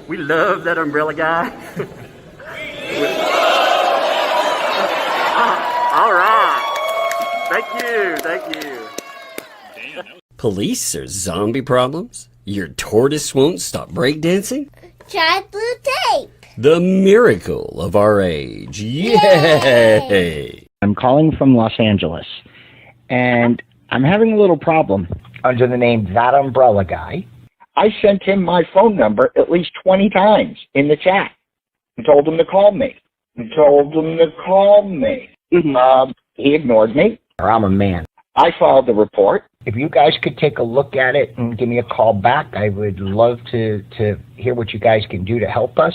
We love that umbrella guy. All right. Thank you. Police or zombie problems? Your tortoise won't stop breakdancing? Try blue tape. The miracle of our age. Yay! I'm calling from Los Angeles, and I'm having a little problem under the name ThATuMBRELLAgUY. I sent him my phone number at least 20 times in the chat and told him to call me. He ignored me. I'm a man. I filed the report. If you guys could take a look at it and give me a call back, I would love to hear what you guys can do to help us.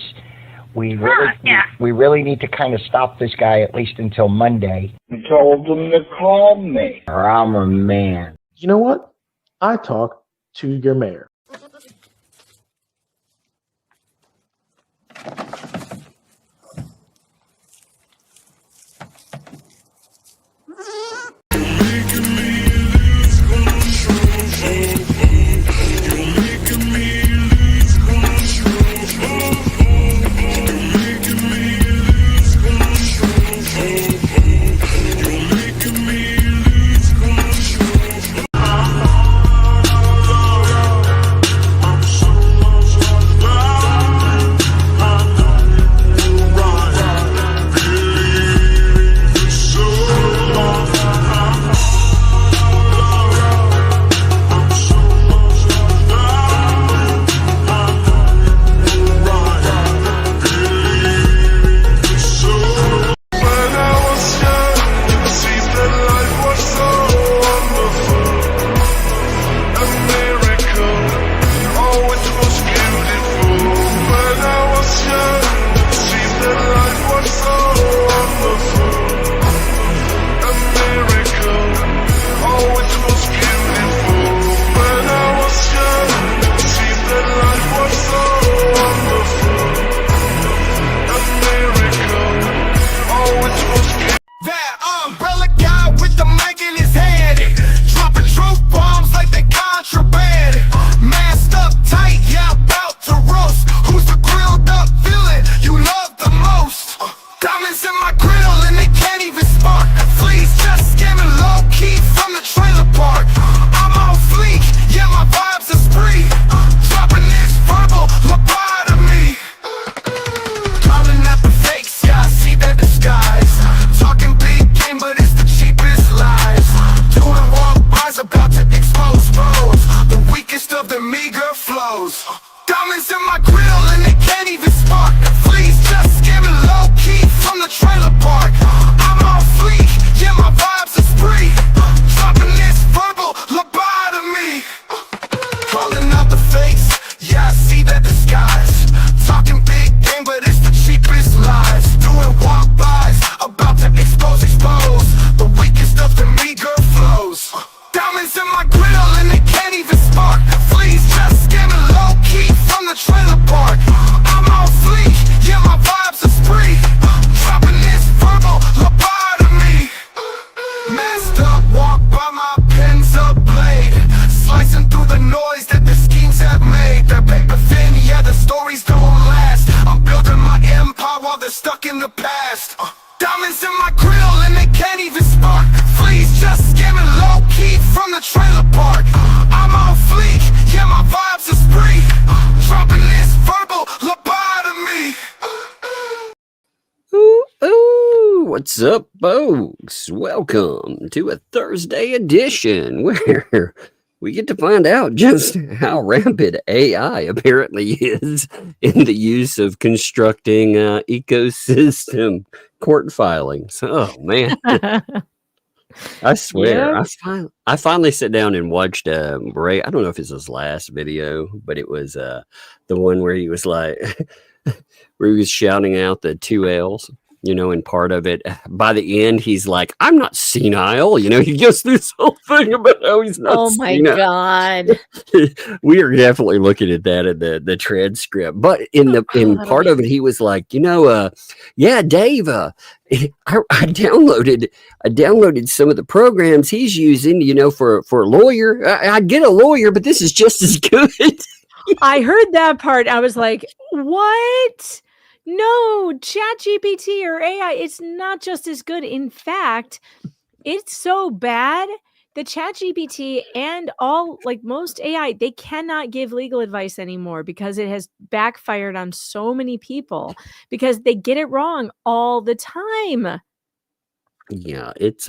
We really need to kind of stop this guy at least until Monday. I told him to call me. I'm a man. You know what? I talked to your mayor. What's up, folks? Welcome to a Thursday edition where we get to find out just how rampant AI apparently is in the use of constructing ecosystem court filings. Oh, man. I swear. Yeah. I finally sat down and watched Ray. I don't know if it's his last video, but it was the one where he was like, where he was shouting out the two L's. You know, and part of it, by the end, he's like, I'm not senile. You know, he goes through this whole thing about how he's not senile. God. We are definitely looking at that in the transcript. But in part of it, he was like, you know, yeah, Dave, I downloaded some of the programs he's using, you know, for a lawyer. I'd get a lawyer, but this is just as good. I heard that part. I was like, what? No, ChatGPT or AI, it's not just as good. In fact, it's so bad that ChatGPT and all, like most AI, they cannot give legal advice anymore because it has backfired on so many people because they get it wrong all the time. Yeah, it's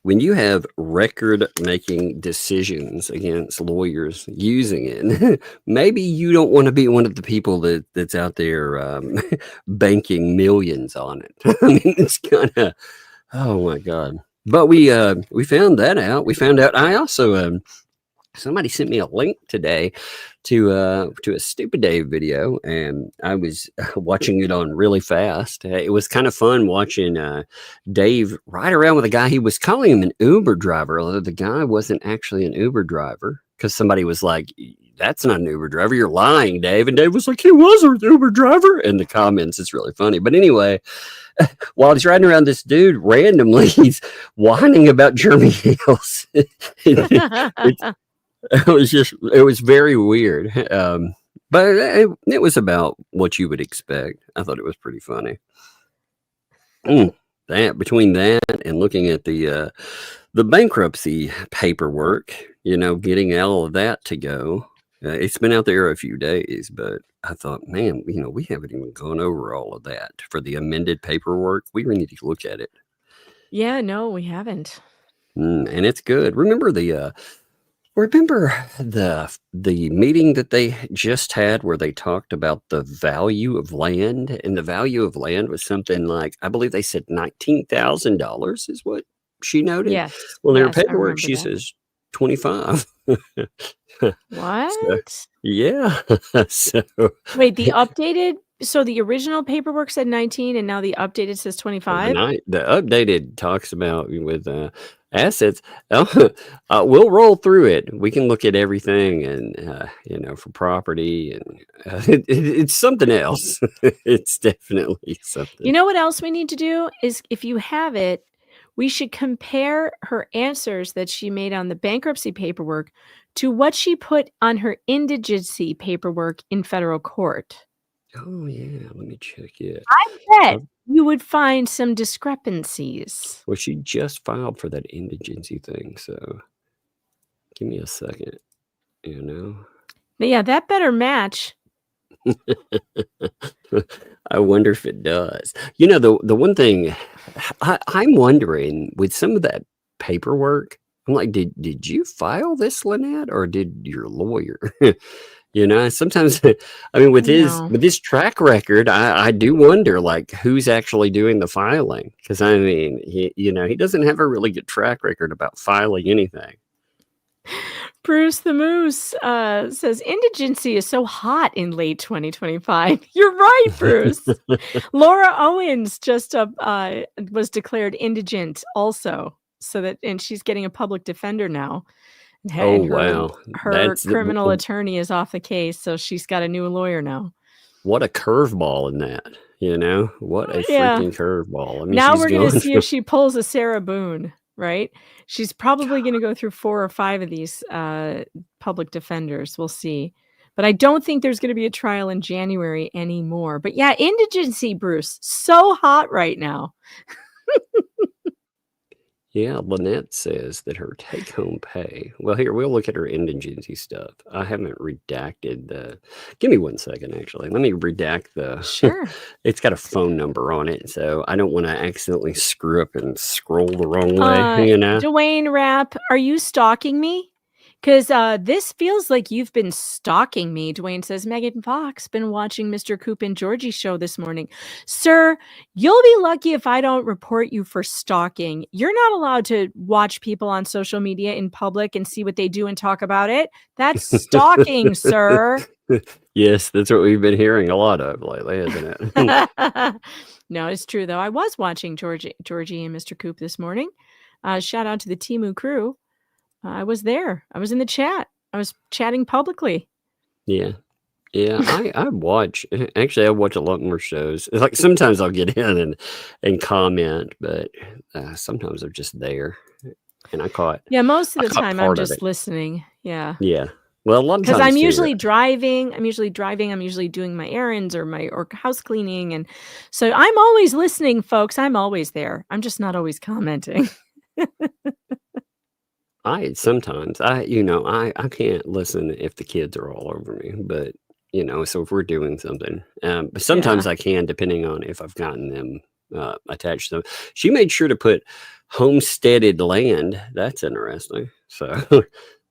when you have record-making decisions against lawyers using it, maybe you don't want to be one of the people that's out there banking millions on it. I mean, it's kind of, oh my God. But we found that out. We found out. I also somebody sent me a link today to a Stupid Dave video, and I was watching it on really fast. It was kind of fun watching Dave ride around with a guy. He was calling him an Uber driver, although the guy wasn't actually an Uber driver, because somebody was like, "That's not an Uber driver. You're lying, Dave." And Dave was like, "He was an Uber driver." In the comments, it's really funny. But anyway, while he's riding around, this dude randomly he's whining about Jeremy Hales. It was very weird. But it was about what you would expect. I thought it was pretty funny. Between that and looking at the bankruptcy paperwork, getting all of that to go. It's been out there a few days, but I thought, man, we haven't even gone over all of that for the amended paperwork. We really need to look at it. Yeah, no, we haven't. And it's good. Remember the meeting that they just had where they talked about the value of land, and the value of land was something like, I believe they said $19,000 is what she noted. Yes. Well, in her yes, I paperwork, remember she that. says 25. What? Yeah. So Wait, the updated, so the original paperwork said 19 and now the updated says 25? the updated talks about with assets. We'll roll through it. We can look at everything, and for property, and it's something else. It's definitely something. You know what else we need to do is, if you have it, we should compare her answers that she made on the bankruptcy paperwork to what she put on her indigency paperwork in federal court. Oh yeah, let me check it. I bet you would find some discrepancies. Well, she just filed for that indigency thing, so give me a second. But yeah, that better match. I wonder if it does. The one thing I'm wondering with some of that paperwork, I'm like, did you file this, Lynette, or did your lawyer? Sometimes, I mean, with his track record, I do wonder, like, who's actually doing the filing? Because I mean, he doesn't have a really good track record about filing anything. Bruce the Moose says indigency is so hot in late 2025. You're right, Bruce. Laura Owens just was declared indigent also, and she's getting a public defender now. Wow. Her criminal attorney is off the case, so she's got a new lawyer now. What a curveball in that, What a freaking curveball. I mean, now we're going to see if she pulls a Sarah Boone, right? She's probably going to go through 4 or 5 of these public defenders. We'll see. But I don't think there's going to be a trial in January anymore. But yeah, indigency, Bruce, so hot right now. Yeah, Lynette says that her take-home pay. Well, here, we'll look at her indigency stuff. I haven't redacted the... Give me 1 second, actually. Let me redact the... Sure. It's got a phone number on it, so I don't want to accidentally screw up and scroll the wrong way, Dwayne Rapp, are you stalking me? Because this feels like you've been stalking me. Dwayne says, Megan Fox been watching Mr. Coop and Georgie show this morning. Sir, you'll be lucky if I don't report you for stalking. You're not allowed to watch people on social media in public and see what they do and talk about it. That's stalking, sir. Yes, that's what we've been hearing a lot of lately, isn't it? No, it's true, though. I was watching Georgie and Mr. Coop this morning. Shout out to the Temu crew. I was there. I was in the chat. I was chatting publicly. Yeah. I watch. Actually, I watch a lot more shows. Like sometimes I'll get in and comment, but sometimes I'm just there. And I caught. Yeah, most of the time I'm just listening. Yeah. Yeah. Well, a lot of because times I'm too, usually driving. I'm usually doing my errands or house cleaning, and so I'm always listening, folks. I'm always there. I'm just not always commenting. sometimes I can't listen if the kids are all over me, but so if we're doing something, but sometimes Yeah. I can, depending on if I've gotten them attached to them. She made sure to put homesteaded land. That's interesting. So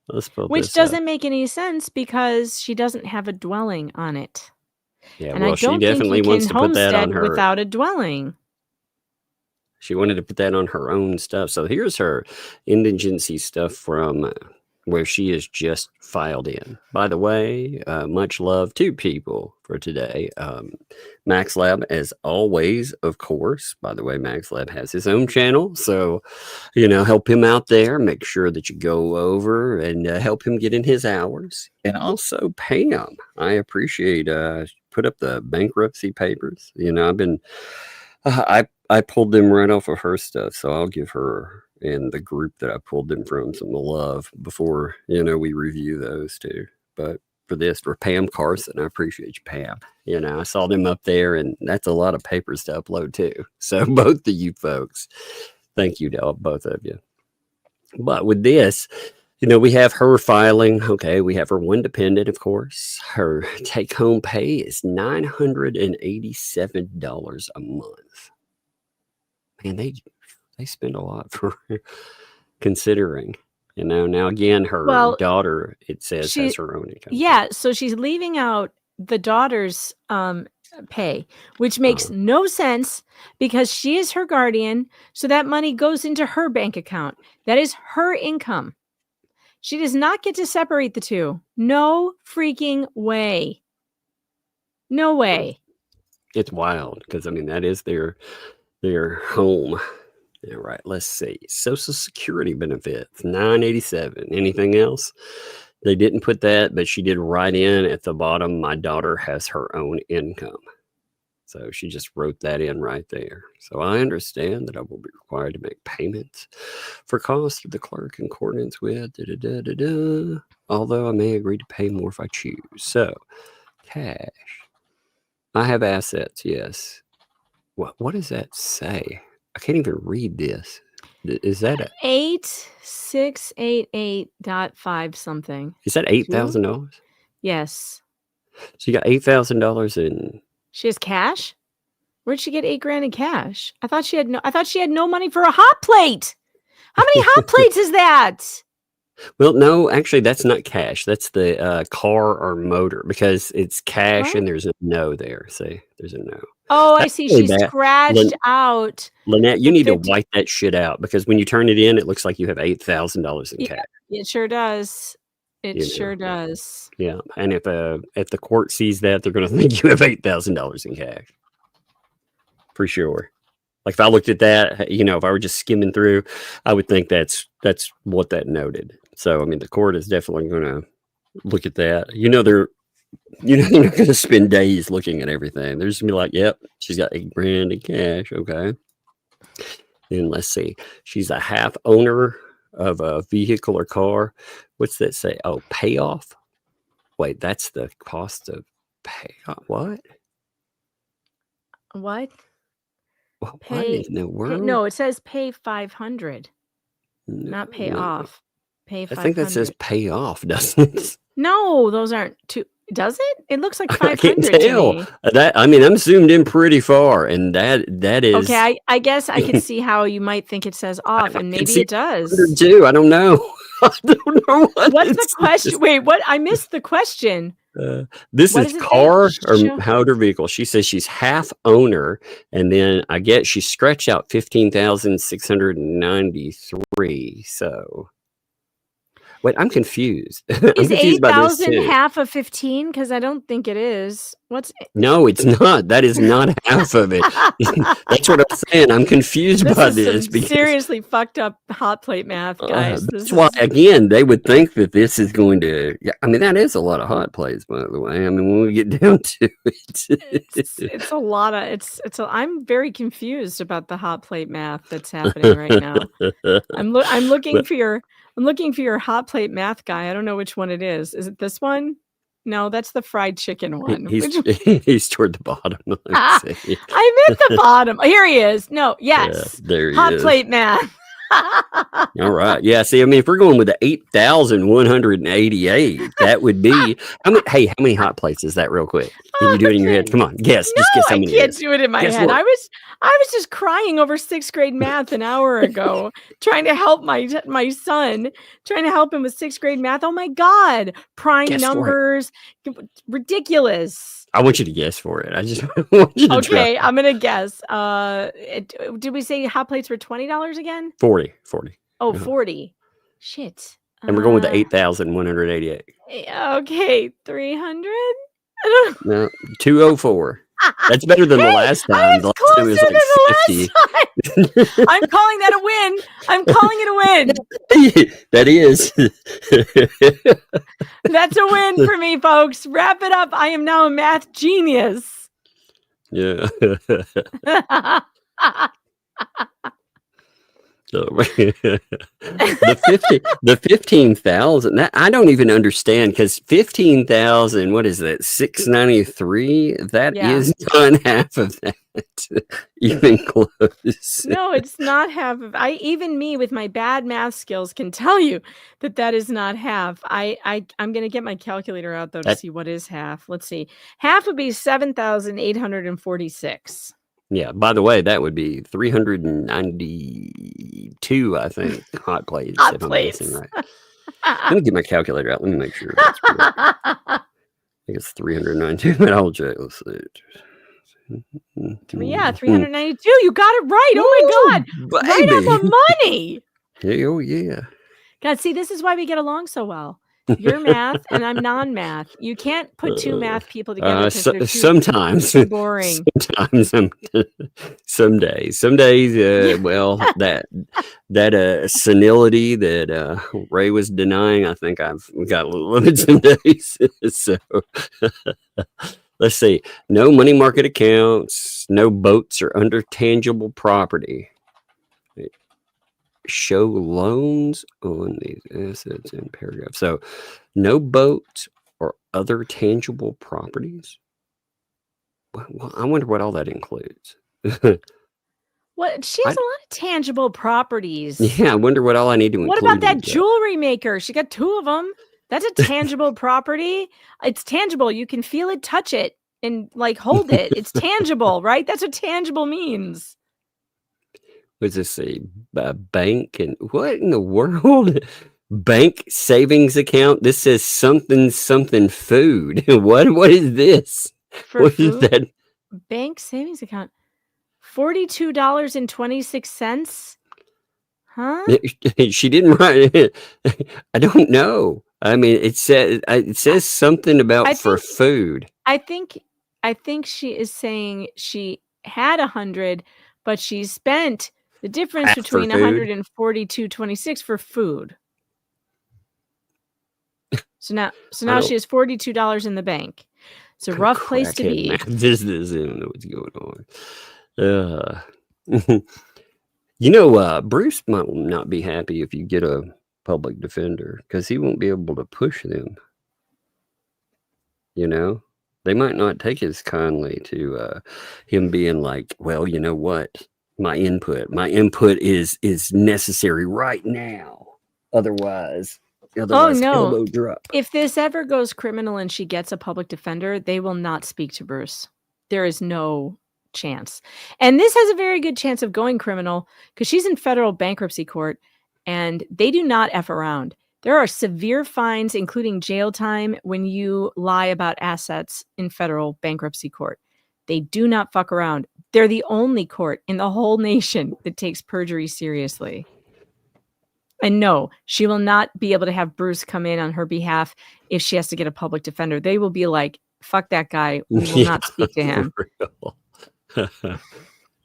let's pull Which this up. doesn't make any sense because she doesn't have a dwelling on it. Yeah, And I well, she don't think definitely you wants can to put that on homestead her. without a dwelling. She wanted to put that on her own stuff. So here's her indigency stuff from where she is just filed in. By the way, much love to people for today. Max Lab, as always, of course. By the way, Max Lab has his own channel. So, help him out there. Make sure that you go over and help him get in his hours. And also Pam. I appreciate put up the bankruptcy papers. I've been... I pulled them right off of her stuff, so I'll give her and the group that I pulled them from some love before we review those too. But for Pam Carson, I appreciate you, Pam. I saw them up there, and that's a lot of papers to upload too. So both of you folks, thank you to both of you. But with this, we have her filing. Okay, we have her one dependent, of course. Her take-home pay is $987 a month. Man, they spend a lot for considering. Now again, her daughter, it says, has her own income. Yeah, so she's leaving out the daughter's pay, which makes no sense because she is her guardian. So that money goes into her bank account. That is her income. She does not get to separate the two. No freaking way. No way. It's wild because, that is their home. All right, let's see. Social Security benefits, $987. Anything else? They didn't put that, but she did write in at the bottom, my daughter has her own income. So she just wrote that in right there. So I understand that I will be required to make payments for costs of the clerk in accordance with although I may agree to pay more if I choose. So cash. I have assets, yes. What does that say? I can't even read this. Is that 8688.5 something? Is that $8,000? Yes. So you got $8,000 in. She has cash? Where'd she get $8,000 in cash? I thought she had no money for a hot plate. How many hot plates is that? Well, no, actually, that's not cash. That's the car or motor because it's cash and there's a no there. See, there's a no. Oh, I see. She scratched out. Lynette, you need to wipe that shit out because when you turn it in, it looks like you have $8,000 in cash. It sure does. It sure does. Yeah, and if the court sees that, they're going to think you have $8,000 in cash for sure. Like if I looked at that, if I were just skimming through, I would think that's what that noted. So the court is definitely going to look at that. They're not going to spend days looking at everything. They're just going to be like, "Yep, she's got $8,000 in cash." Okay. Then let's see, she's a half owner of a vehicle or car. What's that say? Oh, payoff. Wait, that's the cost of payoff. What? What? Well, what in the world? No, it says pay $500, not pay off. Pay $500. I think that says pay off, doesn't it? No, those aren't two. Does it? It looks like $500 I can't tell. to me. I'm zoomed in pretty far, and that is okay. I guess I can see how you might think it says off, and maybe it does. Too. I don't know. I don't know what's the question. Wait, what? I missed the question. This is car or motor vehicle. She says she's half owner, and then I guess she scratched out 15,693. So. Wait, I'm confused. Is 8,000 half of 15? Because I don't think it is. No, it's not. That is not half of it. That's what I'm saying. I'm confused by this. Because seriously fucked up hot plate math, guys. That's why, again, they would think that this is going to. Yeah, that is a lot of hot plates, by the way. When we get down to it, it's a lot of. I'm very confused about the hot plate math that's happening right now. I'm looking for your. I'm looking for your hot plate math guy. I don't know which one it is. Is it this one? No, that's the fried chicken one. He's toward the bottom. Let me see. I'm at the bottom. Here he is. No, yes. Yeah, there he hot is. plate math. All right. Yeah. See, I mean, if we're going with the 8,188, that would be. How many hot plates is that, real quick? Can you do it in your head? Come on, guess. No, just guess how I many. can't do it in my head. What? I was just crying over 6th grade math an hour ago, trying to help my son, trying to help him with 6th grade math. Oh my God, prime Guess numbers, ridiculous. I want you to guess for it. I just want you to Okay, try. I'm gonna guess. Did we say hot plates were $20 again? 40. Oh, 40. Shit. And we're going with the 8,188. Okay, 300. No, 204. That's better than the last time. I was closer it than was like 50. the last time. I'm calling that a win. I'm calling it a win. That is. That's a win for me, folks. Wrap it up. I am now a math genius. Yeah. So, the 15,000. I don't even understand, because 15,000. What is that? 693. That is not half of that. Even close. No, it's not half of. Even me with my bad math skills can tell you that is not half. I'm gonna get my calculator out though to see what is half. Let's see. Half would be 7,846. Yeah, by the way, that would be 392, I think, hot plates. Hot if plates. I'm guessing right. Let me get my calculator out. Let me make sure. That's correct. I think it's 392, but I'll check. Let's see. 392. You got it right. Oh my God. Baby. Right on the money. Yeah, oh, yeah. God, see, this is why we get along so well. You're math and I'm non-math. You can't put two math people together. Sometimes too boring. Some days. Well, that senility that Ray was denying, I think we got a little limited some days. So let's see. No money market accounts, no boats or other tangible property. Show loans on these assets in paragraph. So no boat or other tangible properties. Well, I wonder what all that includes. What? She has a lot of tangible properties. Yeah, I wonder what all I need to include. What about that jewelry maker? She got 2 of them. That's a tangible property. It's tangible. You can feel it, touch it, and like hold it. It's tangible, right? That's what tangible means. What's this say? Bank and what in the world? Bank savings account. This says something food. What is this? What is that? Bank savings account. $42.26. Huh? She didn't write it. I don't know. I mean, it says something about food. I think she is saying she had 100, but she spent the difference between 100 and 42.26 for food. So now she has $42 in the bank. It's a rough place to be. This doesn't know what's going on. Bruce might not be happy if you get a public defender, because he won't be able to push them. They might not take as kindly to him being like, well, you know what? My input is necessary right now. Otherwise, elbow drop. If this ever goes criminal and she gets a public defender, they will not speak to Bruce. There is no chance. And this has a very good chance of going criminal because she's in federal bankruptcy court and they do not F around. There are severe fines, including jail time, when you lie about assets in federal bankruptcy court. They do not fuck around. They're the only court in the whole nation that takes perjury seriously. And no, she will not be able to have Bruce come in on her behalf if she has to get a public defender. They will be like, fuck that guy. We will not speak to him.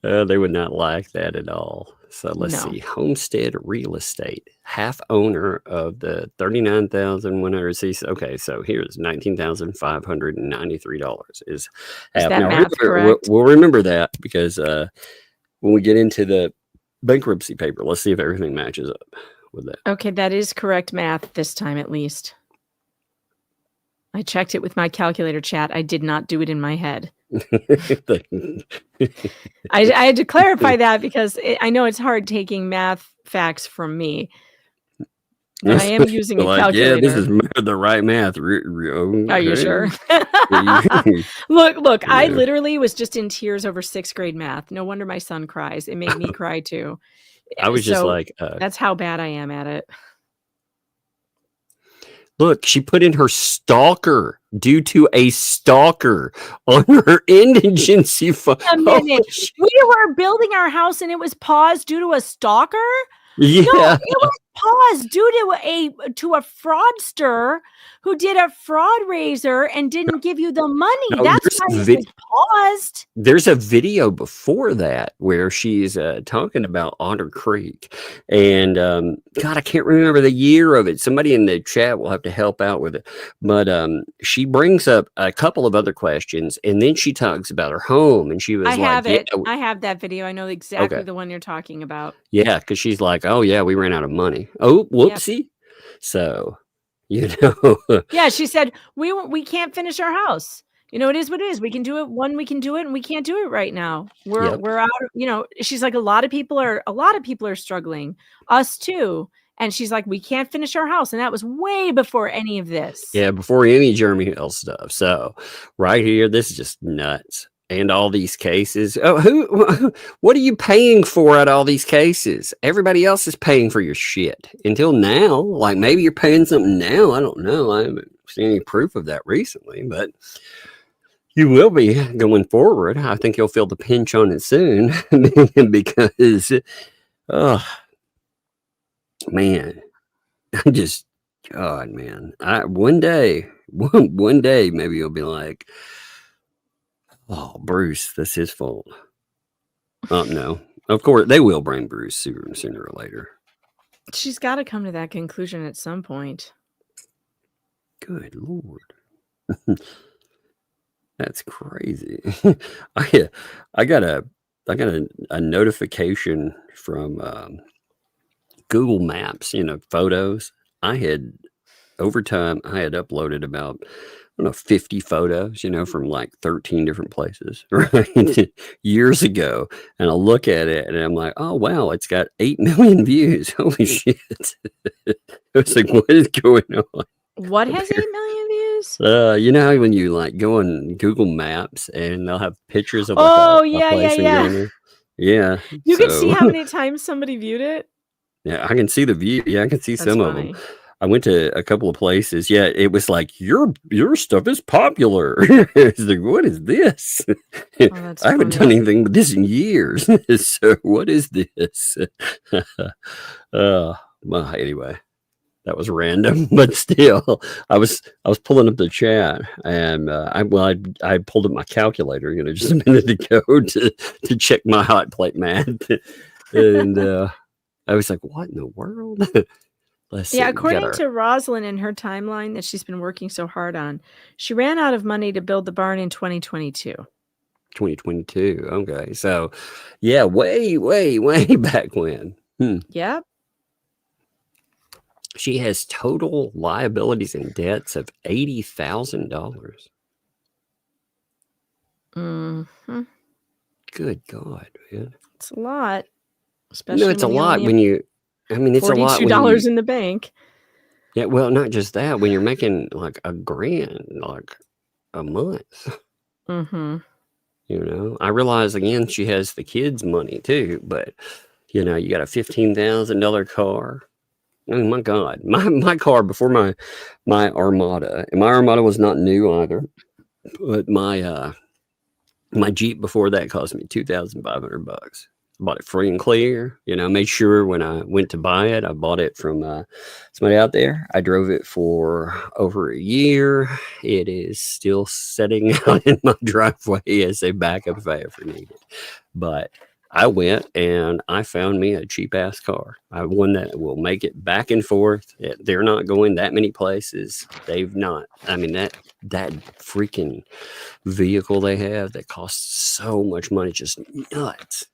They would not like that at all. So let's see. Homestead Real Estate. Half owner of the 39,100 cc. Okay, so here's $19,593 is half. That math correct? We'll remember that because when we get into the bankruptcy paper, let's see if everything matches up. with that. Okay, that is correct math this time at least. I checked it with my calculator, chat. I did not do it in my head. I had to clarify that because I know it's hard taking math facts from me. But I am using a calculator. Yeah, this is the right math. Okay. Are you sure? Look, I literally was just in tears over 6th grade math. No wonder my son cries. It made me cry too. I was just like... that's how bad I am at it. Look, she put in her stalker due to a stalker on her indigency fund. A minute. We were building our house and it was paused due to a stalker? Yeah. No, it was paused due to a fraudster who did a fraud raiser and didn't give you the money. No, that's why it was paused. There's a video before that where she's talking about Otter Creek. And God, I can't remember the year of it. Somebody in the chat will have to help out with it. But she brings up a couple of other questions and then she talks about her home. And she was I have that video. I know exactly the one you're talking about. Yeah, because she's like, oh, yeah, we ran out of money. Oh, whoopsie. Yep. So, you know. Yeah, she said, we can't finish our house. You know, it is what it is. We can do it when we can do it, and we can't do it right now. We're out. You know, she's like, a lot of people are struggling. Us too. And she's like, we can't finish our house, and that was way before any of this. Yeah, before any Jeremy Hill stuff. So, right here, this is just nuts. And all these cases. Oh, what are you paying for at all these cases? Everybody else is paying for your shit. Until now, like maybe you're paying something now. I don't know. I haven't seen any proof of that recently, but you will be going forward. I think you'll feel the pinch on it soon because, oh, man, I'm just, God, man. One day, maybe you'll be like, oh, Bruce, that's his fault. No. Of course, they will bring Bruce sooner or later. She's got to come to that conclusion at some point. Good Lord. That's crazy. I got a notification from Google Maps, photos. Over time, I had uploaded about 50 photos, from like 13 different places, right? Years ago. And I look at it and I'm like, oh, wow, it's got 8 million views. Holy shit. I was like, what is going on? What has 8 million views? You know how when you like go on Google Maps and they'll have pictures of like a place yeah. You can see how many times somebody viewed it? Yeah, I can see the view. Yeah, I can see some funny. of them. I went to a couple of places. Yeah, it was like your stuff is popular. It's like, what is this? I haven't done anything with this in years. So what is this? Well, anyway, that was random, but still, I was pulling up the chat, and I pulled up my calculator, just a minute ago to check my hot plate math, and I was like, what in the world? According to Rosalind in her timeline that she's been working so hard on, she ran out of money to build the barn in 2022. 2022. Okay. So, yeah, way back when. Yep. She has total liabilities and debts of $80,000. Mm-hmm. Good God, man. It's a lot. Especially it's a lot when you... it's a lot. $42 in the bank. Yeah, well, not just that. When you're making like $1,000 like a month. Mm-hmm. I realize again she has the kids' money too, but you got a $15,000 car. I mean, my God, my car before my Armada, and my Armada was not new either, but my Jeep before that cost me $2,500. Bought it free and clear, made sure when I went to buy it, I bought it from somebody out there. I drove it for over a year. It is still sitting out in my driveway as a backup if I ever need it. But I went and I found me a cheap ass car. One that will make it back and forth. They're not going that many places. They've not. I mean, that freaking vehicle they have that costs so much money, just nuts.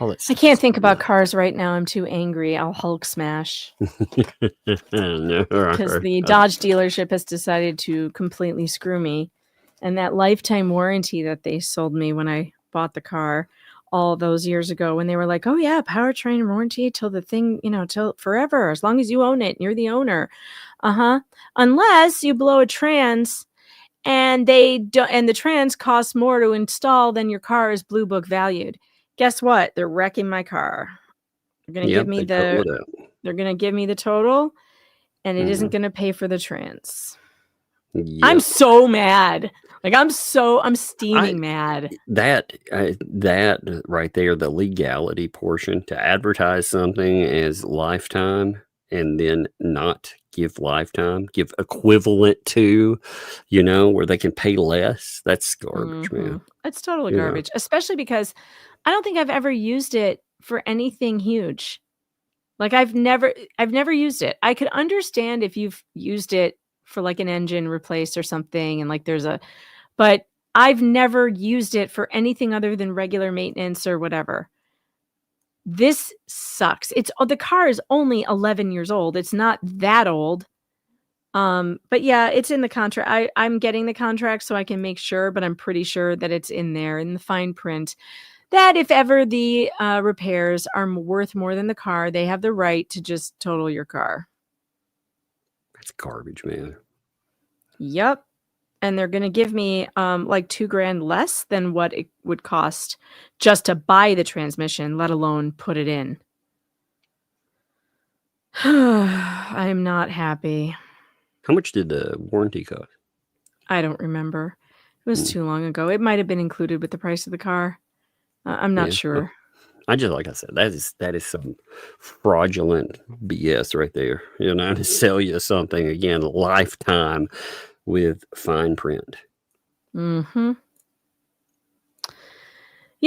all that I can't stuff's think about nuts. cars right now. I'm too angry. I'll Hulk smash No. because the Dodge dealership has decided to completely screw me. And that lifetime warranty that they sold me when I bought the car all those years ago, when they were like, oh yeah, powertrain warranty till the thing, till forever, as long as you own it and you're the owner. Unless you blow a trans and and the trans costs more to install than your car is blue book valued. Guess what? They're wrecking my car. They're going to give me they're going to give me the total, and it isn't going to pay for the trans. Yep. I'm so mad. Like I'm steaming mad. That right there, the legality portion, to advertise something as lifetime and then not give lifetime, give equivalent to, where they can pay less. That's garbage, man. It's totally garbage, especially because I don't think I've ever used it for anything huge. Like I've never used it. I could understand if you've used it for like an engine replace or something, and like but I've never used it for anything other than regular maintenance or whatever. This sucks. The car is only 11 years old. It's not that old. But yeah, it's in the contract. I'm getting the contract so I can make sure, but I'm pretty sure that it's in there in the fine print that if ever the repairs are worth more than the car, they have the right to just total your car. That's garbage, man. Yep. And they're going to give me like $2,000 less than what it would cost just to buy the transmission, let alone put it in. I'm not happy. How much did the warranty cost? I don't remember. It was too long ago. It might have been included with the price of the car. I'm not sure. Like I said, that is some fraudulent BS right there. To sell you something again, lifetime with fine print. Yeah,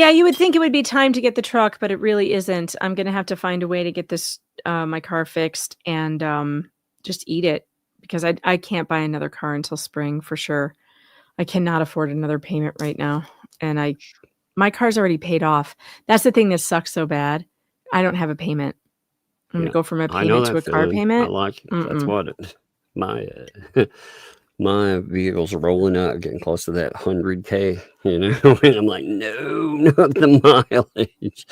you would think it would be time to get the truck, but it really isn't. I'm going to have to find a way to get this my car fixed and just eat it, because I can't buy another car until spring for sure. I cannot afford another payment right now, and my car's already paid off. That's the thing that sucks so bad. I don't have a payment. I'm going to go from a payment to a car payment. I like it. That's what my vehicle's rolling up, getting close to that 100K, and I'm like, no, not the mileage,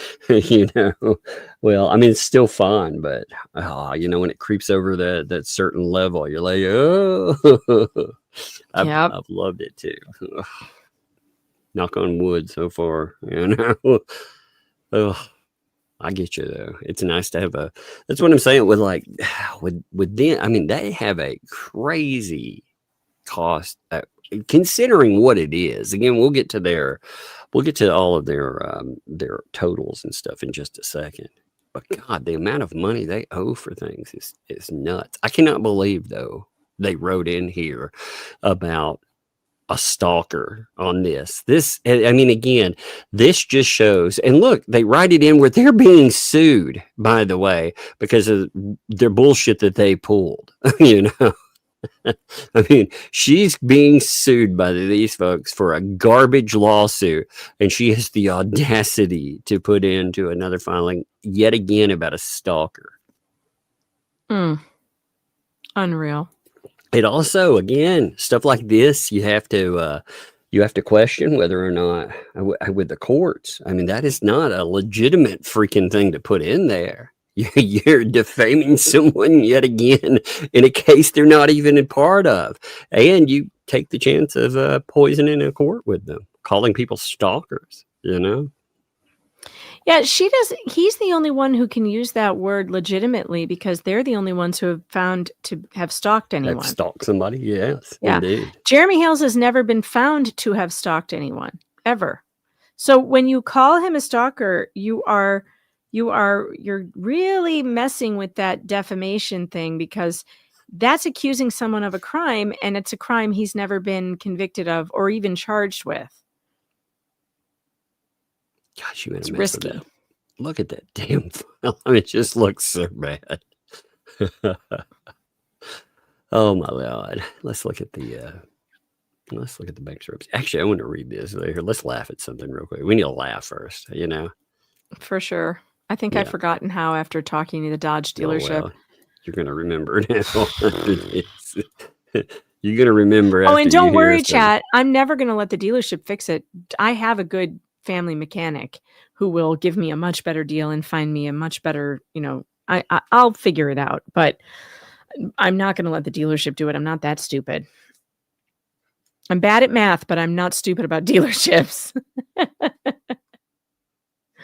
Well, I mean, it's still fine, but when it creeps over that certain level, you're like, oh, I've loved it too. Knock on wood so far, Oh, I get you though. It's nice to have that's what I'm saying with them. I mean, they have a crazy cost considering what it is. Again, we'll get to all of their totals and stuff in just a second. But God, the amount of money they owe for things is nuts. I cannot believe though they wrote in here about a stalker on this. I mean, again, this just shows, and look, they write it in where they're being sued, by the way, because of their bullshit that they pulled, I mean, she's being sued by these folks for a garbage lawsuit, and she has the audacity to put into another filing yet again about a stalker. Unreal. It also, again, stuff like this, you have to question whether or not with the courts. I mean, that is not a legitimate freaking thing to put in there. You're defaming someone yet again in a case they're not even a part of, and you take the chance of poisoning a court with them, calling people stalkers. Yeah, she does. He's the only one who can use that word legitimately, because they're the only ones who have found to have stalked anyone. Have stalked somebody, yes, yeah. Indeed. Jeremy Hales has never been found to have stalked anyone, ever. So when you call him a stalker, you're really messing with that defamation thing, because that's accusing someone of a crime, and it's a crime he's never been convicted of or even charged with. Gosh, you made It's a mess risky. of that. Look at that damn file. I mean, it just looks so bad. Oh my Lord. Let's look at the bankruptcy. Actually, I want to read this. Here, let's laugh at something real quick. We need to laugh first, For sure. I think Yeah. I've forgotten how after talking to the Dodge Oh, dealership. well, you're gonna remember now after this. You're gonna remember Oh, after and you don't hear worry, some. chat. I'm never going to let the dealership fix it. I have a good family mechanic who will give me a much better deal and find me a much better, I'll figure it out. But I'm not going to let the dealership do it. I'm not that stupid. I'm bad at math, but I'm not stupid about dealerships.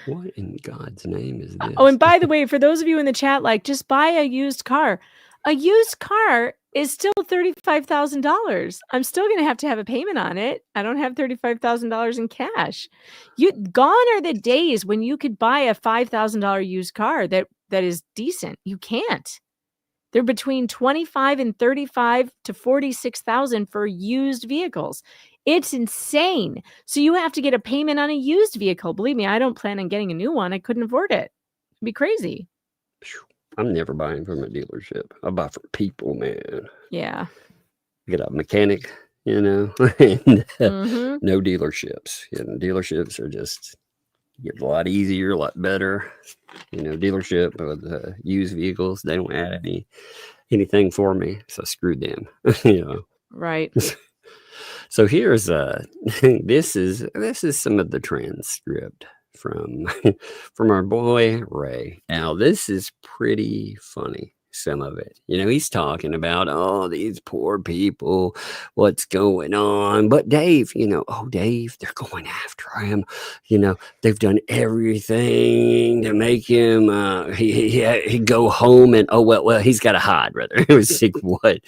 What in God's name is this? Oh, and by the way, for those of you in the chat, like, just buy a used car. A used car is still $35,000. I'm still going to have a payment on it. I don't have $35,000 in cash. Gone are the days when you could buy a $5,000 used car that is decent. You can't. They're between 25 and 35 to 46,000 for used vehicles. It's insane. So you have to get a payment on a used vehicle. Believe me, I don't plan on getting a new one. I couldn't afford it. It'd be crazy. I'm never buying from a dealership. I buy from people, man. Yeah. Get a mechanic, and no dealerships. Dealerships are just get a lot easier, a lot better. Dealership with used vehicles, they don't add anything for me, so screw them. Right. So here's this is some of the transcript from our boy Ray. Now this is pretty funny. Some of it, he's talking about, these poor people, what's going on. But Dave, Dave, they're going after him. They've done everything to make him, he go home and, well, he's got to hide, rather. It was like, what?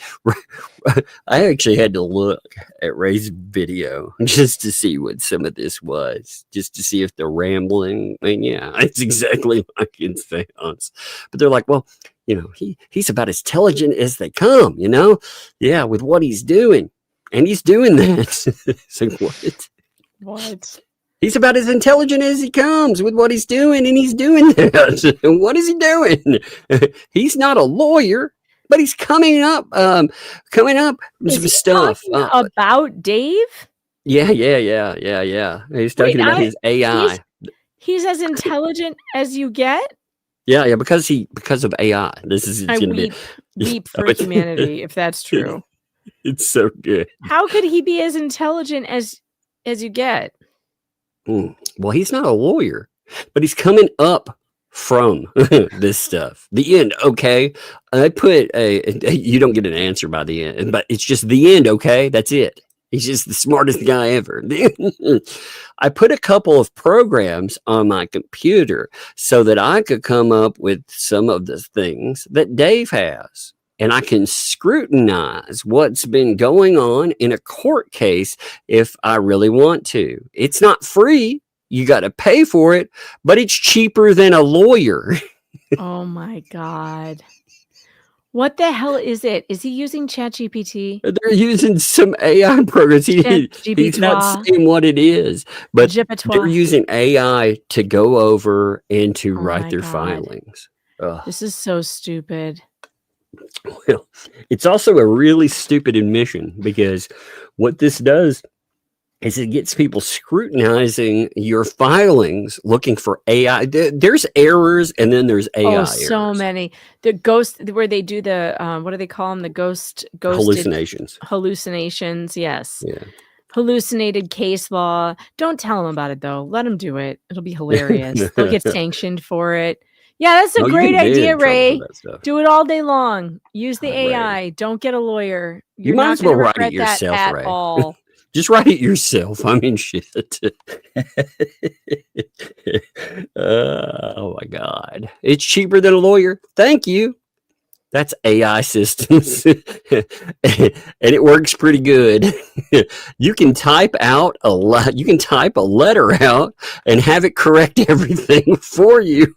I actually had to look at Ray's video just to see what some of this was, just to see if they're rambling. And yeah, it's exactly like it sounds. But they're like, well, he's about as intelligent as they come, Yeah, with what he's doing. And he's doing that. It's like, what? What? He's about as intelligent as he comes with what he's doing, and he's doing that. What is he doing? He's not a lawyer, but he's coming up with some stuff. About Dave? Yeah. He's talking about his AI. He's as intelligent as you get? Yeah, because of AI. This is going to be weep for humanity, if that's true. It's so good. How could he be as intelligent as you get? Well, he's not a lawyer, but he's coming up from this stuff. The end, okay? I put you don't get an answer by the end, but it's just the end, okay? That's it. He's just the smartest guy ever. I put a couple of programs on my computer so that I could come up with some of the things that Dave has. And I can scrutinize what's been going on in a court case if I really want to. It's not free. You got to pay for it, but it's cheaper than a lawyer. Oh, my God. What the hell is it? Is he using ChatGPT? They're using some AI programs. He's not saying what it is, but they're using AI to go over and to write their filings. This is so stupid. Well, it's also a really stupid admission, because what this does is it gets people scrutinizing your filings, looking for AI. There's errors, and then there's AI errors. So many. The ghost, where they do the what do they call them? The ghost hallucinations. Hallucinations, yes. Yeah. Hallucinated case law. Don't tell them about it though. Let them do it. It'll be hilarious. They'll get sanctioned for it. Yeah, that's a great idea, Ray. Do it all day long. Use the AI. Ray. Don't get a lawyer. You might as well write it yourself, at Ray. all. Just write it yourself. I mean, shit. Oh my God. It's cheaper than a lawyer. Thank you. That's AI systems. And it works pretty good. You can type out you can type a letter out and have it correct everything for you.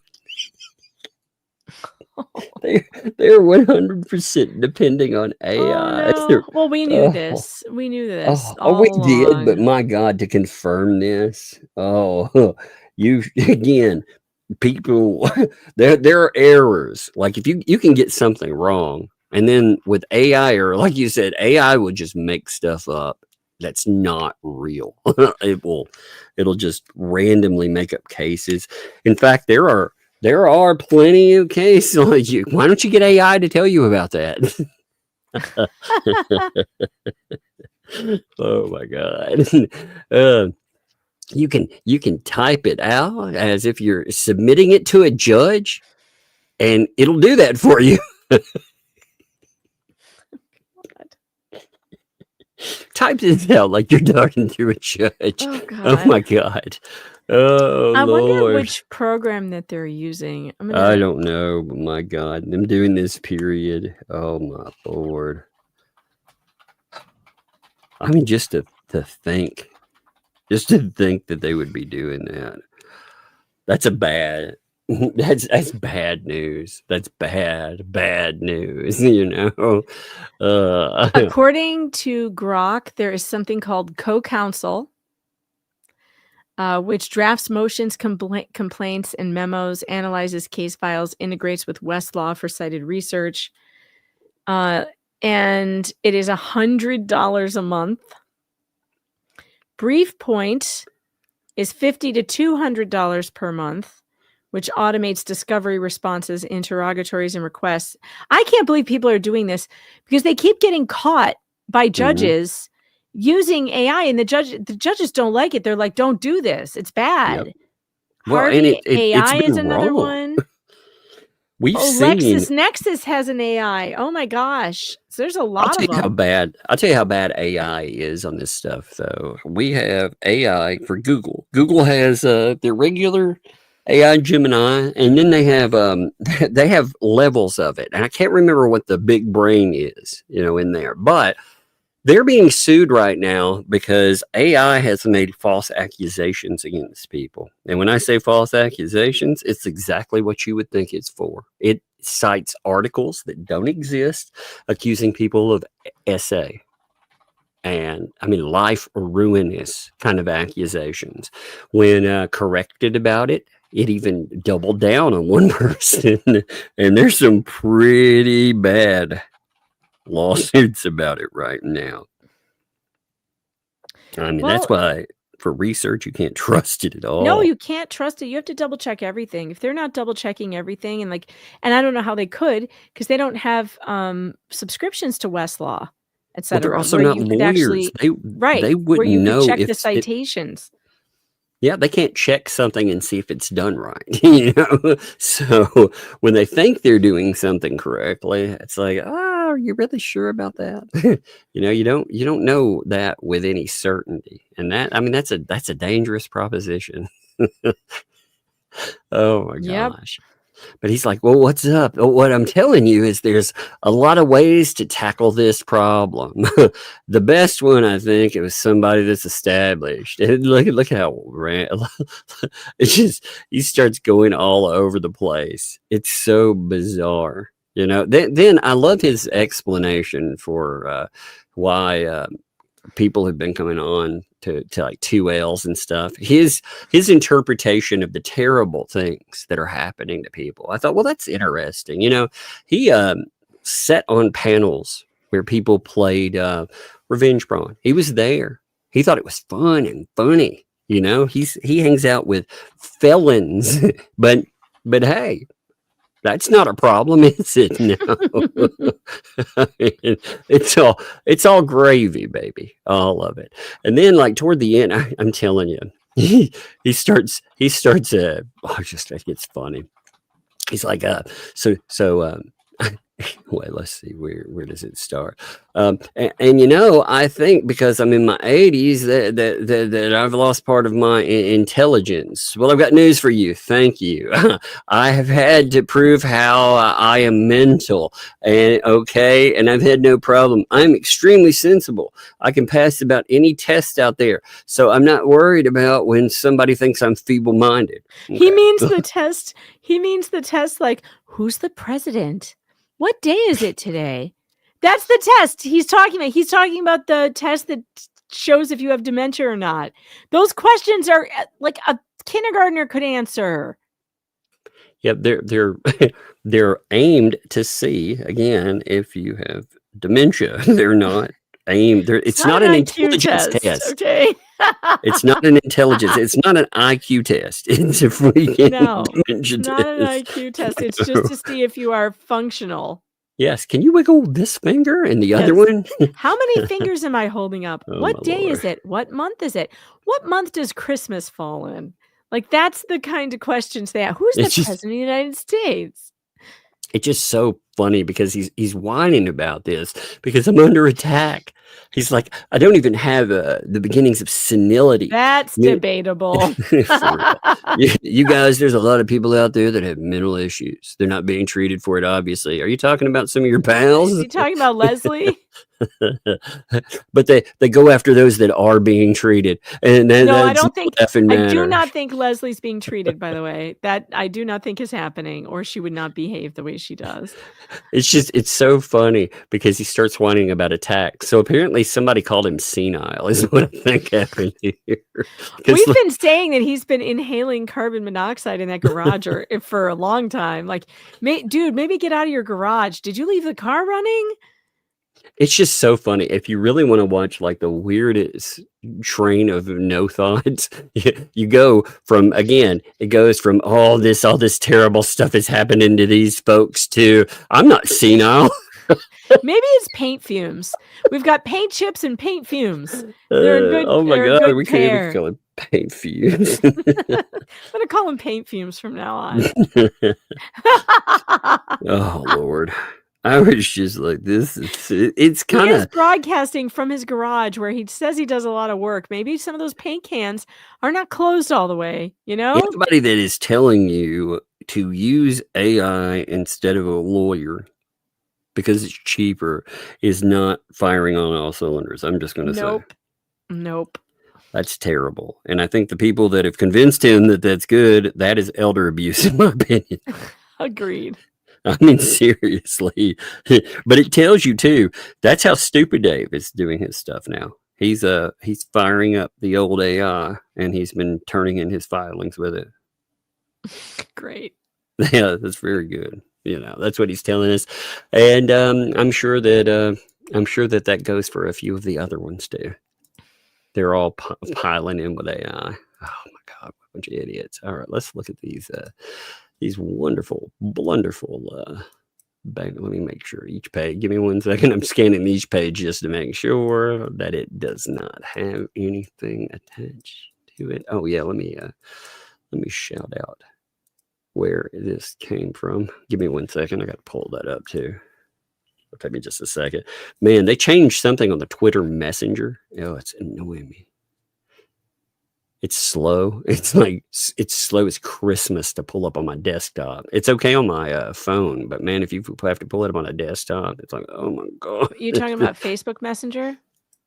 They're 100% depending on AI. Oh, no. Well, we knew this. We knew this. We did, but my God, to confirm this. You again, people. There are errors. Like if you can get something wrong, and then with AI, or like you said, AI would just make stuff up. that's not real. It'll just randomly make up cases. In fact, there are plenty of cases like you. Why don't you get AI to tell you about that? Oh my God. You can type it out as if you're submitting it to a judge, and it'll do that for you. Type this out like you're talking to a judge. Oh, God. Oh my God. Oh, I wonder Lord. which program that they're using. I don't know, but my God, them doing this period. Oh my Lord. I mean, just to think that they would be doing that. That's bad news. That's bad news, you know. According to Grok, there is something called co-counsel, which drafts motions, complaints, and memos, analyzes case files, integrates with Westlaw for cited research. And it is $100 a month. BriefPoint is $50 to $200 per month, which automates discovery responses, interrogatories, and requests. I can't believe people are doing this because they keep getting caught by judges using AI, and the judges don't like it. They're like, "Don't do this; it's bad." Yep. Well, and AI it's is another wrong. one. We've seen LexisNexis has an AI. Oh my gosh! So there's a lot of them. I'll tell you how bad AI is on this stuff. Though we have AI for Google. Google has their regular AI Gemini, and then they have levels of it, and I can't remember what the big brain is, in there, but they're being sued right now because AI has made false accusations against people. And when I say false accusations, it's exactly what you would think it's for. It cites articles that don't exist, accusing people of SA. And I mean, life ruinous kind of accusations. When corrected about it, it even doubled down on one person. And there's some pretty bad lawsuits about it right now. I mean, that's why for research, you can't trust it at all. No, you can't trust it. You have to double check everything. If they're not double checking everything, and I don't know how they could, because they don't have subscriptions to Westlaw, etc. Well, they're also not lawyers. They wouldn't where you know check if the citations. Yeah, they can't check something and see if it's done right, So when they think they're doing something correctly, it's like, oh, are you really sure about that? You don't know that with any certainty, and that's a dangerous proposition. Oh my gosh. But he's like, well, what's up? What I'm telling you is there's a lot of ways to tackle this problem. The best one, I think, it was somebody that's established. And look how it's just, he starts going all over the place. It's so bizarre. Then I love his explanation for why people have been coming on to like 2Ls and stuff. His interpretation of the terrible things that are happening to people. I thought, well, that's interesting. He sat on panels where people played revenge porn. He was there. He thought it was fun and funny. He hangs out with felons, but hey, that's not a problem, is it? No. I mean, it's all gravy, baby, all of it. And then, like toward the end, I'm telling you, he starts. It gets funny. He's like, wait, let's see, where does it start? And I think because I'm in my 80s that I've lost part of my intelligence. Well, I've got news for you. Thank you. I have had to prove how I am mental, and I've had no problem. I'm extremely sensible. I can pass about any test out there, so I'm not worried about when somebody thinks I'm feeble-minded. Okay. He means the test. He means the test. Like, who's the president? What day is it today? That's the test he's talking about. He's talking about the test that shows if you have dementia or not. Those questions are like a kindergartner could answer. Yeah, they're aimed to see again if you have dementia. They're not aim. It's not an IQ intelligence test. Okay. It's not an intelligence. It's not an IQ test. It's a freaking No, it's dimension not an test. IQ test. It's just to see if you are functional. Yes. Can you wiggle this finger and the other Yes. one? How many fingers am I holding up? Oh, What my day is Lord. it? What month is it? What month does Christmas fall in? Like, that's the kind of questions they ask. Who's the It's just president of the United States? it's just so funny because he's whining about this because I'm under attack. He's like, I don't even have the beginnings of senility. That's You- debatable. For real. You guys, there's a lot of people out there that have mental issues. They're not being treated for it, obviously. Are you talking about some of your Is pals? he talking about Leslie? But they go after those that are being treated, and No, I that's don't think. effing I do matter. not think Leslie's being treated. By the way, that I do not think is happening, or she would not behave the way she does. It's so funny because he starts whining about attack. So apparently somebody called him senile, is what I think happened here. 'Cause We've like, been saying that he's been inhaling carbon monoxide in that garage for a long time. Like, dude, maybe get out of your garage. Did you leave the car running? it's just so funny. If you really want to watch like the weirdest train of no thoughts, you go from, again, it goes from all this terrible stuff is happening to these folks to I'm not senile. Maybe it's paint fumes. We've got paint chips and paint fumes. They're a good. Oh my they're a god, good we can't even pair. call it paint fuse. I'm gonna call them paint fumes from now on. Oh Lord. I was just like, it's He kind is of broadcasting from his garage where he says he does a lot of work. Maybe some of those paint cans are not closed all the way, you know? anybody that is telling you to use AI instead of a lawyer because it's cheaper is not firing on all cylinders. I'm just going to say Nope. that's terrible. And I think the people that have convinced him that that's good, that is elder abuse, in my opinion. Agreed. I mean, seriously. But it tells you too. That's how Stupid Dave is doing his stuff now. He's firing up the old AI, and he's been turning in his filings with it. Great. Yeah, that's very good. You know, that's what he's telling us, and I'm sure that that goes for a few of the other ones too. They're all piling in with AI. Oh my God, what a bunch of idiots! All right, let's look at these wonderful, blunderful. Let me make sure each page. Give me 1 second. I'm scanning each page just to make sure that it does not have anything attached to it. Oh yeah, let me shout out where this came from. Give me 1 second. I got to pull that up too. It'll take me just a second. Man, they changed something on the Twitter Messenger. Oh, it's annoying me. It's slow. It's like it's slow as Christmas to pull up on my desktop. It's okay on my phone, but man, if you have to pull it up on a desktop, it's like, oh my God. You're talking about Facebook Messenger?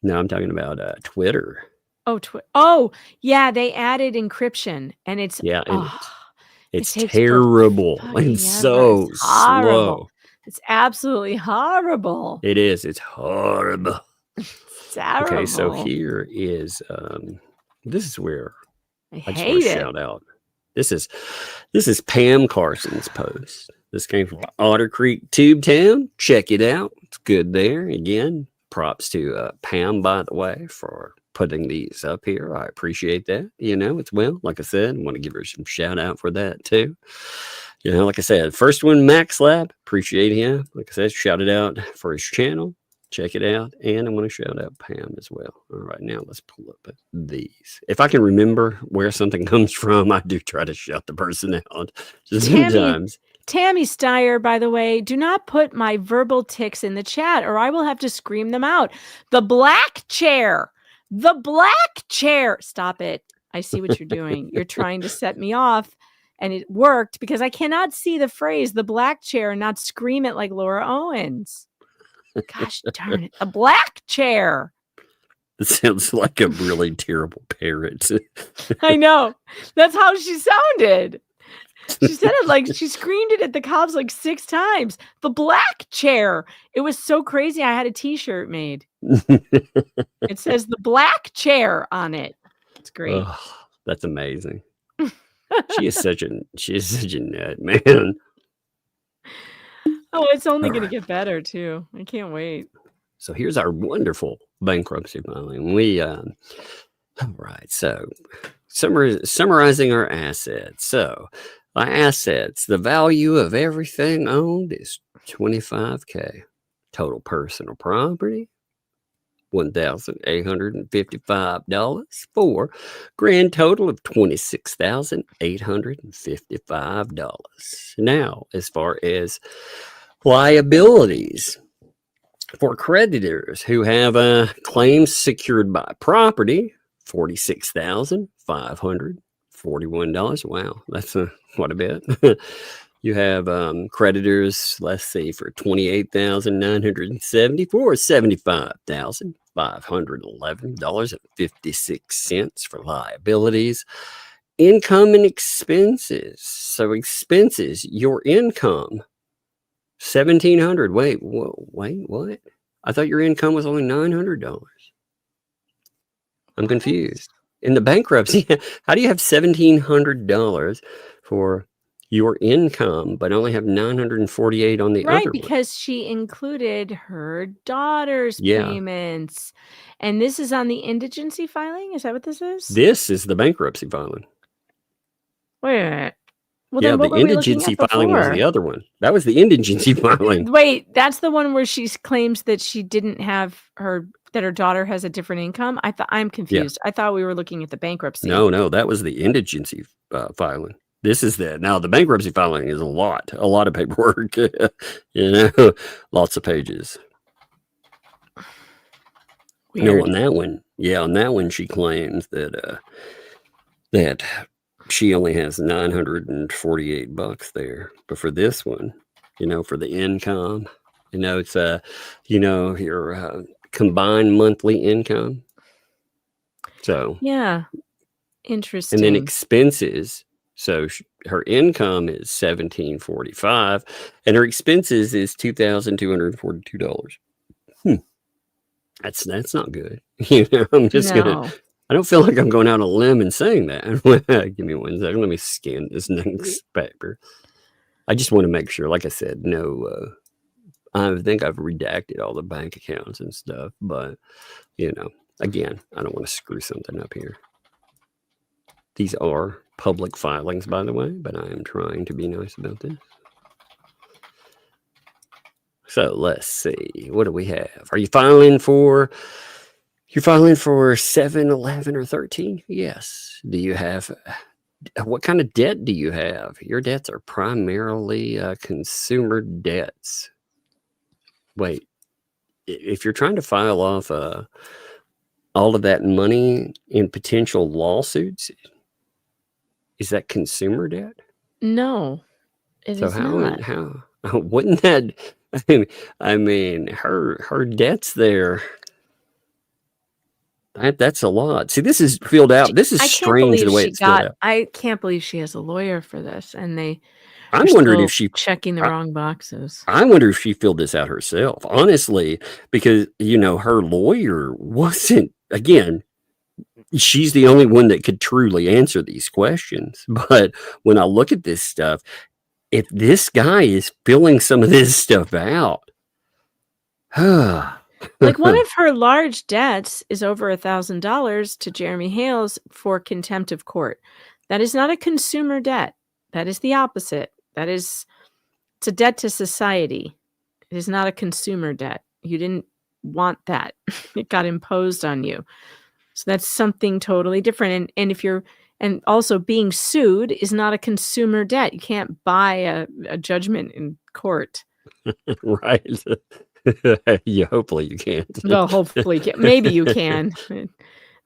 No, I'm talking about Twitter. Oh, yeah, they added encryption, and it's And it's takes terrible. fucking It's so ever. It's horrible. slow. It's absolutely horrible. It is. It's horrible. It's terrible. Okay, so here is this is where I I just want hate to it. shout out. This is Pam Carson's post. This came from Otter Creek Tube Town. Check it out. It's good there. Again, props to Pam, by the way, for putting these up here. I appreciate that. You know, it's like I said, I want to give her some shout out for that too. You know, like I said, first one, Max Lab. Appreciate him. Like I said, shout it out for his channel. Check it out. And I want to shout out Pam as well. All right, now let's pull up these. If I can remember where something comes from, I do try to shout the person out. Just sometimes. Tammy Steyer, by the way, do not put my verbal tics in the chat or I will have to scream them out. The black chair. The black chair. Stop it. I see what you're doing. You're trying to set me off. And it worked because I cannot see the phrase the black chair and not scream it like Laura Owens. Gosh darn it. A black chair. It sounds like a really terrible parrot. I know. That's how she sounded. She said it like she screamed it at the cops like 6 times. The black chair. It was so crazy. I had a t-shirt made. It says the black chair on it. It's great. Oh, that's amazing. She is such a nut, man. Oh, it's only going to get better too. I can't wait. So here's our wonderful bankruptcy filing. We, all right. So summarizing our assets. So my assets, the value of everything owned is $25K. Total personal property, $1,855 for grand total of $26,855. Now, as far as liabilities for creditors who have claims secured by property, $46,541. Wow, that's quite a bit. You have creditors, let's see, for $28,970 for $75,511.56 for liabilities. Income and expenses. So expenses, your income, $1,700. Wait, what? I thought your income was only $900. I'm confused. In the bankruptcy, how do you have $1,700 for your income, but only have $948 on the other Right, one? because she included her daughter's payments. And this is on the indigency filing? Is that what this is? This is the bankruptcy filing. Wait a minute. Well, Yeah, then the what were we looking indigency at filing was the before? other one. That was the indigency filing. Wait, that's the one where she claims that she didn't have that her daughter has a different income? I'm confused. I thought we were looking at the bankruptcy. No, that was the indigency filing. This is now the bankruptcy filing is a lot of paperwork, lots of pages. Weird. No, on that one, she claims that she only has $948 there. But for this one, for the income, it's your combined monthly income. So yeah, interesting. And then expenses. So her income is $1,745, and her expenses is $2,242. That's not good. I'm just gonna. I don't feel like I'm going out on a limb and saying that. Give me 1 second. Let me scan this next paper. I just want to make sure. Like I said, no. I think I've redacted all the bank accounts and stuff, but again, I don't want to screw something up here. These are public filings, by the way, but I am trying to be nice about this. So let's see. What do we have? Are you filing for? You're filing for 7, 11, or 13? Yes. Do you have? What kind of debt do you have? Your debts are primarily consumer debts. Wait, if you're trying to file off all of that money in potential lawsuits, is that consumer debt? No, it is not. How wouldn't that? I mean, her debts there. That's a lot. See, this is filled out. This is strange the way it's filled out. I can't believe she has a lawyer for this, and I'm wondering if she checking the wrong boxes. I wonder if she filled this out herself, honestly, because her lawyer wasn't. Again, she's the only one that could truly answer these questions. But when I look at this stuff, if this guy is filling some of this stuff out, like one of her large debts is over $1,000 to Jeremy Hales for contempt of court. That is not a consumer debt. That is the opposite. It's a debt to society. It is not a consumer debt. You didn't want that. It got imposed on you. So that's something totally different. And also being sued is not a consumer debt. You can't buy a judgment in court. Right. Yeah, hopefully you can't. No, hopefully maybe you can.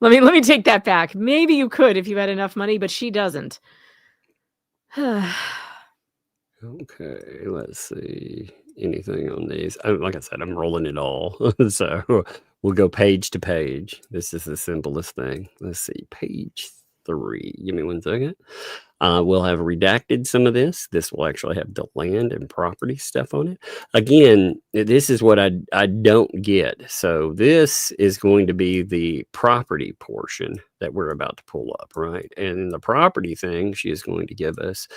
Let me take that back. Maybe you could if you had enough money, but she doesn't. Okay, let's see. Anything on these? Like I said, I'm rolling it all. So we'll go page to page. This is the simplest thing. Let's see, page 3. Give me 1 second. We'll have redacted some of this. This will actually have the land and property stuff on it. Again, this is what I don't get. So this is going to be the property portion that we're about to pull up, right? And in the property thing, she is going to give us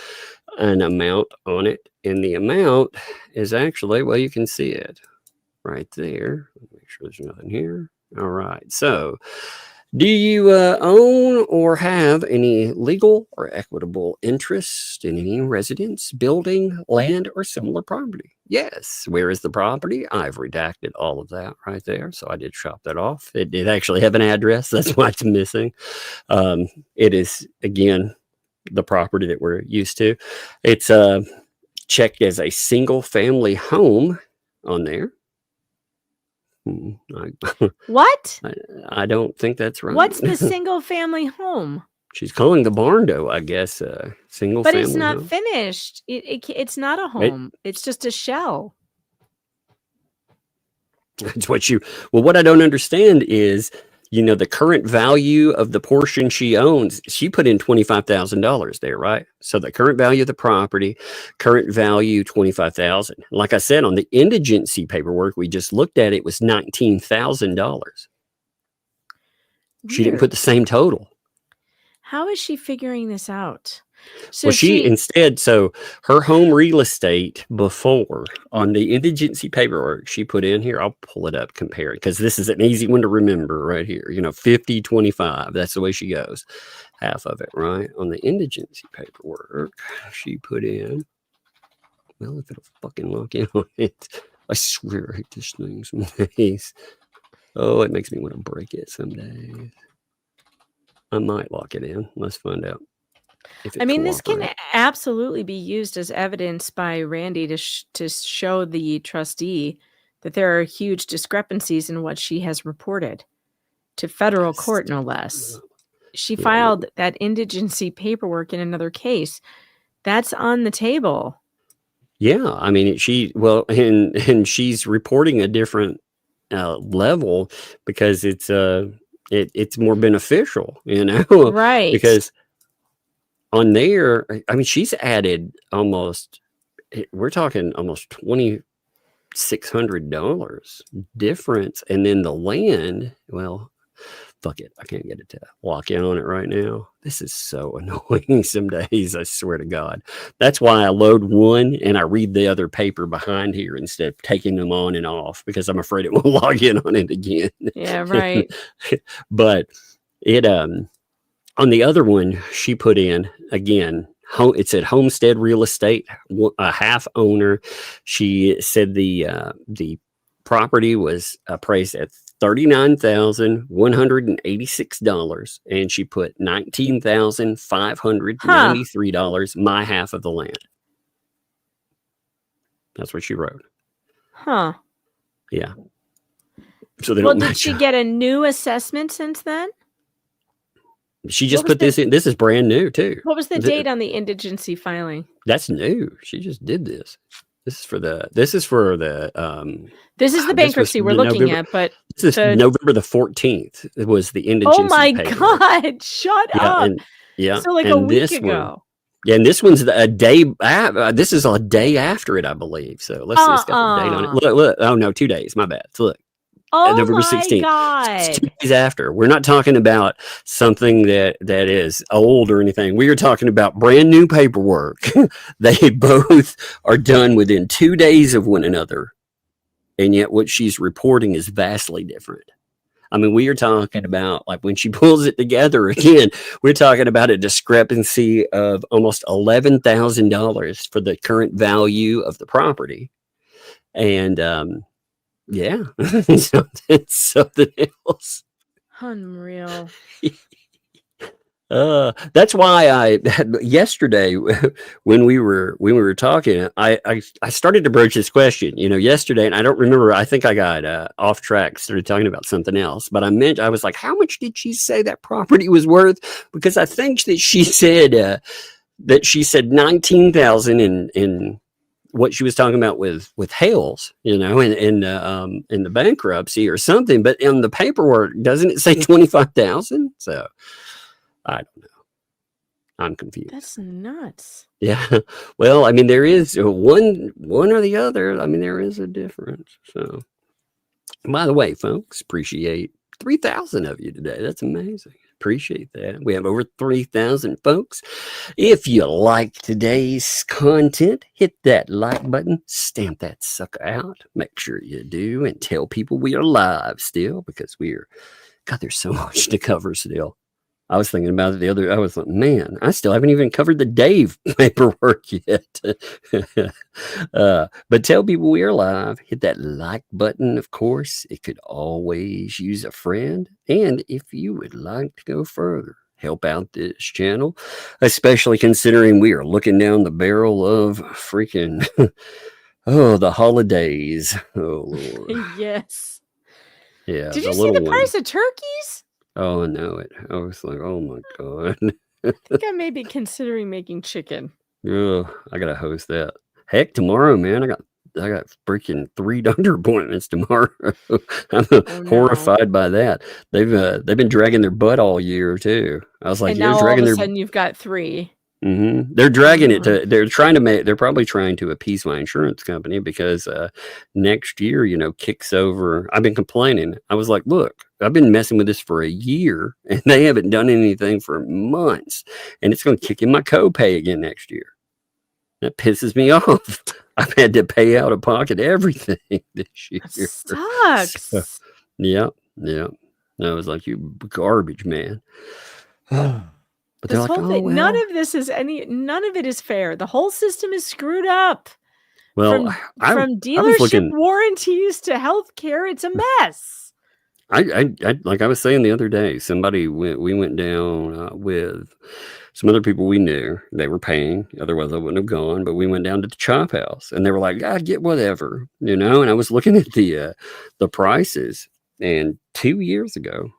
an amount on it. And the amount is actually, well, you can see it. right there. Make sure there's nothing here. All right. So, do you own or have any legal or equitable interest in any residence, building, land, or similar property? Yes. Where is the property? I've redacted all of that right there. So I did chop that off. It did actually have an address. That's why it's missing. It is, again, the property that we're used to. It's checked as a single family home on there. What? I don't think that's right. What's the single family home? She's calling the barn door, I guess, single But family it's not home. finished. It's not a home. It's just a shell. That's what what I don't understand is, the current value of the portion she owns, she put in $25,000 there, right? So the current value of the property, current value $25,000. Like I said, on the indigency paperwork we just looked at, it was $19,000. She didn't put the same total. How is she figuring this out? So so her home real estate before on the indigency paperwork she put in here, I'll pull it up, compare it, because this is an easy one to remember right here. 50, 25. That's the way she goes. Half of it, right? On the indigency paperwork, she put in, well, if it'll fucking lock in on it. I swear I hate this thing some days. Oh, it makes me want to break it some days. I might lock it in. Let's find out. I mean, this can absolutely be used as evidence by Randy to show the trustee that there are huge discrepancies in what she has reported to federal court, no less. She filed that indigency paperwork in another case. That's on the table. Yeah, I mean, and she's reporting a different level because it's more beneficial, right? Because on there, I mean, she's added we're talking almost $2,600 difference. And then the land, well, fuck it. I can't get it to lock in on it right now. This is so annoying some days, I swear to God. That's why I load one and I read the other paper behind here instead of taking them on and off, because I'm afraid it won't log in on it again. Yeah, right. But it, on the other one, she put in, again, it said homestead real estate, a half owner. She said the property was appraised at $39,186, and she put $19,593, my half of the land. That's what she wrote. Huh. Yeah. So did she get a new assessment since then? She just put this in. This is brand new too. What was the date on the indigency filing? That's new. She just did this. This is for the bankruptcy we're looking at, but this is November the 14th. It was the indigency. Oh my paperwork. God! Shut up. So like a week ago. Yeah, and this one's a day. This is a day after it, I believe. So let's see. It's got the date on it. Look. Oh no, 2 days. My bad. So look. Oh November my 16th. God. It's 2 days after. We're not talking about something that is old or anything. We are talking about brand new paperwork. They both are done within 2 days of one another. And yet what she's reporting is vastly different. I mean, we are talking about, like, when she pulls it together again, we're talking about a discrepancy of almost $11,000 for the current value of the property. And, yeah, it's something else. Unreal. That's why yesterday when we were talking, I started to broach this question, yesterday, and I don't remember. I think I got off track, started talking about something else, but I was like, how much did she say that property was worth? Because I think that she said 19,000 in what she was talking about with Hales, in the bankruptcy or something, but in the paperwork, doesn't it say 25,000? So I don't know. I'm confused. That's nuts. Yeah. Well, I mean, there is one or the other. I mean, there is a difference. So, by the way, folks, appreciate 3,000 of you today. That's amazing. Appreciate that. We have over 3,000 folks. If you like today's content, hit that like button, stamp that sucker out. Make sure you do, and tell people we are live still, because God, there's so much to cover still. I was thinking about it I was like, man, I still haven't even covered the Dave paperwork yet. But tell people we are live. Hit that like button, of course. It could always use a friend. And if you would like to go further, help out this channel, especially considering we are looking down the barrel of freaking, the holidays. Oh, Lord. Yes. Yeah. Did you see the price of turkeys? Oh, I know it. I was like, oh my God. I think I may be considering making chicken. Oh, I gotta host that. Heck, tomorrow, man. I got freaking 3 doctor appointments tomorrow. I'm horrified by that. They've been dragging their butt all year too. I was like, and now all of a sudden you've got 3. They're dragging it to. They're probably trying to appease my insurance company because next year, kicks over. I've been complaining. I was like, look, I've been messing with this for a year, and they haven't done anything for months, and it's going to kick in my copay again next year. That pisses me off. I've had to pay out of pocket everything this year. That sucks. So, yeah. I was like, you garbage, man. But this they're like, whole thing, well. none of it is fair. The whole system is screwed up. Well, from dealership warranties to healthcare, it's a mess. I like I was saying the other day, we went down with some other people we knew. They were paying, otherwise I wouldn't have gone. But we went down to the chop house, and they were like, "I get whatever," And I was looking at the prices, and 2 years ago.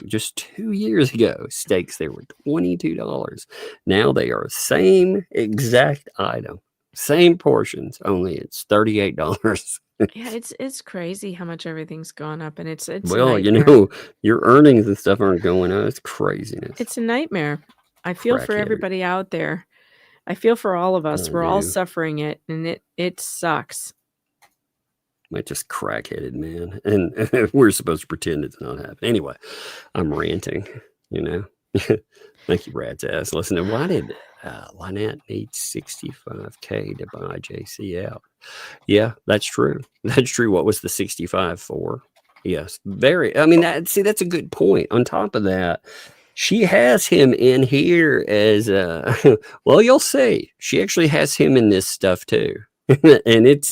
Just 2 years ago, steaks, they were $22. Now they are same exact item, same portions, only it's $38. Yeah, it's crazy how much everything's gone up, and it's well, your earnings and stuff aren't going up. It's craziness. It's a nightmare. I feel for everybody out there. I feel for all of us. We're all suffering it, and it sucks. Like just crackheaded, man. And we're supposed to pretend it's not happening. Anyway, I'm ranting, Thank you, Rat's ass. Listen, why did Lynette need $65K to buy JC out? Yeah, that's true. That's true. What was the 65 for? Yes, that's a good point. On top of that, she has him in here as well, you'll see. She actually has him in this stuff too. And it's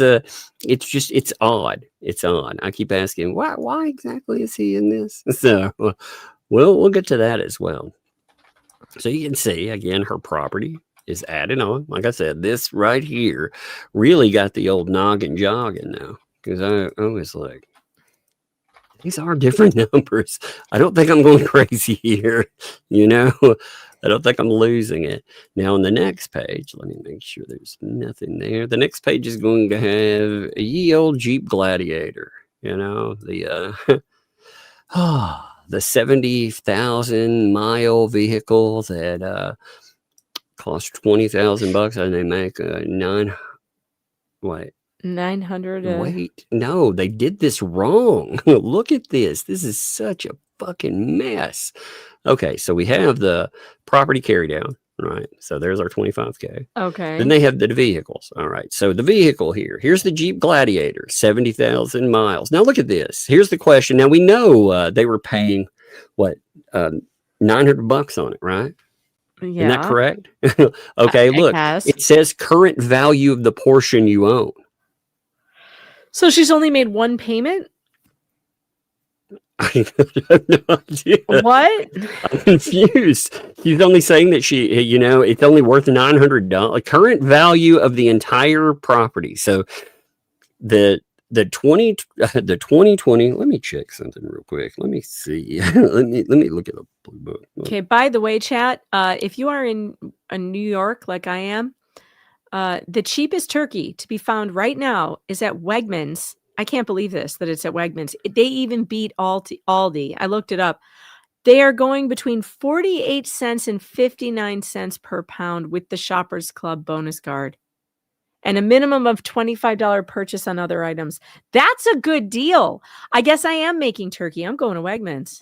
odd. It's odd. I keep asking, why exactly is he in this? So, we'll get to that as well. So you can see, again, her property is added on. Like I said, this right here really got the old noggin jogging now. Because I was like, these are different numbers. I don't think I'm going crazy here, I don't think I'm losing it. Now on the next page, let me make sure there's nothing there. The next page is going to have a ye old Jeep Gladiator, the 70,000 mile vehicle that cost $20,000 and they make 900. Wait, no, they did this wrong. Look at this. This is such a fucking mess. Okay, so we have the property carry down, right? So there's our 25K. Okay. Then they have the vehicles. All right. So the vehicle here's the Jeep Gladiator, 70,000 miles. Now look at this. Here's the question. Now we know they were paying $900 on it, right? Yeah. Isn't that correct? Okay, look. It says current value of the portion you own. So she's only made one payment? I have no idea. What? I'm confused. She's only saying that it's only worth $900. Current value of the entire property. So the 2020. Let me check something real quick. Let me see. let me look at the blue book. Okay. By the way, chat, if you are in New York like I am, the cheapest turkey to be found right now is at Wegmans. I can't believe this, that it's at Wegmans. They even beat Aldi. I looked it up. They are going between 48 cents and 59 cents per pound with the Shoppers Club bonus card. and a minimum of $25 purchase on other items. That's a good deal. I guess I am making turkey. I'm going to Wegmans.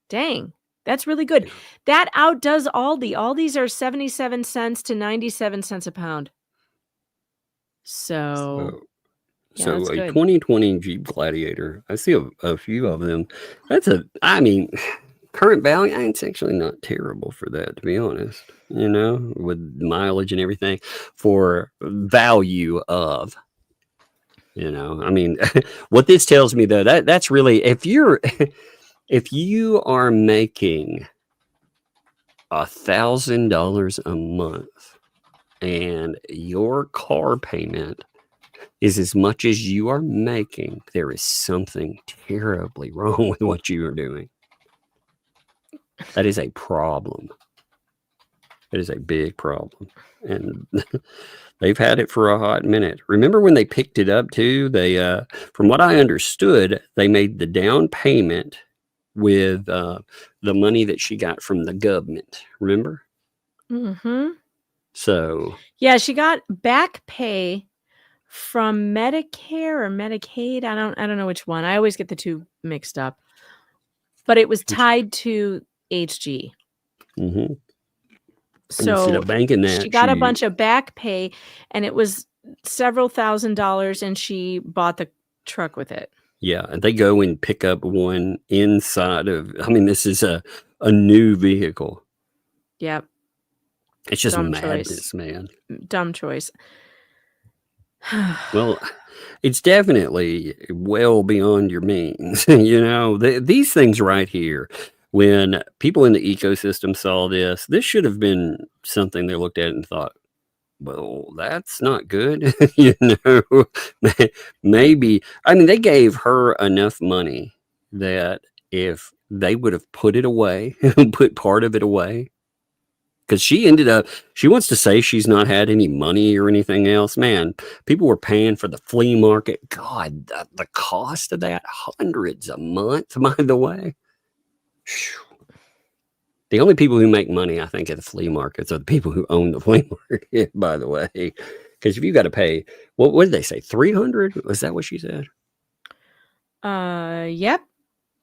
Dang, that's really good. That outdoes Aldi. Aldi's are 77 cents to 97 cents a pound. So So that's a good. 2020 Jeep Gladiator, I see a few of them. Current value, it's actually not terrible for that, to be honest, with mileage and everything for value of, what this tells me though, that's really, if you are making $1,000 a month and your car payment is as much as you are making, there is something terribly wrong with what you are doing. That is a problem. It is a big problem. And they've had it for a hot minute. Remember when they picked it up too? They, from what I understood, they made the down payment with the money that she got from the government. Remember? Mm-hmm. So yeah, she got back pay from Medicare or Medicaid. I don't know which one. I always get the two mixed up. But it was tied to HG. mm-hmm. So banking that, she got a bunch of back pay, and it was several $1,000s, and she bought the truck with it. Yeah, and they go and pick up one inside of, this is a new vehicle. Yep. It's just Dumb madness, choice. man. Dumb choice. Well, it's definitely well beyond your means. These things right here, when people in the ecosystem saw this should have been something they looked at and thought, well, that's not good. Maybe, they gave her enough money that if they would have put it away, put part of it away, because she wants to say she's not had any money or anything else. Man, people were paying for the flea market. God, the cost of that, hundreds a month, by the way. Whew. The only people who make money, I think, at the flea markets are the people who own the flea market, by the way. Because if you got to pay, what did they say, $300? Was that what she said? Yep.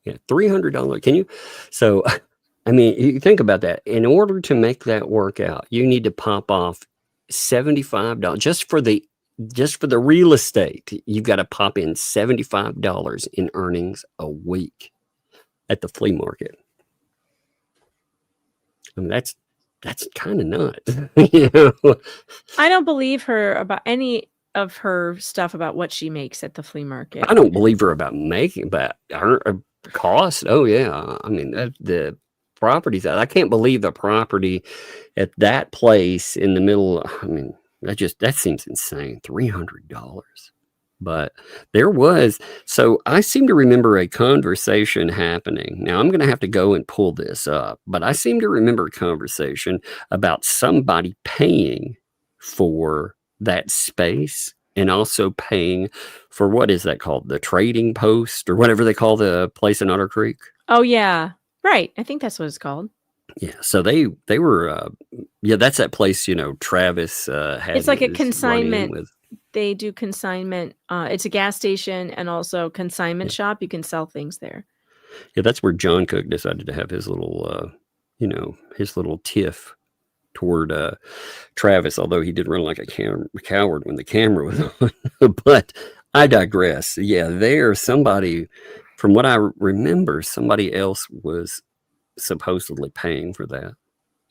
Yeah, $300. Can you? So, you think about that. In order to make that work out, you need to pop off $75 just for the real estate. You've got to pop in $75 in earnings a week at the flea market. That's kind of nuts. I don't believe her about any of her stuff about what she makes at the flea market. I don't believe her about making, but her cost. Oh yeah, the properties. I can't believe the property at that place in the middle. That seems insane. $300. But there was, so I seem to remember a conversation happening. Now I'm going to have to go and pull this up, but I seem to remember a conversation about somebody paying for that space and also paying for, what is that called? The trading post or whatever they call the place in Otter Creek. Oh yeah. Right. I think that's what it's called. Yeah. So they were, that's that place, Travis had. It's like a consignment. They do consignment. It's a gas station and also consignment shop. You can sell things there. Yeah, that's where John Cook decided to have his little, his little tiff toward Travis, although he did run like a coward when the camera was on. But I digress. Yeah, somebody, from what I remember, somebody else was supposedly paying for that.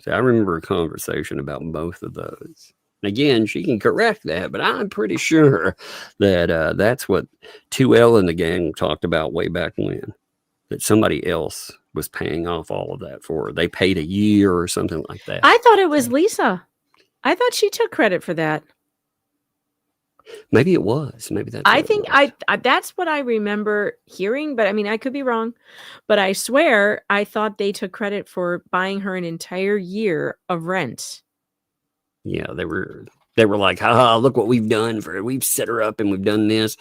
So I remember a conversation about both of those. Again, she can correct that, but I'm pretty sure that that's what 2L and the gang talked about way back when, that somebody else was paying off all of that for her. They paid a year or something like that. I thought it was Lisa. I thought she took credit for that. Maybe it was. Maybe that's. I think that's what I remember hearing, but I could be wrong. But I swear I thought they took credit for buying her an entire year of rent. Yeah, they were like, haha, look what we've done for her. We've set her up and we've done this.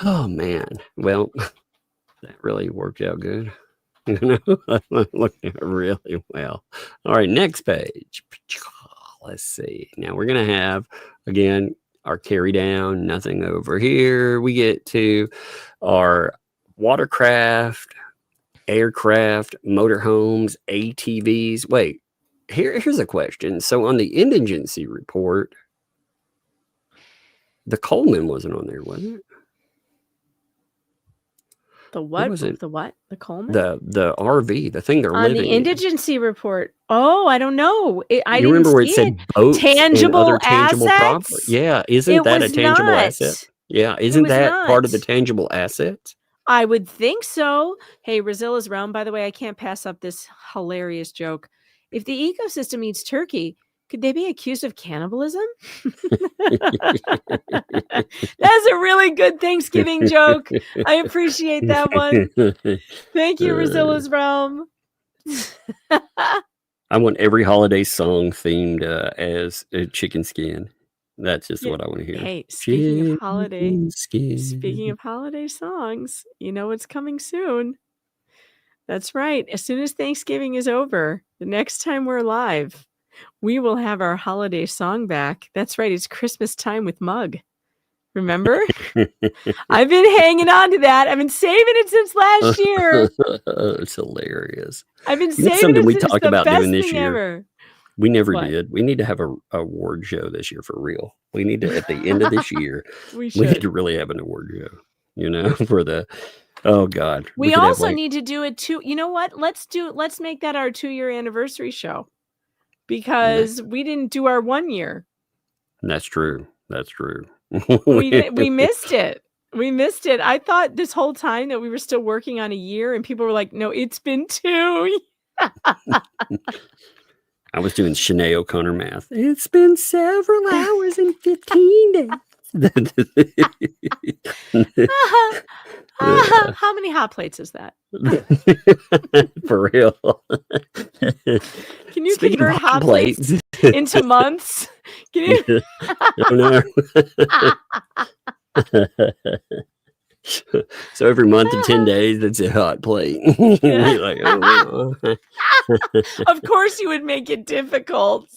Oh man. Well, that really worked out good. Looked out really well. All right, next page. let's see. Now we're going to have, again, our carry down, nothing over here. We get to our watercraft, aircraft, motorhomes, ATVs. Wait, here's a question. So on the indigency report, the Coleman wasn't on there, was it? The what? Was it? The what? The Coleman? The RV, the thing they're on living the in. indigency report. Oh, I don't know. I You didn't remember where it see said boats tangible and other tangible property? assets? Yeah, isn't It that a was tangible not. asset? Yeah, isn't was that part of the not. tangible assets? I would think so. Hey, Rozilla's Realm, by the way, I can't pass up this hilarious joke. If the ecosystem eats turkey, could they be accused of cannibalism? That's a really good Thanksgiving joke. I appreciate that one. Thank you, Rozilla's Realm. I want every holiday song themed as a chicken skin. That's just what I want to hear. Hey, speaking of holiday skin. songs, you know what's coming soon. That's right. As soon as Thanksgiving is over, the next time we're live, we will have our holiday song back. That's right. It's Christmas time with Mug. Remember? I've been hanging on to that. I've been saving it since last year. It's hilarious. I've been saving something it we since talked the about best doing this thing year. ever. We never What? did. We need to have a award show this year for real. We need to, at the end of this year, We we need should. to really have an award show, you know, for the, oh God. We could have, also like, need to do it too. You know what? Let's make that our 2-year anniversary show, because we didn't do our 1 year. That's true. That's true. We missed it. We missed it. I thought this whole time that we were still working on a year, and people were like, no, it's been 2. I was doing Sinead O'Connor math. It's been several hours and 15 days. How many hot plates is that? For real. Can you Speaking convert of hot plates into months? Can you? Oh, no. So every month and 10 days, that's a hot plate. You're like, oh, wow. Of course, you would make it difficult.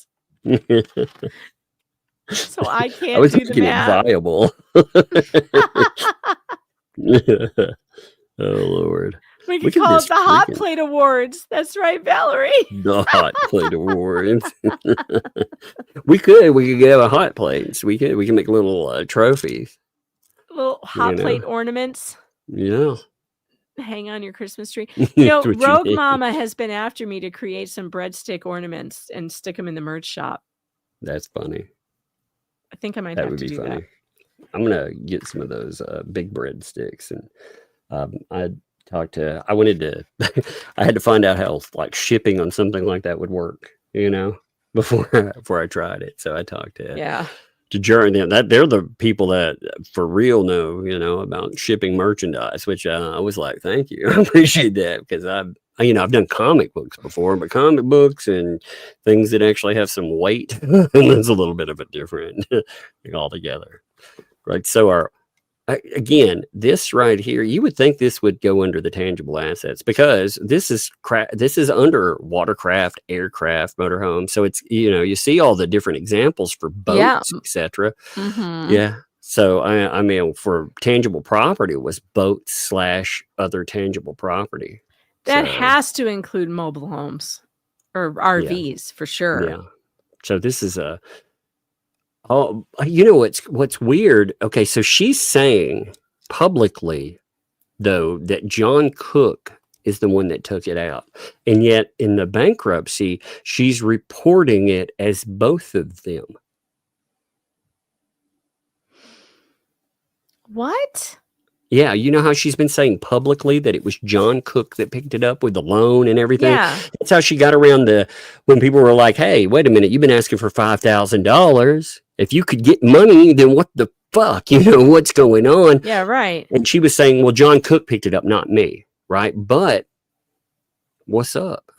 So I can't I was do the making it math. viable. Oh, Lord. We Look could at call this it the Hot freaking- Plate Awards. That's right, Valerie. The hot plate awards. we could have a hot plates. We can make little trophies. Little hot know. plate ornaments. Yeah. Hang on your Christmas tree. You know, That's what you Rogue need. Mama has been after me to create some breadstick ornaments and stick them in the merch shop. That's funny. I think I might That have would to be do funny. that. I'm gonna get some of those big bread sticks, and I wanted to. I had to find out how like shipping on something like that would work, you know, before I tried it. So I talked to Jerry. They're the people that for real know, you know, about shipping merchandise. Which I was like, thank you, I appreciate that, because I've done comic books before, but comic books and things that actually have some weight, and that's a little bit of a different thing altogether. Right. So again, this right here, you would think this would go under the tangible assets, because this is under watercraft, aircraft, motorhome. So it's, you know, you see all the different examples for boats, etc. Mm-hmm. Yeah. So I mean, for tangible property, it was boats / other tangible property. That So, has to include mobile homes or RVs for sure. yeah. So this is oh, you know what's weird? Okay, so she's saying publicly, though, that John Cook is the one that took it out, and yet in the bankruptcy, she's reporting it as both of them. What? Yeah, you know how she's been saying publicly that it was John Cook that picked it up with the loan and everything? Yeah. That's how she got around when people were like, hey, wait a minute, you've been asking for $5,000. If you could get money, then what the fuck? You know, what's going on? Yeah, right. And she was saying, well, John Cook picked it up, not me, right? But what's up?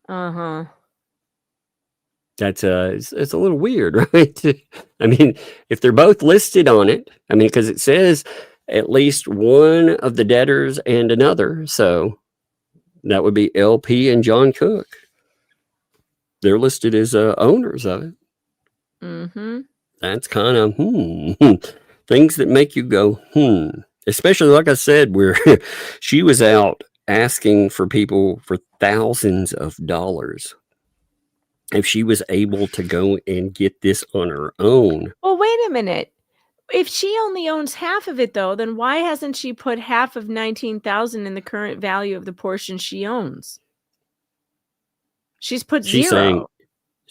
Uh-huh. That's it's a little weird, right? I mean, if they're both listed on it, I mean, because it says at least one of the debtors and another, so that would be LP and John Cook. they're listed as owners of it. Mm-hmm. That's kind of things that make you go especially like I said, where she was out asking for people for thousands of dollars if she was able to go and get this on her own. Well, wait a minute. If she only owns half of it, though, then why hasn't she put half of $19,000 in the current value of the portion she owns? She's put zero.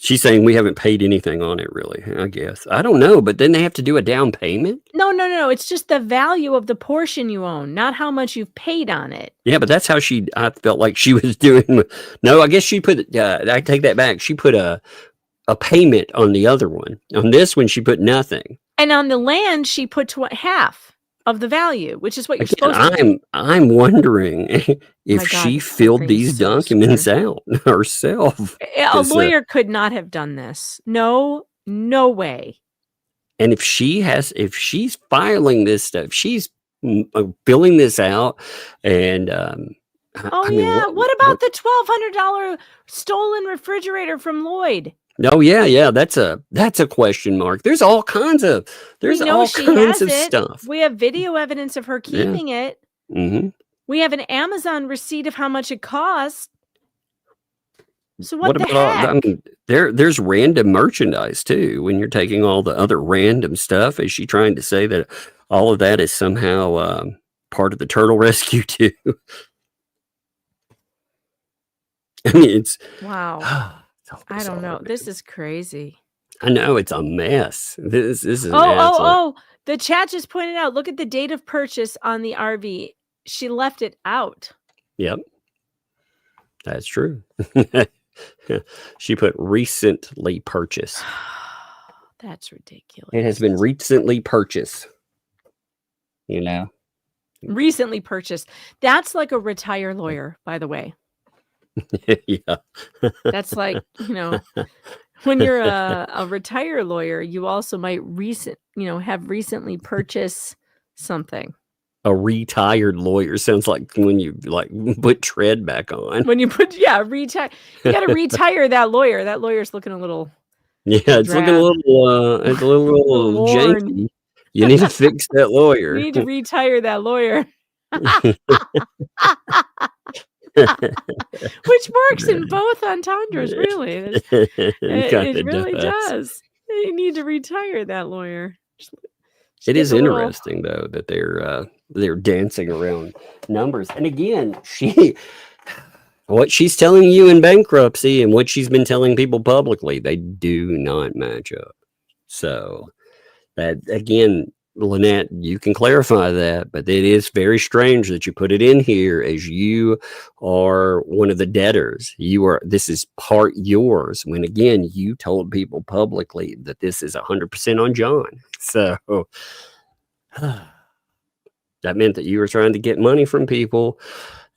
She's saying we haven't paid anything on it, really, I guess. I don't know, but then they have to do a down payment? No. It's just the value of the portion you own, not how much you've paid on it. Yeah, but that's how I felt like she was doing. No, I guess she put, I take that back. She put a payment on the other one. On this one, she put nothing. And on the land, she put half of the value, which is what you're supposed to do. I'm wondering if she filled these documents out herself. A lawyer could not have done this. No way. And if she's filing this stuff, she's filling this out, and what about the $1,200 stolen refrigerator from Lloyd? Oh yeah, that's a question mark. There's all kinds of stuff. We have video evidence of her keeping it. Mm-hmm. We have an Amazon receipt of how much it cost. So what the heck? I mean, there's random merchandise too. When you're taking all the other random stuff, is she trying to say that all of that is somehow part of the turtle rescue too? I mean, it's wow. I don't know. This is crazy. I know, it's a mess. This is the chat just pointed out. Look at the date of purchase on the RV. She left it out. Yep, that's true. She put recently purchased. That's ridiculous. It has been recently purchased. Recently purchased. That's like a retire lawyer, by the way. Yeah. That's like, when you're a retire lawyer, you also might have recently purchased something. A retired lawyer sounds like when you put tread back on. When you retire, you got to retire that lawyer. That lawyer's looking a little. Yeah, it's looking a little janky. You need to fix that lawyer. You need to retire that lawyer. Which works in both entendres, really. It really does. You need to retire that lawyer. It is interesting, though, that they're dancing around numbers. And again, what she's telling you in bankruptcy and what she's been telling people publicly, they do not match up. So that, again, Lynette, you can clarify that, but it is very strange that you put it in here as you are one of the debtors. This is part yours, when again, you told people publicly that this is 100% on John. So that meant that you were trying to get money from people.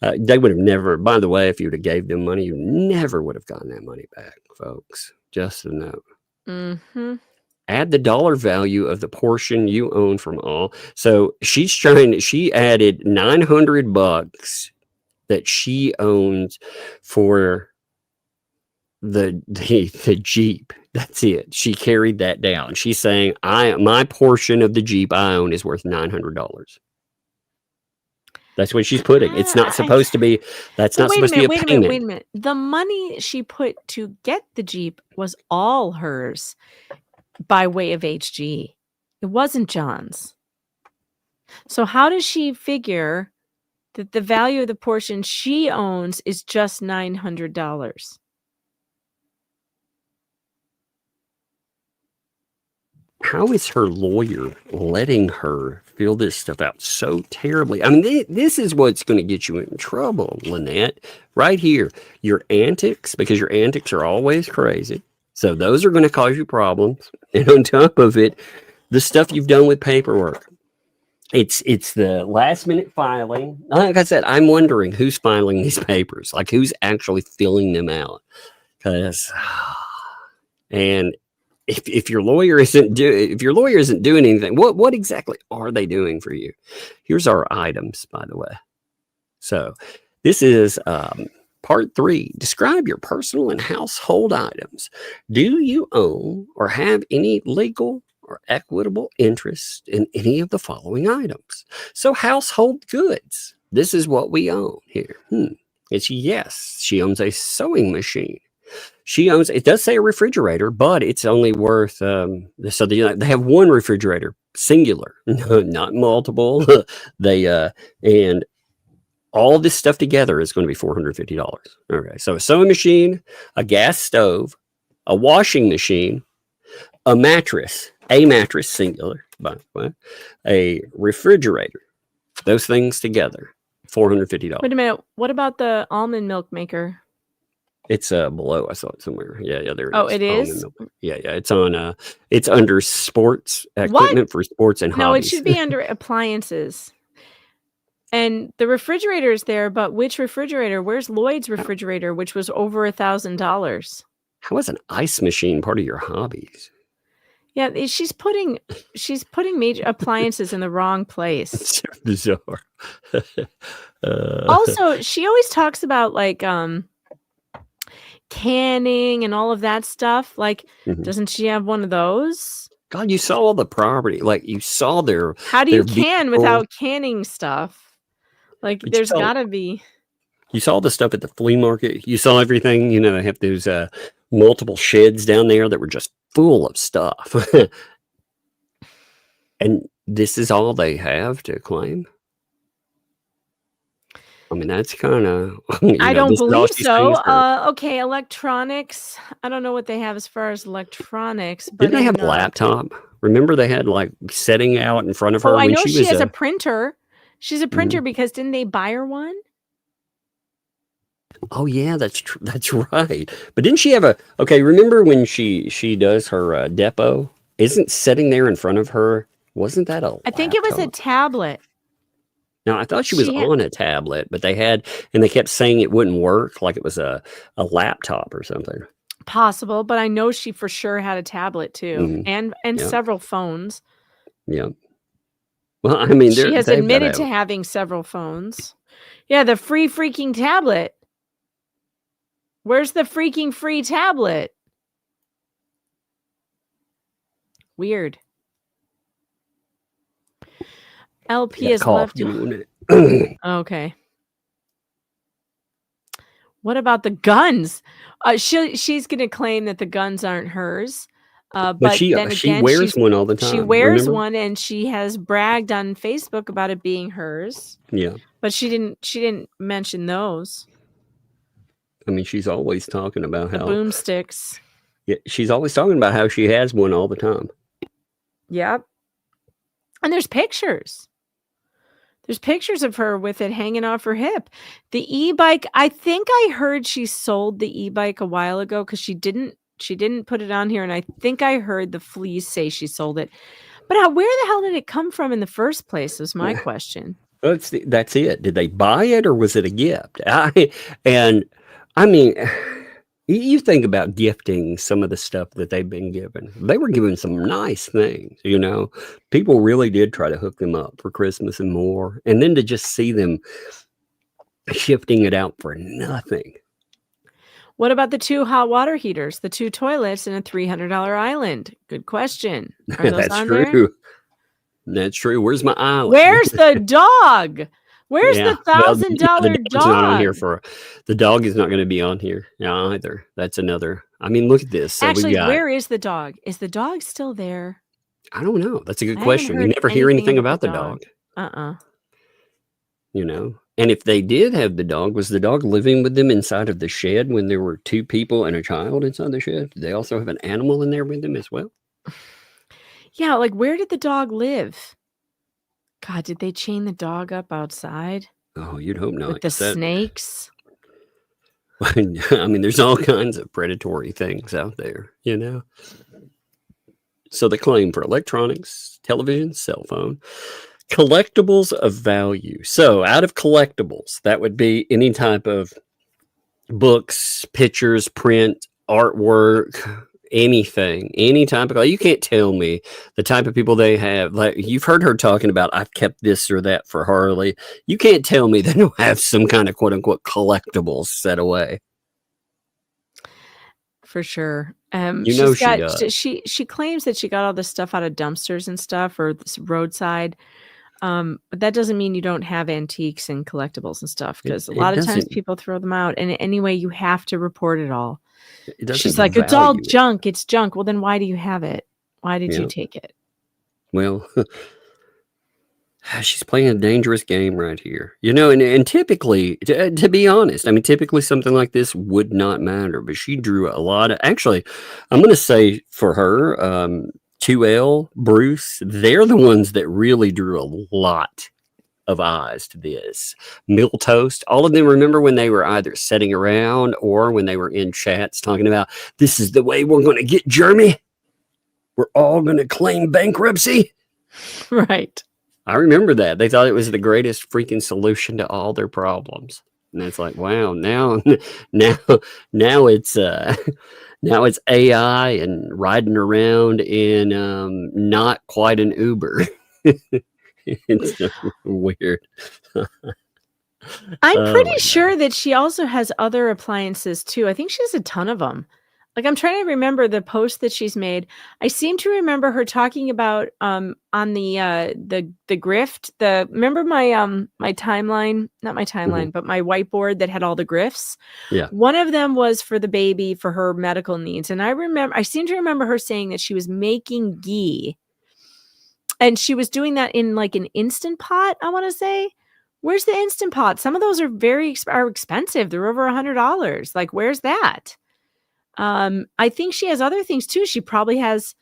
They would have never, by the way, if you would have gave them money, you never would have gotten that money back, folks. Just a note. Mm-hmm. Add the dollar value of the portion you own from all. So she added $900 that she owns for the Jeep. That's it. She carried that down. She's saying my portion of the Jeep I own is worth $900. That's what she's putting. It's not supposed to be. That's not supposed to be a payment. Wait a minute. The money she put to get the Jeep was all hers by way of HG. It wasn't John's. So how does she figure that the value of the portion she owns is just $900? How is her lawyer letting her fill this stuff out so terribly? I mean, this is what's going to get you in trouble, Lynette. Right here, your antics, because your antics are always crazy. So those are going to cause you problems. And on top of it, the stuff you've done with paperwork. It's the last minute filing. Like I said, I'm wondering who's filing these papers, like who's actually filling them out. And if your lawyer isn't doing anything, what exactly are they doing for you? Here's our items, by the way. So this is Part 3, describe your personal and household items. Do you own or have any legal or equitable interest in any of the following items? So household goods. This is what we own here. It's yes. She owns a sewing machine. She owns, it does say a refrigerator, but it's only worth, so they have one refrigerator, singular, not multiple. And all this stuff together is going to be $450. Okay, so a sewing machine, a gas stove, a washing machine, a mattress singular, by the way, a refrigerator. Those things together, $450. Wait a minute. What about the almond milk maker? It's below. I saw it somewhere. Yeah, there it is. Oh, it is? Yeah. It's on it's under sports equipment for sports and hobbies. No, it should be under appliances. And the refrigerator is there, but which refrigerator? Where's Lloyd's refrigerator, which was over $1,000? How is an ice machine part of your hobbies? Yeah, she's putting major appliances in the wrong place. It's so bizarre. Also, she always talks about like canning and all of that stuff. Like, doesn't she have one of those? God, you saw all the property. Like, you saw their. How do you can without canning stuff? Like, there's got to be. You saw the stuff at the flea market. You saw everything. You know, they have those multiple sheds down there that were just full of stuff. And this is all they have to claim. I mean, that's kind of. I don't believe so. Okay, electronics. I don't know what they have as far as electronics. But didn't they have a laptop? Remember, they had like setting out in front of her. Oh, I know she has a printer. She's a printer because didn't they buy her one? Oh yeah, that's right. But didn't she have a? Okay, remember when she does her depot? Isn't sitting there in front of her? Wasn't that a? I think it was a tablet. No, I thought she was on a tablet, but they kept saying it wouldn't work, like it was a laptop or something. Possible, but I know she for sure had a tablet too, and several phones. Yeah. Well, I mean, she has admitted to having several phones. Yeah, the free freaking tablet. Where's the freaking free tablet? Weird. LP has left. Okay. What about the guns? She's going to claim that the guns aren't hers. But she wears one all the time. She wears one, and she has bragged on Facebook about it being hers. Yeah, but she didn't mention those. I mean, she's always talking about how boomsticks. Yeah, she's always talking about how she has one all the time. Yep, and there's pictures. There's pictures of her with it hanging off her hip. The e-bike. I think I heard she sold the e-bike a while ago because she didn't put it on here, and I think I heard the fleas say she sold it. But where the hell did it come from in the first place was my question. That's it. Did they buy it or was it a gift? I mean, you think about gifting some of the stuff that they've been given. They were given some nice things, you know. People really did try to hook them up for Christmas and more. And then to just see them shifting it out for nothing. What about the 2 hot water heaters, the 2 toilets, and a $300 island? Good question. Are those That's on true. there? That's true. Where's my island? Where's the dog? Where's the $1,000 dog? Not on here the dog is not going to be on here either. That's another. I mean, look at this. So actually, where is the dog? Is the dog still there? I don't know. That's a good question. We never hear anything about the dog. You know. And if they did have the dog, was the dog living with them inside of the shed when there were 2 people and a child inside the shed? Did they also have an animal in there with them as well? Yeah, like where did the dog live? God, did they chain the dog up outside? Oh, you'd hope not. With the snakes? I mean, there's all kinds of predatory things out there, you know? So the claim for electronics, television, cell phone, collectibles of value. So out of collectibles, that would be any type of books, pictures, print, artwork, anything, any type of, you can't tell me the type of people they have. Like, you've heard her talking about, I've kept this or that for Harley. You can't tell me they don't have some kind of quote unquote collectibles set away. For sure. You know She's she got does. she claims that she got all this stuff out of dumpsters and stuff, or this roadside. But that doesn't mean you don't have antiques and collectibles and stuff, because a lot of times people throw them out. And anyway, you have to report it all. She's like, it's all junk. It's junk. Well, then why do you have it? Why did you take it? Well, she's playing a dangerous game right here, you know, and typically, to be honest, I mean, typically something like this would not matter, but she drew a lot of, actually, I'm going to say for her, 2L, Bruce, they're the ones that really drew a lot of eyes to this. Miltoast, all of them, remember when they were either sitting around or when they were in chats talking about, this is the way we're going to get Jeremy. We're all going to claim bankruptcy. Right. I remember that. They thought it was the greatest freaking solution to all their problems. And it's like, wow, now it's now it's AI and riding around in not quite an Uber. It's so weird. I'm pretty sure that she also has other appliances too. I think she has a ton of them. Like, I'm trying to remember the post that she's made. I seem to remember her talking about on the grift. Remember my my timeline, not my timeline, but my whiteboard that had all the grifts. Yeah. One of them was for the baby for her medical needs, and I seem to remember her saying that she was making ghee, and she was doing that in like an Instant Pot. I want to say, where's the Instant Pot? Some of those are expensive. They're over $100. Like, where's that? I think she has other things too. She probably has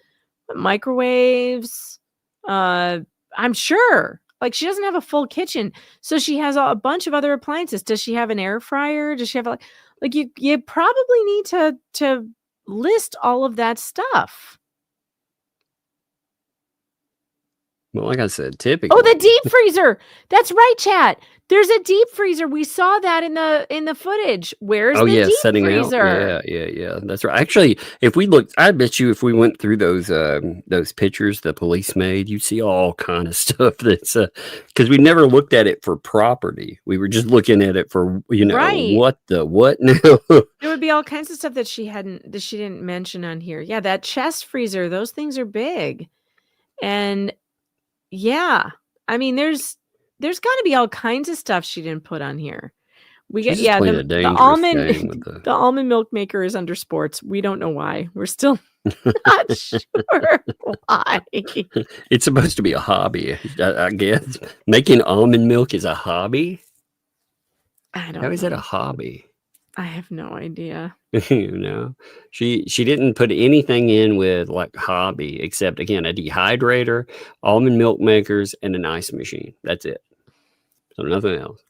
microwaves. I'm sure. Like, she doesn't have a full kitchen, so she has a bunch of other appliances. Does she have an air fryer? Does she have like you probably need to list all of that stuff. Well, like I said, typically. Oh, the deep freezer. That's right, chat. There's a deep freezer. We saw that in the footage. Where's the deep freezer? Yeah. That's right. Actually, if we looked, I bet you if we went through those pictures the police made, you'd see all kind of stuff that's because we never looked at it for property. We were just looking at it for, you know, what now? There would be all kinds of stuff that she didn't mention on here. Yeah, that chest freezer. Those things are big. And yeah, I mean, there's got to be all kinds of stuff she didn't put on here. We get the almond milk maker is under sports. We don't know why. We're still not sure why. It's supposed to be a hobby, I guess. Making almond milk is a hobby. I don't know. How is it a hobby? I have no idea. You know, she didn't put anything in with like hobby except, again, a dehydrator, almond milk makers, and an ice machine. That's it. So nothing else.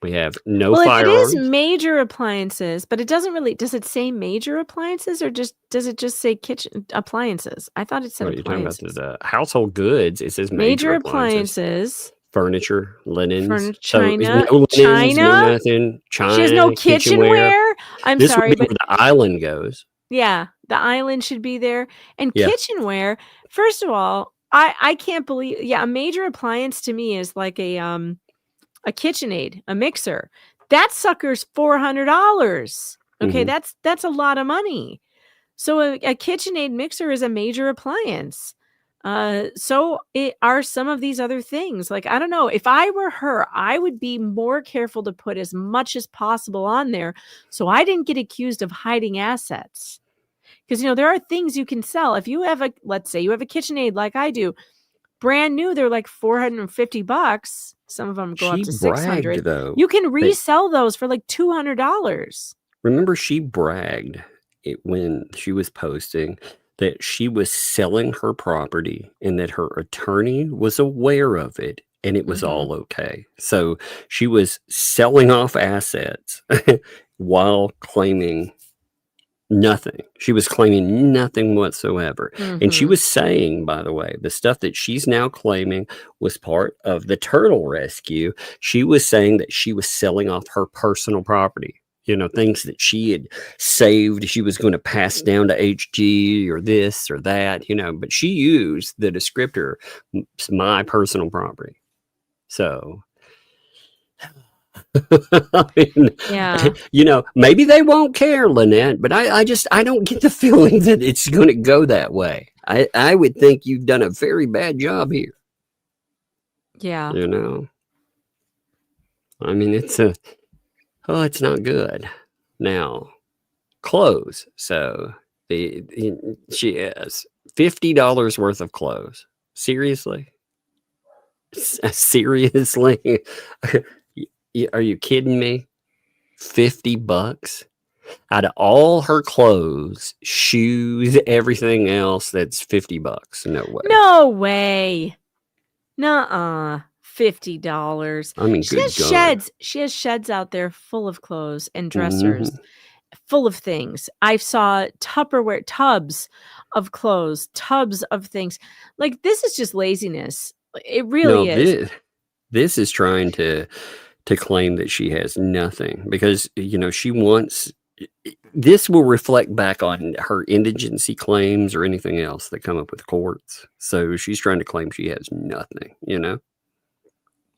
We have no firearms. It is major appliances, but it doesn't really. Does it say major appliances, or does it just say kitchen appliances? I thought it said appliances. You're talking about the household goods. It says major appliances. Furniture, linens, China. No nothing. China. She has no kitchenware. I'm sorry, but the island goes. Yeah, the island should be there. And kitchenware. First of all, I can't believe. Yeah, a major appliance to me is like a KitchenAid, a mixer. That sucker's $400. Okay, that's a lot of money. So a KitchenAid mixer is a major appliance. So it are some of these other things. Like, I don't know, if I were her, I would be more careful to put as much as possible on there so I didn't get accused of hiding assets. Because, you know, there are things you can sell. If you have let's say you have a KitchenAid like I do, brand new, they're like $450. Some of them go up to $600. Though, you can resell those for like $200. Remember, she bragged when she was posting that she was selling her property and that her attorney was aware of it and it was all okay. So she was selling off assets while claiming nothing. She was claiming nothing whatsoever. And she was saying, by the way, the stuff that she's now claiming was part of the turtle rescue. She was saying that she was selling off her personal property. things that she had saved she was going to pass down to HG or this or that, but she used the descriptor, my personal property. So, I mean, Yeah. Maybe they won't care, Lynette, but I don't get the feeling that it's going to go that way. I would think you've done a very bad job here. Yeah. I mean, it's not good. Now, clothes. So she has $50 worth of clothes. Seriously? Seriously? Are you kidding me? $50 out of all her clothes, shoes, everything else. That's $50. No way. No way. Nuh-uh. $50. I mean, She good has God. sheds. She has sheds out there full of clothes and dressers, full of things. I saw Tupperware tubs of clothes, tubs of things. Like, this is just laziness. It really is. This is trying to claim that she has nothing because she wants. This will reflect back on her indigency claims or anything else that come up with courts. So she's trying to claim she has nothing.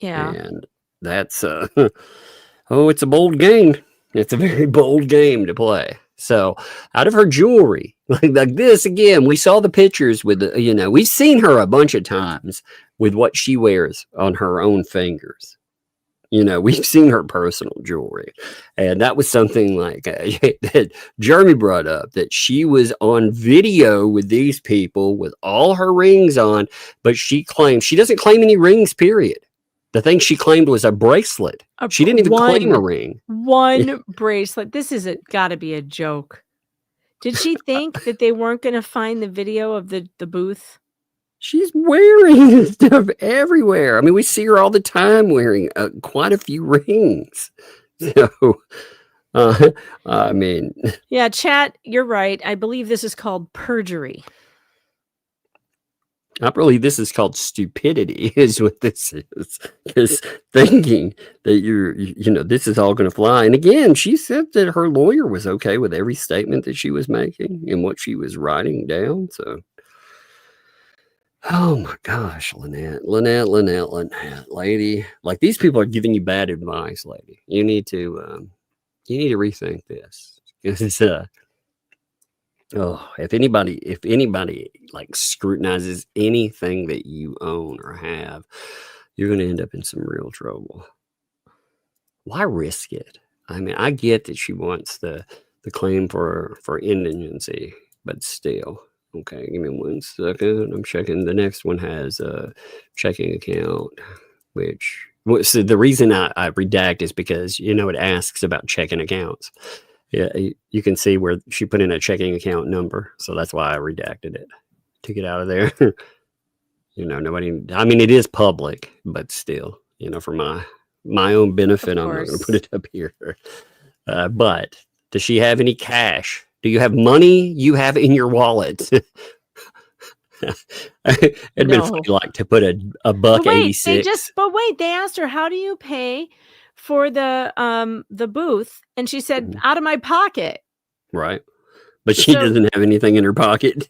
Yeah. And that's it's a bold game. It's a very bold game to play. So out of her jewelry, like this again, we saw the pictures with we've seen her a bunch of times with what she wears on her own fingers. We've seen her personal jewelry, and that was something like that Jeremy brought up, that she was on video with these people with all her rings on, but she claimed she doesn't claim any rings, period. The thing she claimed was a bracelet. She didn't even claim a ring. One bracelet. This is got to be a joke. Did she think that they weren't going to find the video of the booth? She's wearing this stuff everywhere. I mean, we see her all the time wearing quite a few rings. So, I mean. Yeah, chat, you're right. I believe this is called perjury. I believe this is called stupidity, is what this is. Because thinking that this is all going to fly. And again, she said that her lawyer was okay with every statement that she was making and what she was writing down. So, oh my gosh, Lynette, lady. Like, these people are giving you bad advice, lady. You need to rethink this. Because if anybody like scrutinizes anything that you own or have, you're going to end up in some real trouble. Why risk it? I mean, I get that she wants the claim for indigency, but still. Okay, give me 1 second. I'm checking. The next one has a checking account, so the reason I redact is because, it asks about checking accounts. Yeah, you can see where she put in a checking account number. So that's why I redacted it to get out of there. Nobody, I mean, it is public, but still, for my own benefit, I'm not going to put it up here. But does she have any cash? Do you have money you have in your wallet? It'd been funny, like, to put a $1.86. But wait, they asked her, how do you pay for the booth? And she said, out of my pocket. Right. But she doesn't have anything in her pocket.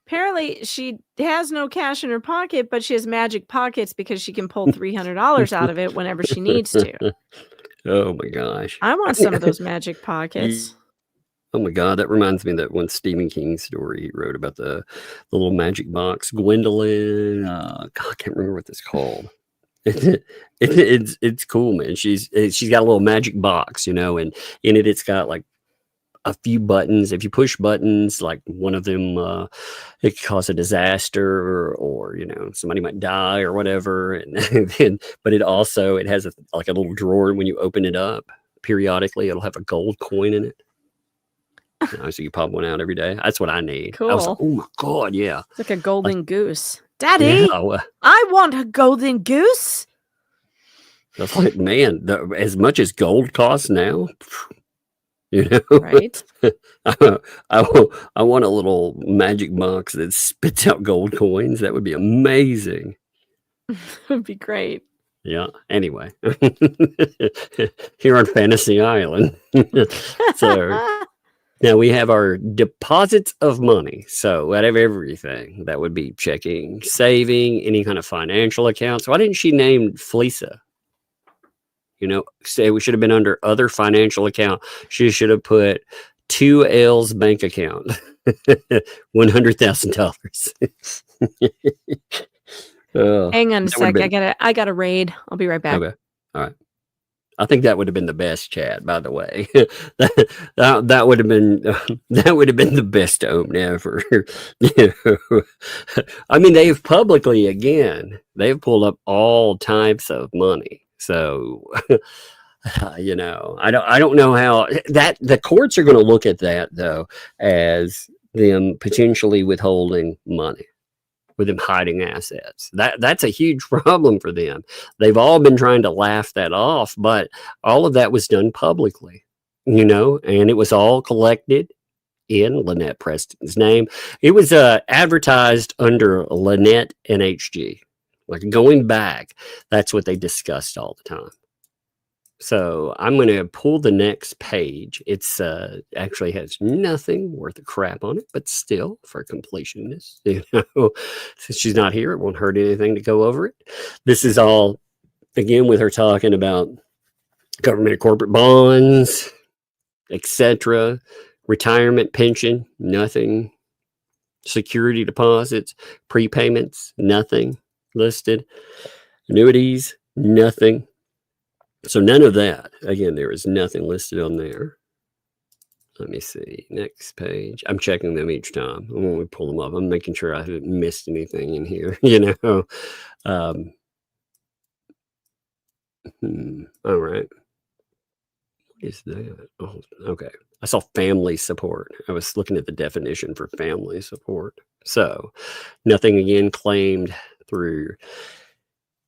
Apparently she has no cash in her pocket, but she has magic pockets because she can pull $300 out of it whenever she needs to. Oh my gosh. I want some of those magic pockets. Oh my God, that reminds me of that one Stephen King story he wrote about the little magic box. Gwendolyn, God, I can't remember what it's called. It's cool, man. She's got a little magic box, and in it, it's got like a few buttons. If you push buttons, like one of them, it could cause a disaster, or somebody might die or whatever. And but it has a little drawer. When you open it up, periodically, it'll have a gold coin in it. So you pop one out every day. That's what I need. Cool. I was like, oh my God, yeah. It's like a golden goose. Daddy, I want a golden goose. That's like, man, as much as gold costs now, Right? I want a little magic box that spits out gold coins. That would be amazing. It would be great. Yeah. Anyway, here on Fantasy Island. So now we have our deposits of money. So out of everything, that would be checking, saving, any kind of financial accounts. Why didn't she name Felisa? Say we should have been under other financial account. She should have put 2L's bank account, $100,000. Hang on a sec. I got a raid. I'll be right back. Okay. All right. I think that would have been the best chat, by the way. that would have been the best open ever. I mean, they've publicly they've pulled up all types of money. So I don't know how that the courts are going to look at that though as them potentially withholding money, with them hiding assets. That's a huge problem for them. They've all been trying to laugh that off, but all of that was done publicly, and it was all collected in Lynette Preston's name. It was advertised under Lynette NHG. Like going back, that's what they discussed all the time. So I'm going to pull the next page. It's actually has nothing worth a crap on it, but still for completionists, since she's not here, it won't hurt anything to go over it. This is all, again, with her talking about government and corporate bonds, etc., retirement pension, nothing, security deposits, prepayments, nothing listed, annuities, nothing. So none of that. Again, there is nothing listed on there. Let me see. Next page. I'm checking them each time. When we pull them up, I'm making sure I haven't missed anything in here. All right. What is that? Oh, okay. I saw family support. I was looking at the definition for family support. So nothing again claimed through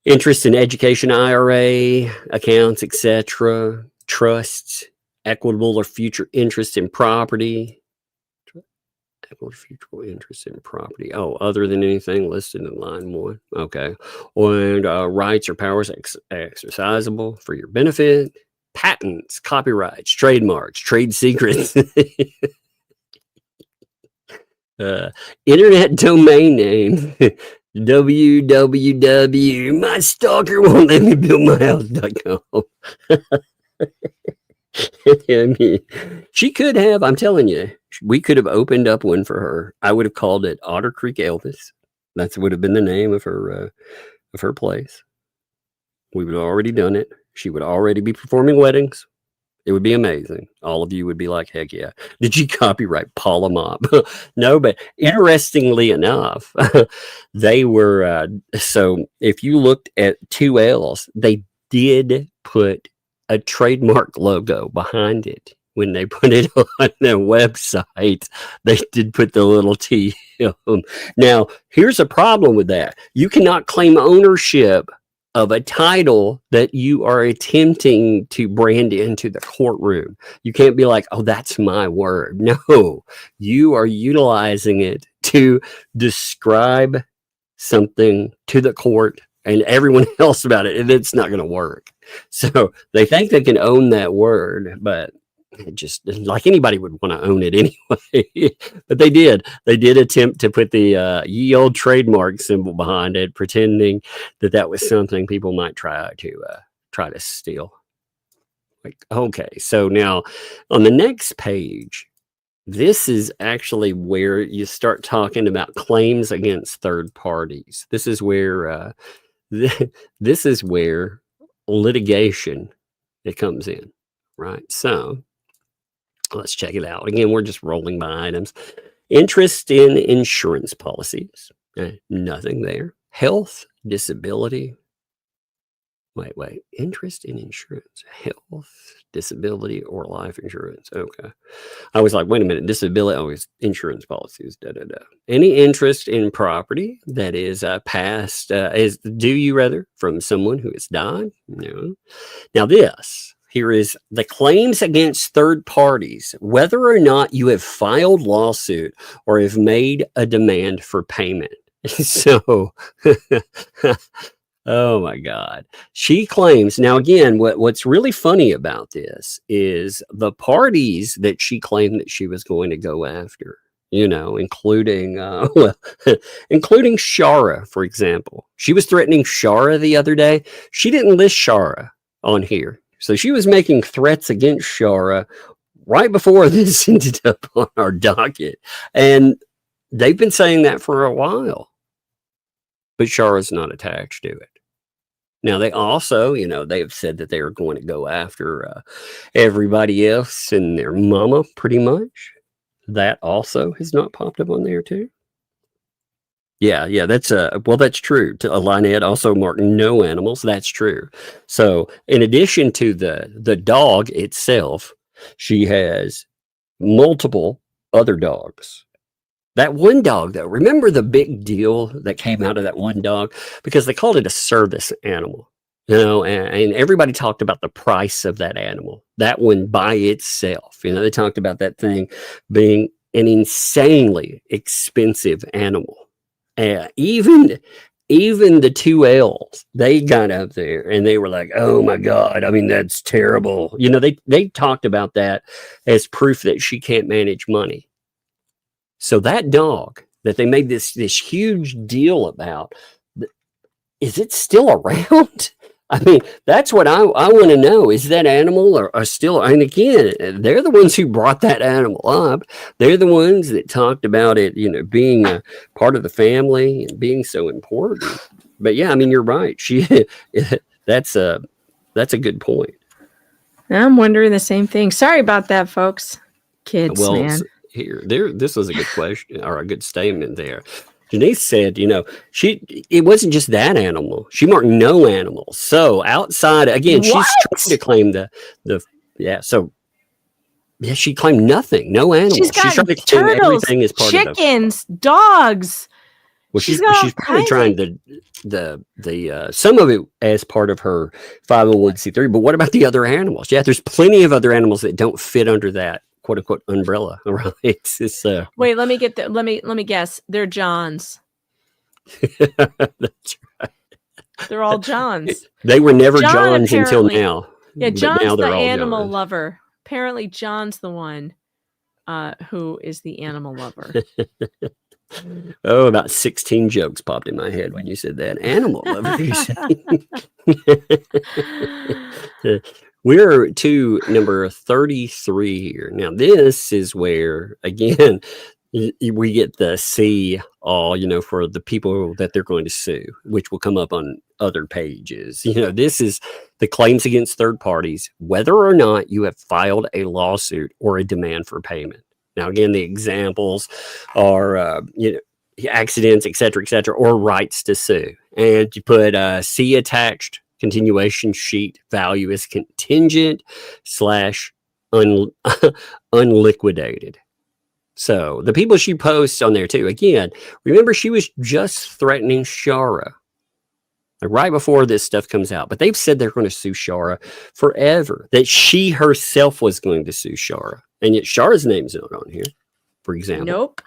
interest in education, IRA, accounts, etc., trusts, equitable or future interest in property. Equitable future interest in property. Oh, other than anything listed in line 1. Okay. And rights or powers exercisable for your benefit. Patents, copyrights, trademarks, trade secrets. Internet domain name. www. My stalker won't let me build my house.com. I mean, she could have, I'm telling you, we could have opened up one for her. I would have called it Otter Creek Elvis. That would have been the name of her place. We would have already done it. She would already be performing weddings. It would be amazing. All of you would be like, heck yeah. Did you copyright Paula Mop? No, but interestingly enough, they were, so if you looked at 2L's, they did put a trademark logo behind it. When they put it on their website, they did put the little T. Now, here's a problem with that. You cannot claim ownership of a title that you are attempting to brand into the courtroom. You can't be like, oh, that's my word. No, you are utilizing it to describe something to the court and everyone else about it, and it's not going to work. So they think they can own that word, but it just, like anybody would want to own it anyway. But they did attempt to put the ye old trademark symbol behind it, pretending that was something people might try to steal. Like, okay, so now on the next page, this is actually where you start talking about claims against third parties. This is where litigation it comes in, right? So let's check it out. Again, we're just rolling by items. Interest in insurance policies. Nothing there. Health, disability. Wait. Interest in insurance. Health, disability, or life insurance. Okay. I was like, wait a minute. Disability, always insurance policies. Any interest in property that is passed, is due from someone who has died? No. Now this. Here is the claims against third parties, whether or not you have filed lawsuit or have made a demand for payment. So Oh my God. She claims now again, what's really funny about this is the parties that she claimed that she was going to go after, including well, including Shara, for example. She was threatening Shara the other day. She didn't list Shara on here. So she was making threats against Shara right before this ended up on our docket. And they've been saying that for a while. But Shara's not attached to it. Now, they also, they have said that they are going to go after everybody else and their mama, pretty much. That also has not popped up on there, too. Yeah, that's that's true. To Lynette also marked no animals. That's true. So, in addition to the dog itself, she has multiple other dogs. That one dog, though, remember the big deal that came out of that one dog? Because they called it a service animal, and everybody talked about the price of that animal. That one by itself, they talked about that thing being an insanely expensive animal. Even the two L's, they got up there and they were like, oh my God, I mean, that's terrible. They talked about that as proof that she can't manage money. So that dog that they made this huge deal about, is it still around? I mean, that's what I want to know. Is that animal or still? And again, they're the ones who brought that animal up. They're the ones that talked about it, being a part of the family and being so important. But yeah, I mean, you're right. That's a good point. I'm wondering the same thing. Sorry about that, folks. Kids, man. This was a good question or a good statement there. Janice said, it wasn't just that animal. She marked no animals. So outside, again, she's trying to claim she claimed nothing, no animals. She's got trying to claim turtles, everything as part chickens, dogs. Well, she's probably trying the some of it as part of her 501c3. But what about the other animals? Yeah, there's plenty of other animals that don't fit under that quote unquote umbrella, right? Wait, let me guess. They're Johns. That's right. They're all Johns. They were never Johns until now. Yeah, John's the animal lover. Apparently, John's the one who is the animal lover. Oh, about 16 jokes popped in my head when you said that. Animal lover. We're to number 33 here. Now, this is where, again, we get the see all, for the people that they're going to sue, which will come up on other pages. This is the claims against third parties, whether or not you have filed a lawsuit or a demand for payment. Now, again, the examples are, accidents, et cetera, or rights to sue. And you put see attached continuation sheet value is contingent / unliquidated. So the people she posts on there too, again, remember she was just threatening Shara right before this stuff comes out, but they've said they're going to sue Shara forever, that she herself was going to sue Shara, and yet Shara's name's not on here, for example. Nope.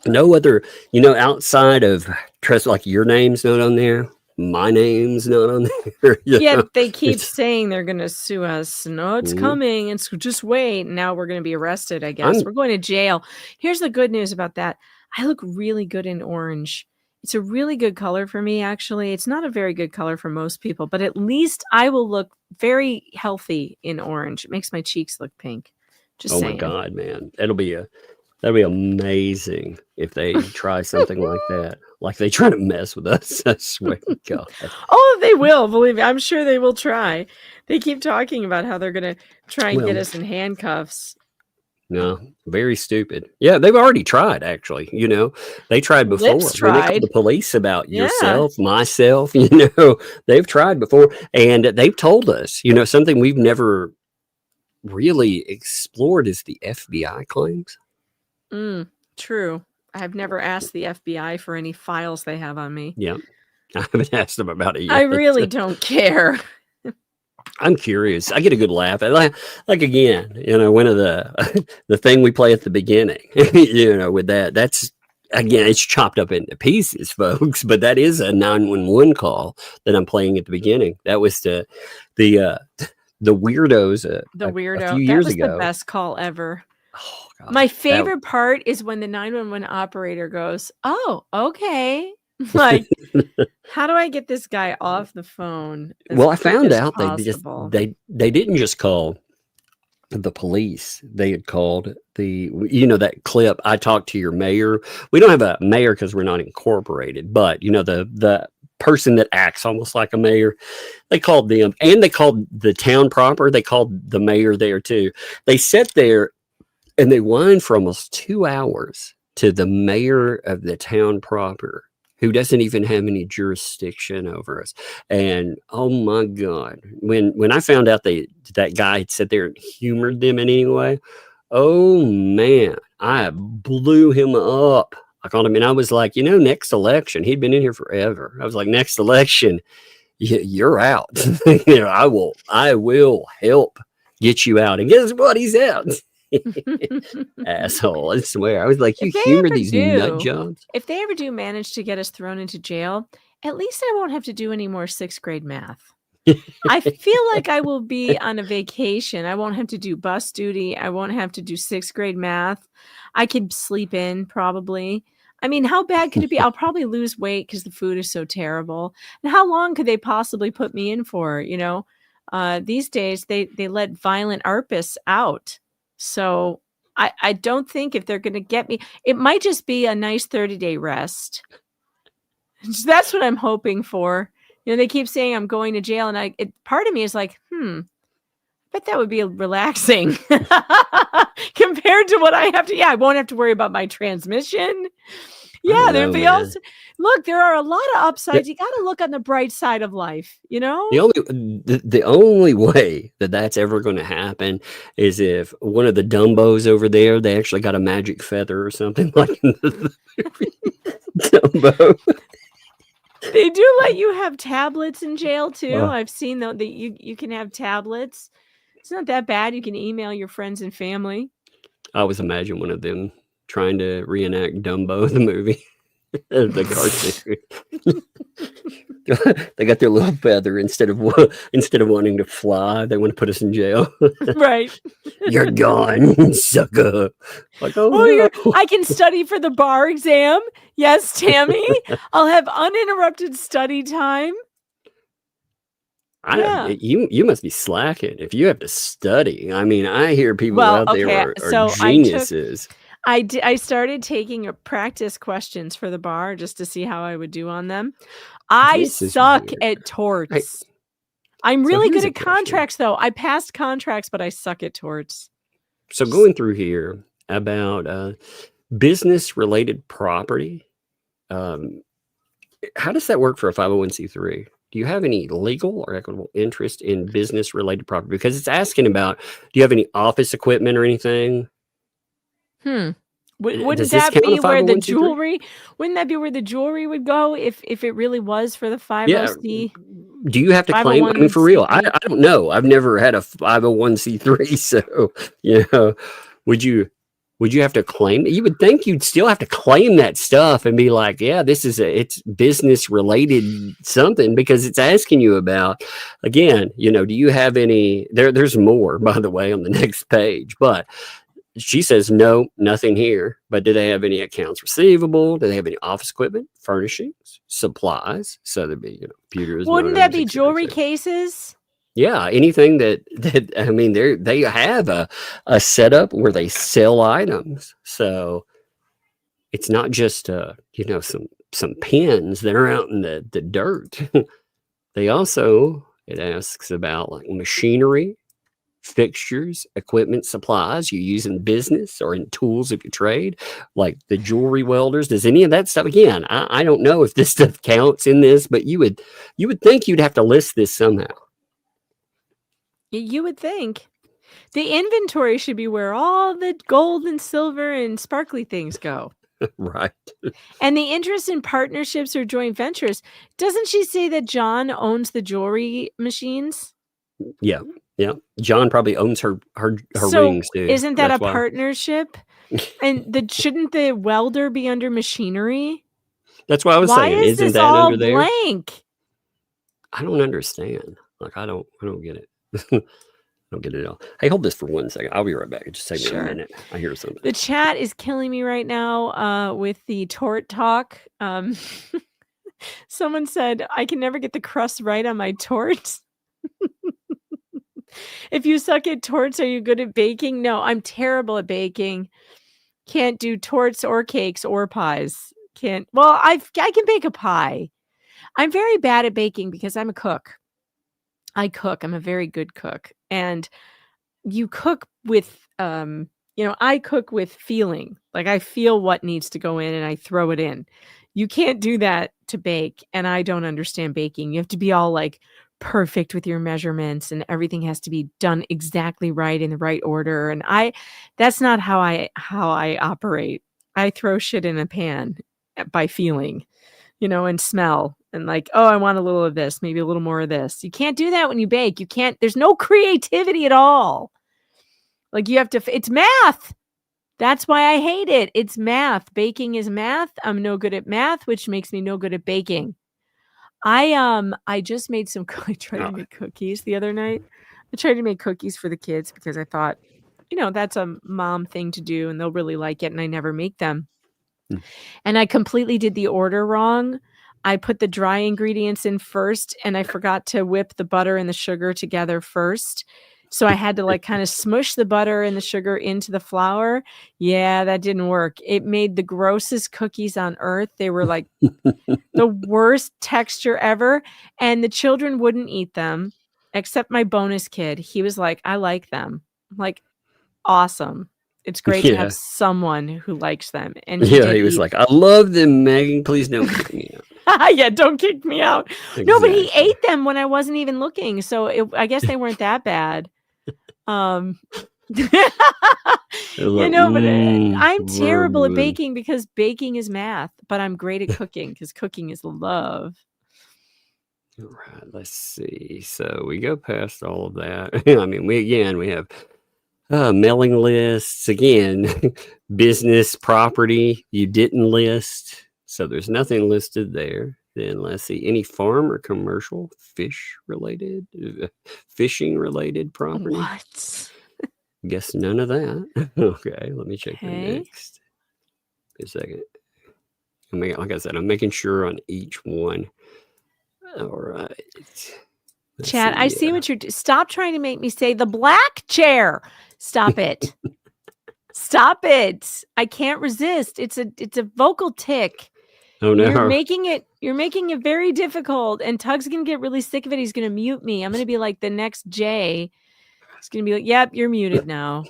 No other, outside of trust, like your name's not on there. My name's not on there. They keep saying they're going to sue us. No, it's coming. It's just wait. Now we're going to be arrested, I guess. We're going to jail. Here's the good news about that. I look really good in orange. It's a really good color for me, actually. It's not a very good color for most people, but at least I will look very healthy in orange. It makes my cheeks look pink. Just saying. My God, man. That'll be amazing if they try something like that. Like they try to mess with us. I swear to God. Oh, they will. Believe me. I'm sure they will try. They keep talking about how they're going to try and get us in handcuffs. No, very stupid. Yeah, they've already tried, actually. They tried before. When they called the police about yourself, myself, they've tried before. And they've told us, something we've never really explored is the FBI claims. True. I've never asked the FBI for any files they have on me. Yeah. I haven't asked them about it yet. I really don't care. I'm curious. I get a good laugh. Like again, one of the thing we play at the beginning, with that's again, it's chopped up into pieces, folks, but that is a 911 call that I'm playing at the beginning. That was to the weirdos The a weirdo. few That years was ago. the best call ever. Oh, God. My favorite part is when the 911 operator goes, "Oh, okay." Like, how do I get this guy off the phone? Well, I found out possible? they didn't just call the police. They had called that clip, "I talked to your mayor." We don't have a mayor because we're not incorporated, but the person that acts almost like a mayor, they called them, and they called the town proper. They called the mayor there too. They sat there and they whined for almost 2 hours to the mayor of the town proper, who doesn't even have any jurisdiction over us. And oh my God, when I found out that guy had sat there and humored them in any way, oh man, I blew him up. I called him and I was like, next election, he'd been in here forever. I was like, next election, you're out. I will help get you out. And guess what? He's out. Asshole, I swear. I was like, you humor these nut jobs. If they ever do manage to get us thrown into jail, at least I won't have to do any more 6th grade math. I feel like I will be on a vacation. I won't have to do bus duty. I won't have to do 6th grade math. I could sleep in probably. I mean, how bad could it be? I'll probably lose weight because the food is so terrible. And how long could they possibly put me in for? These days they let violent ARPists out. So I don't think if they're going to get me, it might just be a nice 30-day rest. That's what I'm hoping for. They keep saying I'm going to jail, and part of me is like, but that would be relaxing compared to what I have to. Yeah, I won't have to worry about my transmission. Yeah, there'd be also. Look, there are a lot of upsides. You got to look on the bright side of life, The only way that's ever going to happen is if one of the Dumbos over there, they actually got a magic feather or something like the Dumbo. They do let you have tablets in jail too. I've seen that you can have tablets. It's not that bad. You can email your friends and family. I always imagine one of them trying to reenact Dumbo, the movie. The cartoon. They got their little feather instead of wanting to fly, they want to put us in jail. Right. You're gone, sucker. Like, no. I can study for the bar exam. Yes, Tammy. I'll have uninterrupted study time. You must be slacking if you have to study. I mean, I hear people out there are geniuses. I started taking practice questions for the bar just to see how I would do on them. I suck at torts. I'm really good at contracts, though. I passed contracts, but I suck at torts. So going through here about business-related property, how does that work for a 501c3? Do you have any legal or equitable interest in business-related property? Because it's asking about, do you have any office equipment or anything? Wouldn't that be where the jewelry? Wouldn't that be where the jewelry would go if it really was for the 50C? Do you have to claim? I mean, for real, I don't know. I've never had a 501c3, so would you have to claim it? You would think you'd still have to claim that stuff and be like, yeah, it's business related something, because it's asking you about, again, do you have any? There's more, by the way, on the next page, but. She says, no, nothing here. But do they have any accounts receivable? Do they have any office equipment, furnishings, supplies? So there'd be, computers. Wouldn't that be jewelry cases? Yeah, anything that I mean, they have a setup where they sell items. So it's not just some pins that are out in the dirt. They also, it asks about like machinery, fixtures, equipment, supplies you use in business or in tools of your trade, like the jewelry welders. Does any of that stuff? Again, I don't know if this stuff counts in this, but you would think you'd have to list this somehow. You would think. The inventory should be where all the gold and silver and sparkly things go. Right. And the interest in partnerships or joint ventures. Doesn't she say that John owns the jewelry machines? Yeah. Yeah, John probably owns her rings too. Isn't that a partnership? And shouldn't the welder be under machinery? That's what I was Why saying. is Isn't this that all under there? blank? I don't understand. Like, I don't get it. I don't get it at all. Hey, hold this for 1 second. I'll be right back. It just take me Sure. a minute. I hear something. The chat is killing me right now with the tort talk. Someone said, I can never get the crust right on my torts. If you suck at torts, are you good at baking? No, I'm terrible at baking. Can't do torts or cakes or pies. Well, I can bake a pie. I'm very bad at baking because I'm a cook. I cook. I'm a very good cook. And you cook with I cook with feeling. Like, I feel what needs to go in and I throw it in. You can't do that to bake, and I don't understand baking. You have to be all like perfect with your measurements, and everything has to be done exactly right in the right order, and that's not how I operate. I throw shit in a pan by feeling, and smell, and like, oh, I want a little of this, maybe a little more of this. You can't do that when you bake. There's no creativity at all. Like, you have to, it's math. That's why I hate it. It's math. Baking is math. I'm no good at math, which makes me no good at baking. I just made I tried to make cookies the other night. I tried to make cookies for the kids because I thought, that's a mom thing to do and they'll really like it, and I never make them. And I completely did the order wrong. I put the dry ingredients in first, and I forgot to whip the butter and the sugar together first. So I had to like kind of smush the butter and the sugar into the flour. Yeah, that didn't work. It made the grossest cookies on earth. They were like the worst texture ever. And the children wouldn't eat them, except my bonus kid. He was like, I like them. I'm like, awesome. It's great to have someone who likes them. And he was like, I love them, Megan. Please don't kick me out. Yeah, don't kick me out. Exactly. No, but he ate them when I wasn't even looking. So I guess they weren't that bad. But I'm terrible at baking because baking is math, but I'm great at cooking because cooking is love. All right, let's see. So we go past all of that. I mean, we have mailing lists again, business property you didn't list, so there's nothing listed there. Then let's see, any farm or commercial fishing related property. What? Guess none of that. Okay, let me check the next. A second. Like I said, I'm making sure on each one. All right. Chat, I see what you're doing. Stop trying to make me say the black chair. Stop it. Stop it. I can't resist. It's a vocal tick. Oh no. You're making it very difficult, and Tug's gonna get really sick of it. He's gonna mute me. I'm gonna be like the next Jay. He's gonna be like, yep, you're muted now.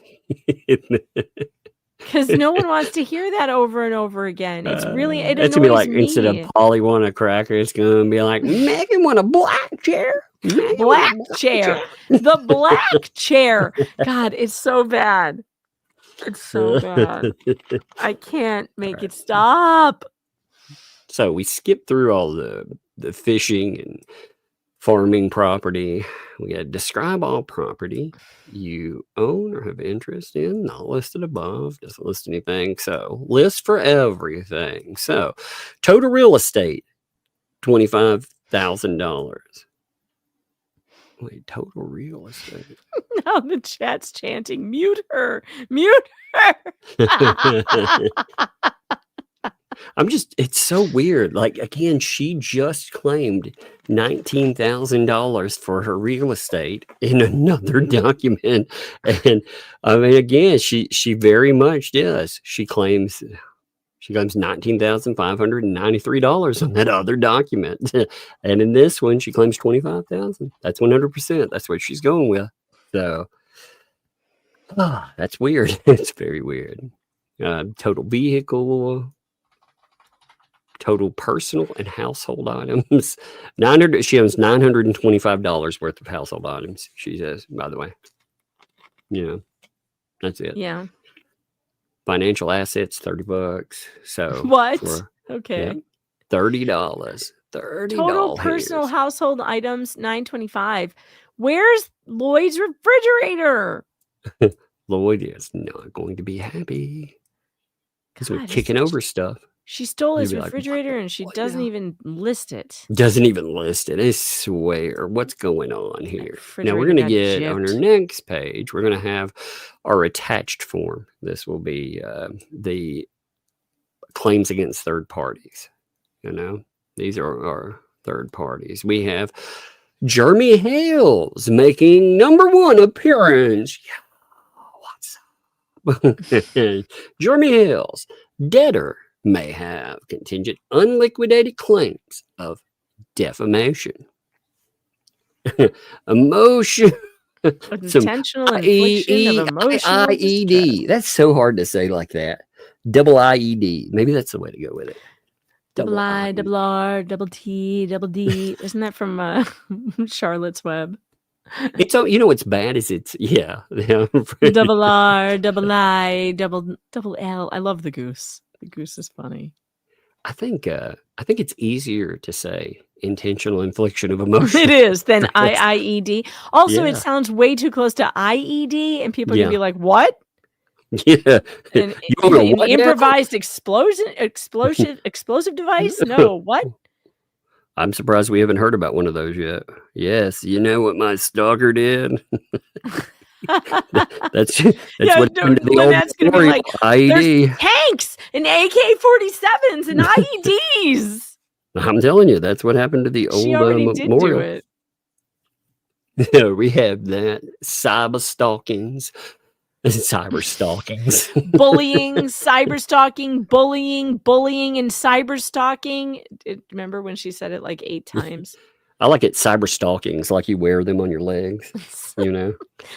Because no one wants to hear that over and over again. It's really, it annoys gonna be like, me. instead of Polly want a cracker, it's gonna be like, Megan want a black chair. Black chair. The black chair. God, it's so bad. It's so bad. I can't make it stop. So we skipped through all the fishing and farming property. We had describe all property you own or have interest in, not listed above, doesn't list anything. So list for everything. So total real estate, $25,000. Wait, total real estate. Now the chat's chanting, mute her, mute her. It's so weird. Like, again, she just claimed $19,000 for her real estate in another document. And I mean, again, she very much does. She claims $19,593 on that other document. And in this one, she claims $25,000. That's 100%. That's what she's going with. So that's weird. It's very weird. Total vehicle, total personal and household items. She owns $925 worth of household items, she says, by the way. That's it. Yeah. Financial assets, $30. So what? Okay. Yeah, $30. Total personal household items, $925. Where's Lloyd's refrigerator? Lloyd is not going to be happy. Because we're God, kicking over stuff. She stole his You'd be like, refrigerator and she what doesn't now? even list it. Doesn't even list it. I swear. What's going on That here? Now we're refrigerator going to got get on our gypped. next page. We're going to have our attached form. This will be the claims against third parties. You know, these are our third parties. We have Jeremy Hales making #1 appearance. Yeah, what's up? Jeremy Hales, debtor may have contingent unliquidated claims of defamation, emotion, some Intentional infliction of emotional IED. distress. That's so hard to say like that. Double IED. Maybe that's the way to go with it. Double I, double R, double T, double D. Isn't that from Charlotte's Web? It's so, you know what's bad is it's Double R, double I, double L. I love the goose. The goose is funny. I think it's easier to say intentional infliction of emotion. It is than IED. Also, Yeah. it sounds way too close to IED, and people are Yeah. gonna be like, "What?" Yeah. An You want to what now? improvised explosive device? No, what? I'm surprised we haven't heard about one of those yet. Yes, you know what my stalker did? That's Yeah, what happened to the Lynette's gonna be old like, IED. "There's tanks and AK-47s and IEDs." I'm telling you, that's what happened to the old She already did do memorial. it. We have that cyber stalkings. Cyber stalkings. Bullying, cyber stalking, bullying, and cyber stalking. Remember when she said it like 8 times? I like it, cyber stalkings, like you wear them on your legs, you know?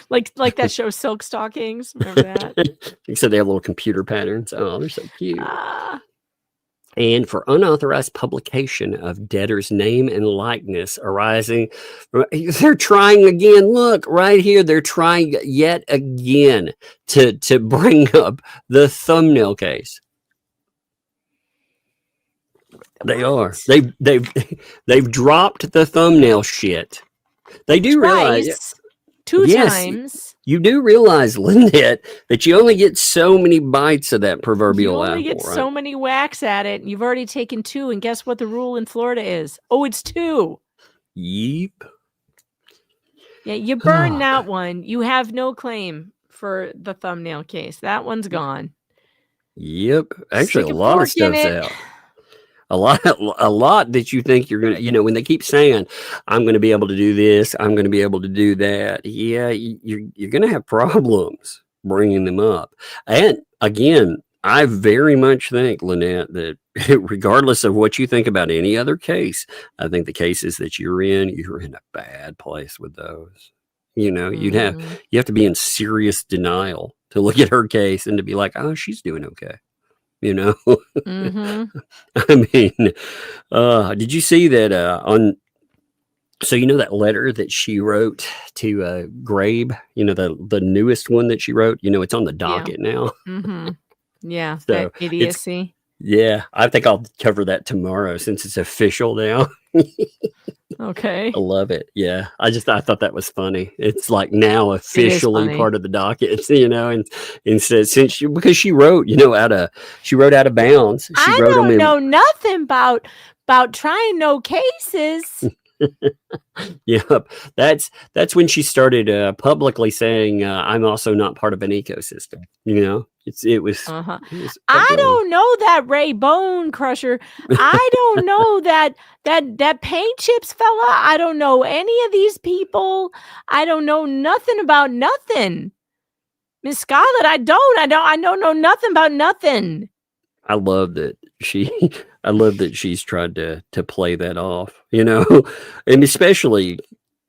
like that show Silk Stockings. Remember that? Except they have little computer patterns. Oh, they're so cute. Ah. And for unauthorized publication of debtor's name and likeness arising, they're trying again. Look right here, they're trying yet again to bring up the thumbnail case. They are. They've dropped the thumbnail shit. They do realize. Two Yes, times. You do realize, Lynette, that you only get so many bites of that proverbial You apple. only get right? so many whacks at it. You've already taken 2, and guess what the rule in Florida is? Oh, it's 2. Yeep. Yeah, you burn that one. You have no claim for the thumbnail case. That one's gone. Yep. Actually, Stick a a lot of fork in stuff's it. out. A lot that you think you're gonna, when they keep saying, "I'm gonna be able to do this, I'm gonna be able to do that," yeah, you're gonna have problems bringing them up. And again, I very much think, Lynette, that regardless of what you think about any other case, I think the cases that you're in a bad place with those. You have to be in serious denial to look at her case and to be like, "Oh, she's doing okay." Mm-hmm. I mean, did you see that so that letter that she wrote to Grabe, the newest one that she wrote, it's on the docket now. Mm-hmm. Yeah, So that idiocy. Yeah, I think I'll cover that tomorrow since it's official now. Okay. I love it. Yeah. I thought that was funny. It's like now officially funny. part of the docket, and says because she wrote, out of bounds. She I wrote don't them know nothing about trying no cases. Yep. That's when she started publicly saying, "I'm also not part of an ecosystem." It was. Uh-huh. It was I don't know that Ray Bone Crusher. I don't know that Paint Chips fella. I don't know any of these people. I don't know nothing about nothing. Miss Scarlett, I don't know nothing about nothing. I love that she's tried to play that off, and especially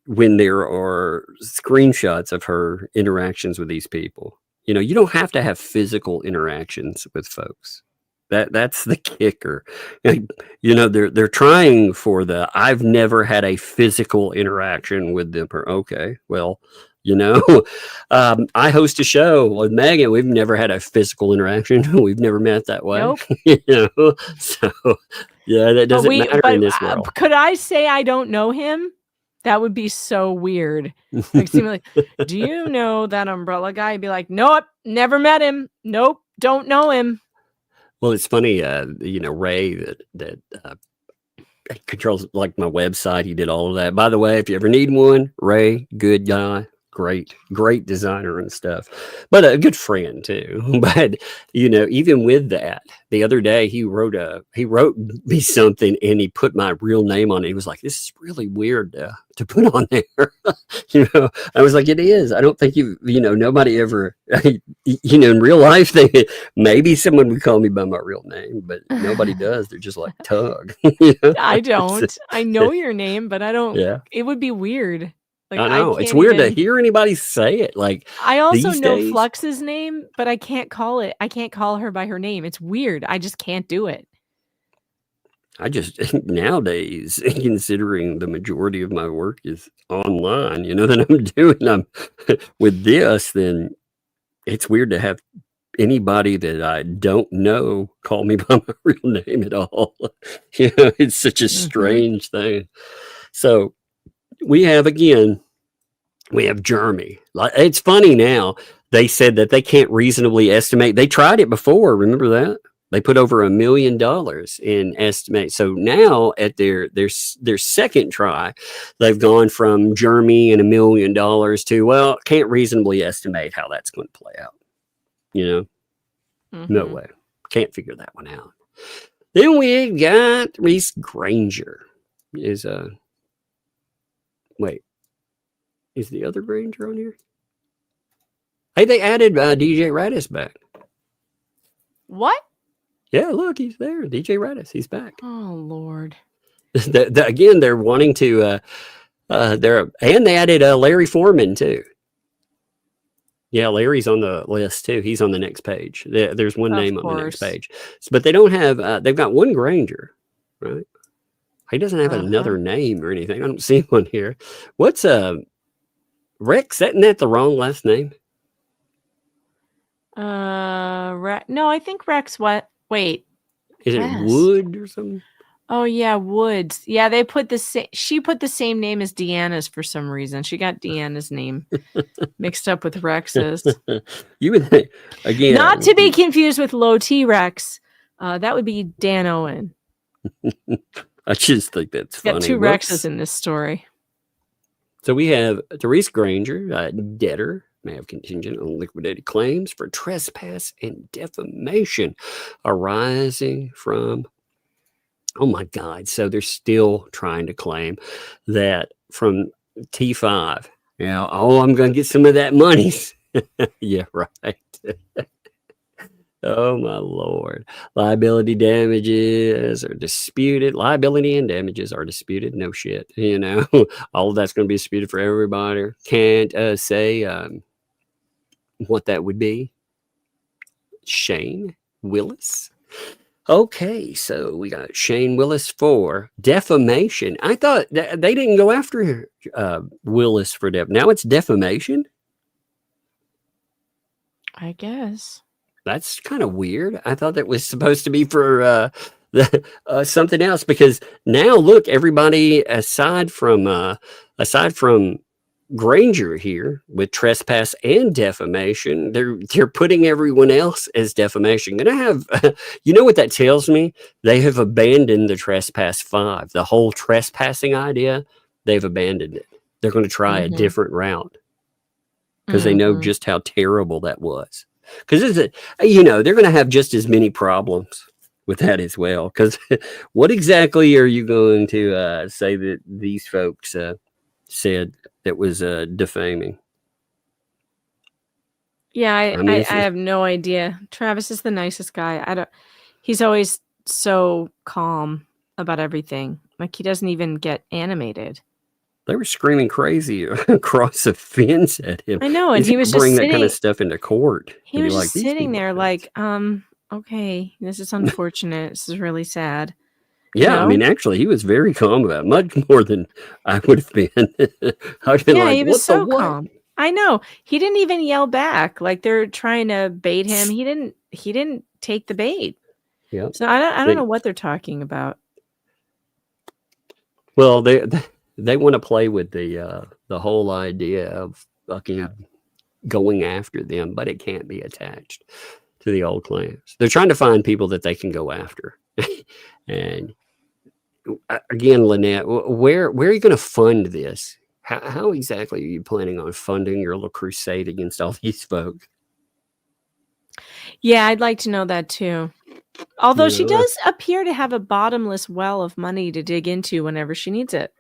when there are screenshots of her interactions with these people. You don't have to have physical interactions with folks. That's the kicker. They're trying for I've never had a physical interaction with them. Okay, well, I host a show with Megan. We've never had a physical interaction. We've never met that way. Nope. So yeah, that doesn't matter in this world. Could I say I don't know him? That would be so weird. Like, seem like, do you know that umbrella guy? I'd be like, nope, never met him. Nope, don't know him. Well, it's funny, Ray that controls like my website. He did all of that. By the way, if you ever need one, Ray, good guy, great designer and stuff, but a good friend too. But even with that, the other day he wrote me something and he put my real name on it. He was like, "This is really weird to put on there." I was like, "It is. I don't think nobody ever, in real life, maybe someone would call me by my real name, but nobody does. They're just like Tug." I don't. I know your name, but I don't. Yeah. It would be weird. Like, I know. can't It's weird to even- hear anybody say it. Like, I also these know days- Flux's name, but I can't call it. I can't call her by her name. It's weird. I just can't do it. I just nowadays, considering the majority of my work is online, that I'm with this, then it's weird to have anybody that I don't know call me by my real name at all. It's such a strange thing. So we have Jeremy. It's funny now. They said that they can't reasonably estimate. They tried it before. Remember that? They put over $1 million in estimate. So now at their second try, they've gone from Jeremy and $1 million to, well, can't reasonably estimate how that's going to play out. No way. Can't figure that one out. Then we got Reese Granger. Is the other Granger on here? Hey, they added DJ Radis back. What? Yeah, look, he's there. DJ Radis, he's back. Oh Lord. Again, they're wanting to. They added Larry Foreman too. Yeah, Larry's on the list too. He's on the next page. There's one name on the next page, but they don't have. They've got one Granger, right? He doesn't have another name or anything. I don't see one here. What's Rex? Isn't that the wrong last name? No, I think Rex. What? Wait. Is it Wood or something? Oh yeah, Woods. Yeah, they put the same. She put the same name as Deanna's for some reason. She got Deanna's name mixed up with Rex's. You would think again. Not to be confused with Low T Rex. That would be Dan Owen. I just think that's funny. Got two Rexes in this story. So we have Therese Granger, debtor, may have contingent on liquidated claims for trespass and defamation arising from. Oh my God. So they're still trying to claim that from T5. I'm going to get some of that money. Yeah, right. Oh my Lord. Liability damages are disputed. Liability and damages are disputed. No shit. All of that's going to be disputed for everybody. Can't say what that would be. Shane Willis. Okay, so we got Shane Willis for defamation. I thought they didn't go after Willis for now it's defamation. I guess. That's kind of weird. I thought that was supposed to be for something else, because now look, everybody aside from Granger here with trespass and defamation, they're putting everyone else as defamation. Gonna have, what that tells me? They have abandoned the trespass 5, the whole trespassing idea. They've abandoned it. They're going to try a different route because they know just how terrible that was. Because they're going to have just as many problems with that as well. Because what exactly are you going to say that these folks said that was defaming? Yeah, I have no idea. Travis is the nicest guy. He's always so calm about everything. Like, he doesn't even get animated. They were screaming crazy across the fence at him. I know, and he was just bring sitting, that kind of stuff into court. He was just sitting there like, okay, this is unfortunate. This is really sad. Yeah, I mean, actually, he was very calm about it, much more than I would have been. He was so calm. I know. He didn't even yell back. Like, they're trying to bait him. He didn't take the bait. Yeah. So I don't know what they're talking about. Well, they want to play with the whole idea of fucking going after them, but it can't be attached to the old class. They're trying to find people that they can go after. And again, Lynette, where are you going to fund this? How exactly are you planning on funding your little crusade against all these folks? Yeah, I'd like to know that too. Although she Yeah. does appear to have a bottomless well of money to dig into whenever she needs it.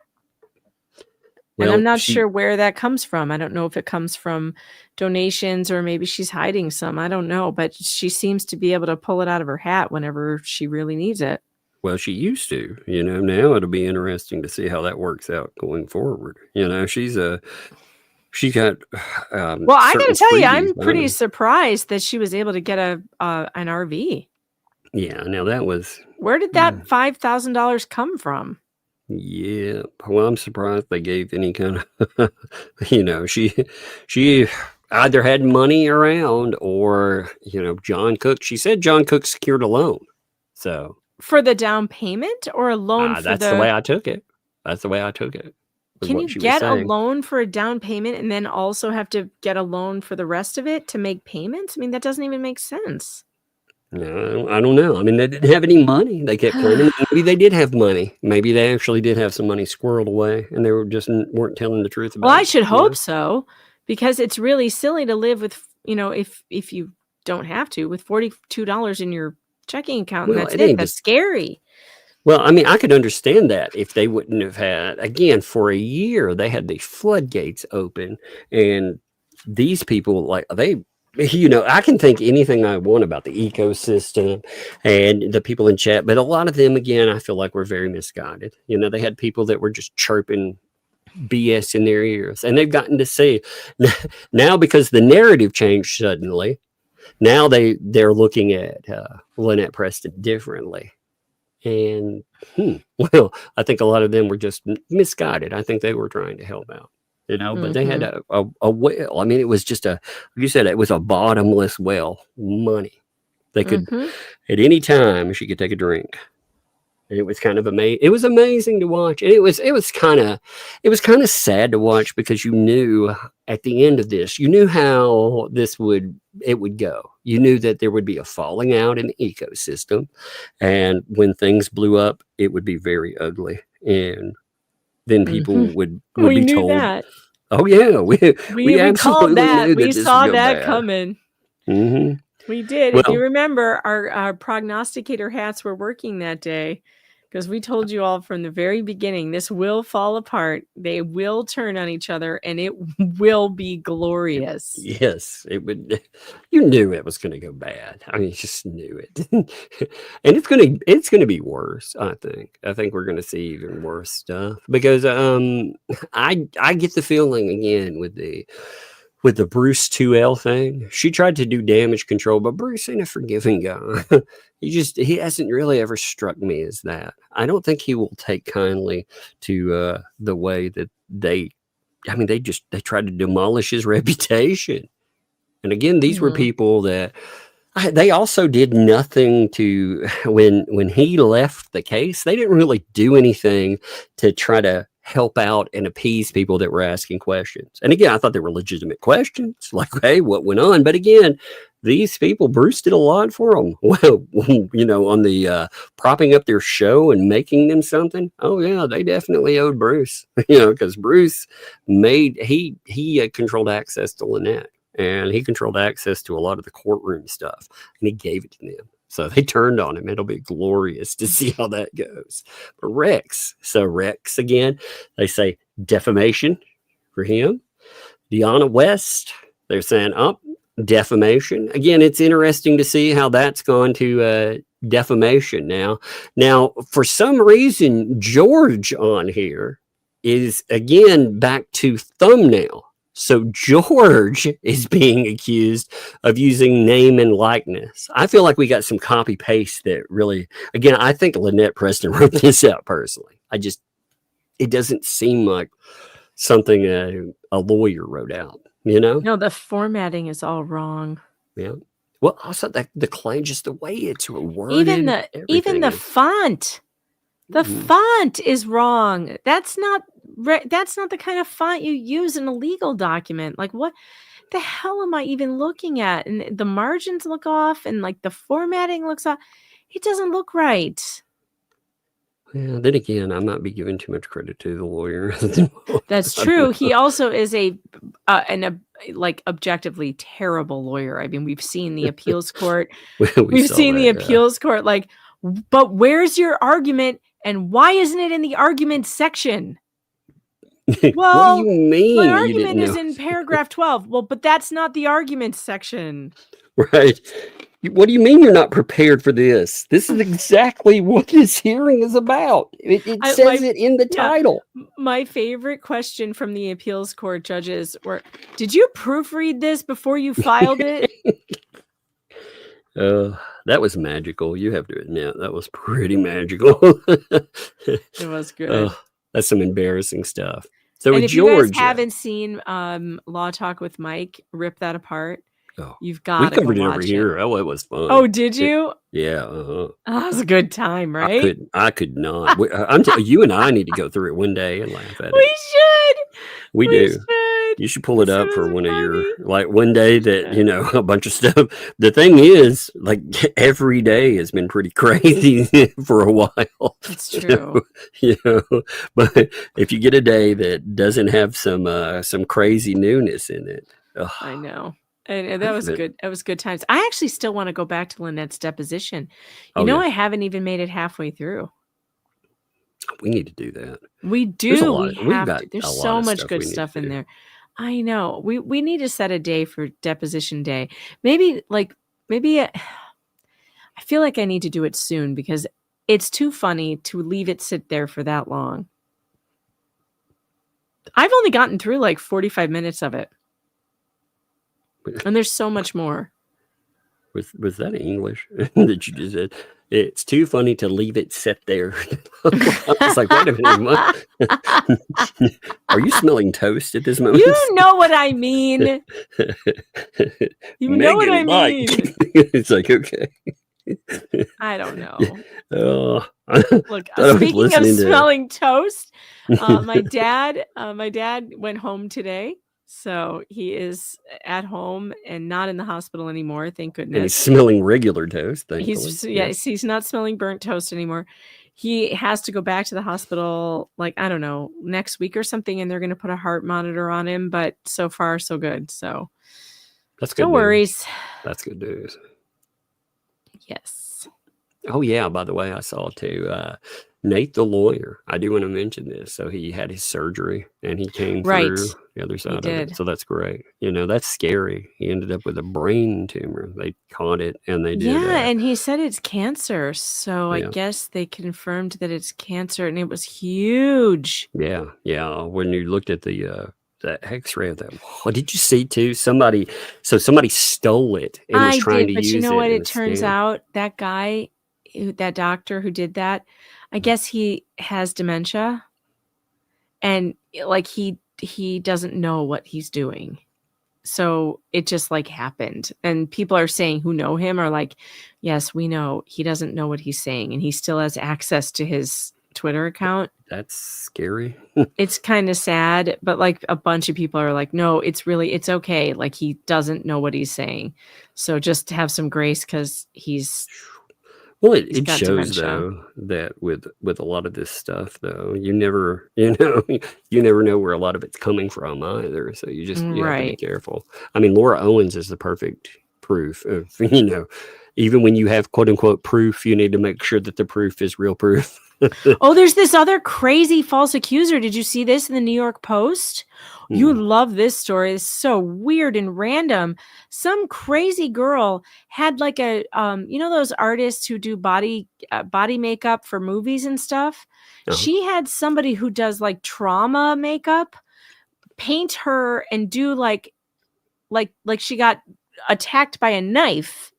And I'm not sure where that comes from. I don't know if it comes from donations or maybe she's hiding some. I don't know. But she seems to be able to pull it out of her hat whenever she really needs it. Well, she used to, now it'll be interesting to see how that works out going forward. She got, well, I got to tell you, I'm pretty money. surprised that she was able to get an RV. Yeah. Now that was, where did that $5,000 come from? Yeah. Well, I'm surprised they gave any kind of, she either had money around or, John Cook, she said John Cook secured a loan. So for the down payment or a loan for that's the way I took it. That's the way I took it. Can you get a loan for a down payment and then also have to get a loan for the rest of it to make payments? I mean, that doesn't even make sense. No, I don't know. I mean, they didn't have any money. They kept claiming maybe they did have money. Maybe they actually did have some money squirreled away and they weren't telling the truth about it. Well, I should hope so, because it's really silly to live with, if you don't have to, with $42 in your checking account. Well, and that's it. That's scary. Well, I mean, I could understand that if they wouldn't have had, again, for a year, they had the floodgates open and these people, like, I can think anything I want about the ecosystem and the people in chat, but a lot of them, again, I feel like were very misguided. They had people that were just chirping BS in their ears, and they've gotten to see now, because the narrative changed suddenly. Now they're looking at Lynette Preston differently. And well, I think a lot of them were just misguided. I think they were trying to help out. But they had a well. I mean, it was just like you said, it was a bottomless well, money. They could, at any time, she could take a drink. And it was kind of amazing. It was amazing to watch. And it was kind of sad to watch, because you knew at the end of this, you knew how it would go. You knew that there would be a falling out in the ecosystem. And when things blew up, it would be very ugly. And then people would be told that. Oh yeah, we absolutely that. knew that we saw that coming. We did. If you remember, our prognosticator hats were working that day, because we told you all from the very beginning, this will fall apart. They will turn on each other, and it will be glorious. Yes, it would. You knew it was going to go bad. I mean, you just knew it. And it's going to be worse, I think. I think we're going to see even worse stuff, because I get the feeling, again, with the Bruce 2L thing, she tried to do damage control, but Bruce ain't a forgiving guy. He hasn't really ever struck me as that. I don't think he will take kindly to the way that they tried to demolish his reputation. And again, these were people that they also did nothing to, when he left the case, they didn't really do anything to try to help out and appease people that were asking questions. And again, I thought they were legitimate questions, like, hey, what went on? But again, these people, Bruce did a lot for them. Well, on the propping up their show and making them something. Oh yeah, they definitely owed Bruce, because Bruce he controlled access to Lynette, and he controlled access to a lot of the courtroom stuff, and he gave it to them. So they turned on him. It'll be glorious to see how that goes. But Rex again, they say defamation for him. Deanna West, they're saying defamation. Again, it's interesting to see how that's gone to defamation now. Now, for some reason, George on here is again back to thumbnail. So George is being accused of using name and likeness. I feel like we got some copy paste that really, again, I think Lynette Preston wrote this out personally. It doesn't seem like something a lawyer wrote out, No, the formatting is all wrong. Yeah. Well, also the claim, just the way it's worded. Even the font. The font is wrong. That's not the kind of font you use in a legal document. Like, what? the hell am I even looking at? And the margins look off and like the formatting looks off. It doesn't look right. Yeah, then again, I might be giving too much credit to the lawyer. That's true. He also is like objectively terrible lawyer. I mean, we've seen the appeals court. We've seen the appeals court. Like, but where's your argument? And why isn't it in the argument section? Well, what do you mean? my argument is in paragraph 12. Well, but that's not the argument section. Right. What do you mean you're not prepared for this? This is exactly what this hearing is about. It says it in the title. My favorite question from the appeals court judges were, did you proofread this before you filed it? That was magical. You have to admit, that was pretty magical. It was good. That's some embarrassing stuff. So and with if Georgia, you guys haven't seen Law Talk with Mike, rip that apart. You've got we covered it over here. Oh, it was fun. Oh, did you? Yeah. Oh, it was a good time, right? I could not. You and I need to go through it one day and laugh at it. We should. We do. You should pull it up for one of your, like, one day that, you know, a bunch of stuff. The thing is, like, every day has been pretty crazy for a while. It's true. You know, but if you get a day that doesn't have some crazy newness in it. I know. And that was good. It was good times. I actually still want to go back to Lynette's deposition. I haven't even made it halfway through. We need to do that. We do. There's so much good stuff in there. I know. We need to set a day for deposition day. Maybe I feel like I need to do it soon because it's too funny to leave it sit there for that long. I've only gotten through like 45 minutes of it. And there's so much more. Was that English that you just said? It's too funny to leave it sit there. I was like, wait a minute. What? Are you smelling toast at this moment? You know what I mean. You know what I mean. It's like, okay. I don't know. Look, speaking of smelling toast, my dad went home today. So he is at home and not in the hospital anymore. Thank goodness. And he's smelling regular toast. He's not smelling burnt toast anymore. He has to go back to the hospital, like, I don't know, next week or something. And they're going to put a heart monitor on him. But so far, so good. So that's good. No worries. That's good news. Yes. Oh, yeah. By the way, I saw too, Nate, the lawyer. I do want to mention this. So he had his surgery and he came through the other side of it. So that's great. You know, that's scary. He ended up with a brain tumor. They caught it and they did. Yeah. And he said it's cancer. So I guess they confirmed that it's cancer and it was huge. Yeah. Yeah. When you looked at the x-ray of that, what did you see too? Somebody stole it and was trying to use it. But you know what? It turns out that guy, that doctor who did that, I guess he has dementia and like he doesn't know what he's doing. So it just like happened. And people are saying who know him are like, yes, we know he doesn't know what he's saying. And he still has access to his Twitter account. That's scary. It's kind of sad, but like a bunch of people are like, no, it's okay. Like he doesn't know what he's saying. So just have some grace because he's... Well, it shows though that with a lot of this stuff though, you never know where a lot of it's coming from either. So you have to be careful. I mean, Laura Owens is the perfect proof of, even when you have quote unquote proof, you need to make sure that the proof is real proof. Oh, there's this other crazy false accuser. Did you see this in the New York Post? You love this story. It's so weird and random. Some crazy girl had like a, those artists who do body makeup for movies and stuff. Oh. She had somebody who does like trauma makeup paint her and do like she got attacked by a knife.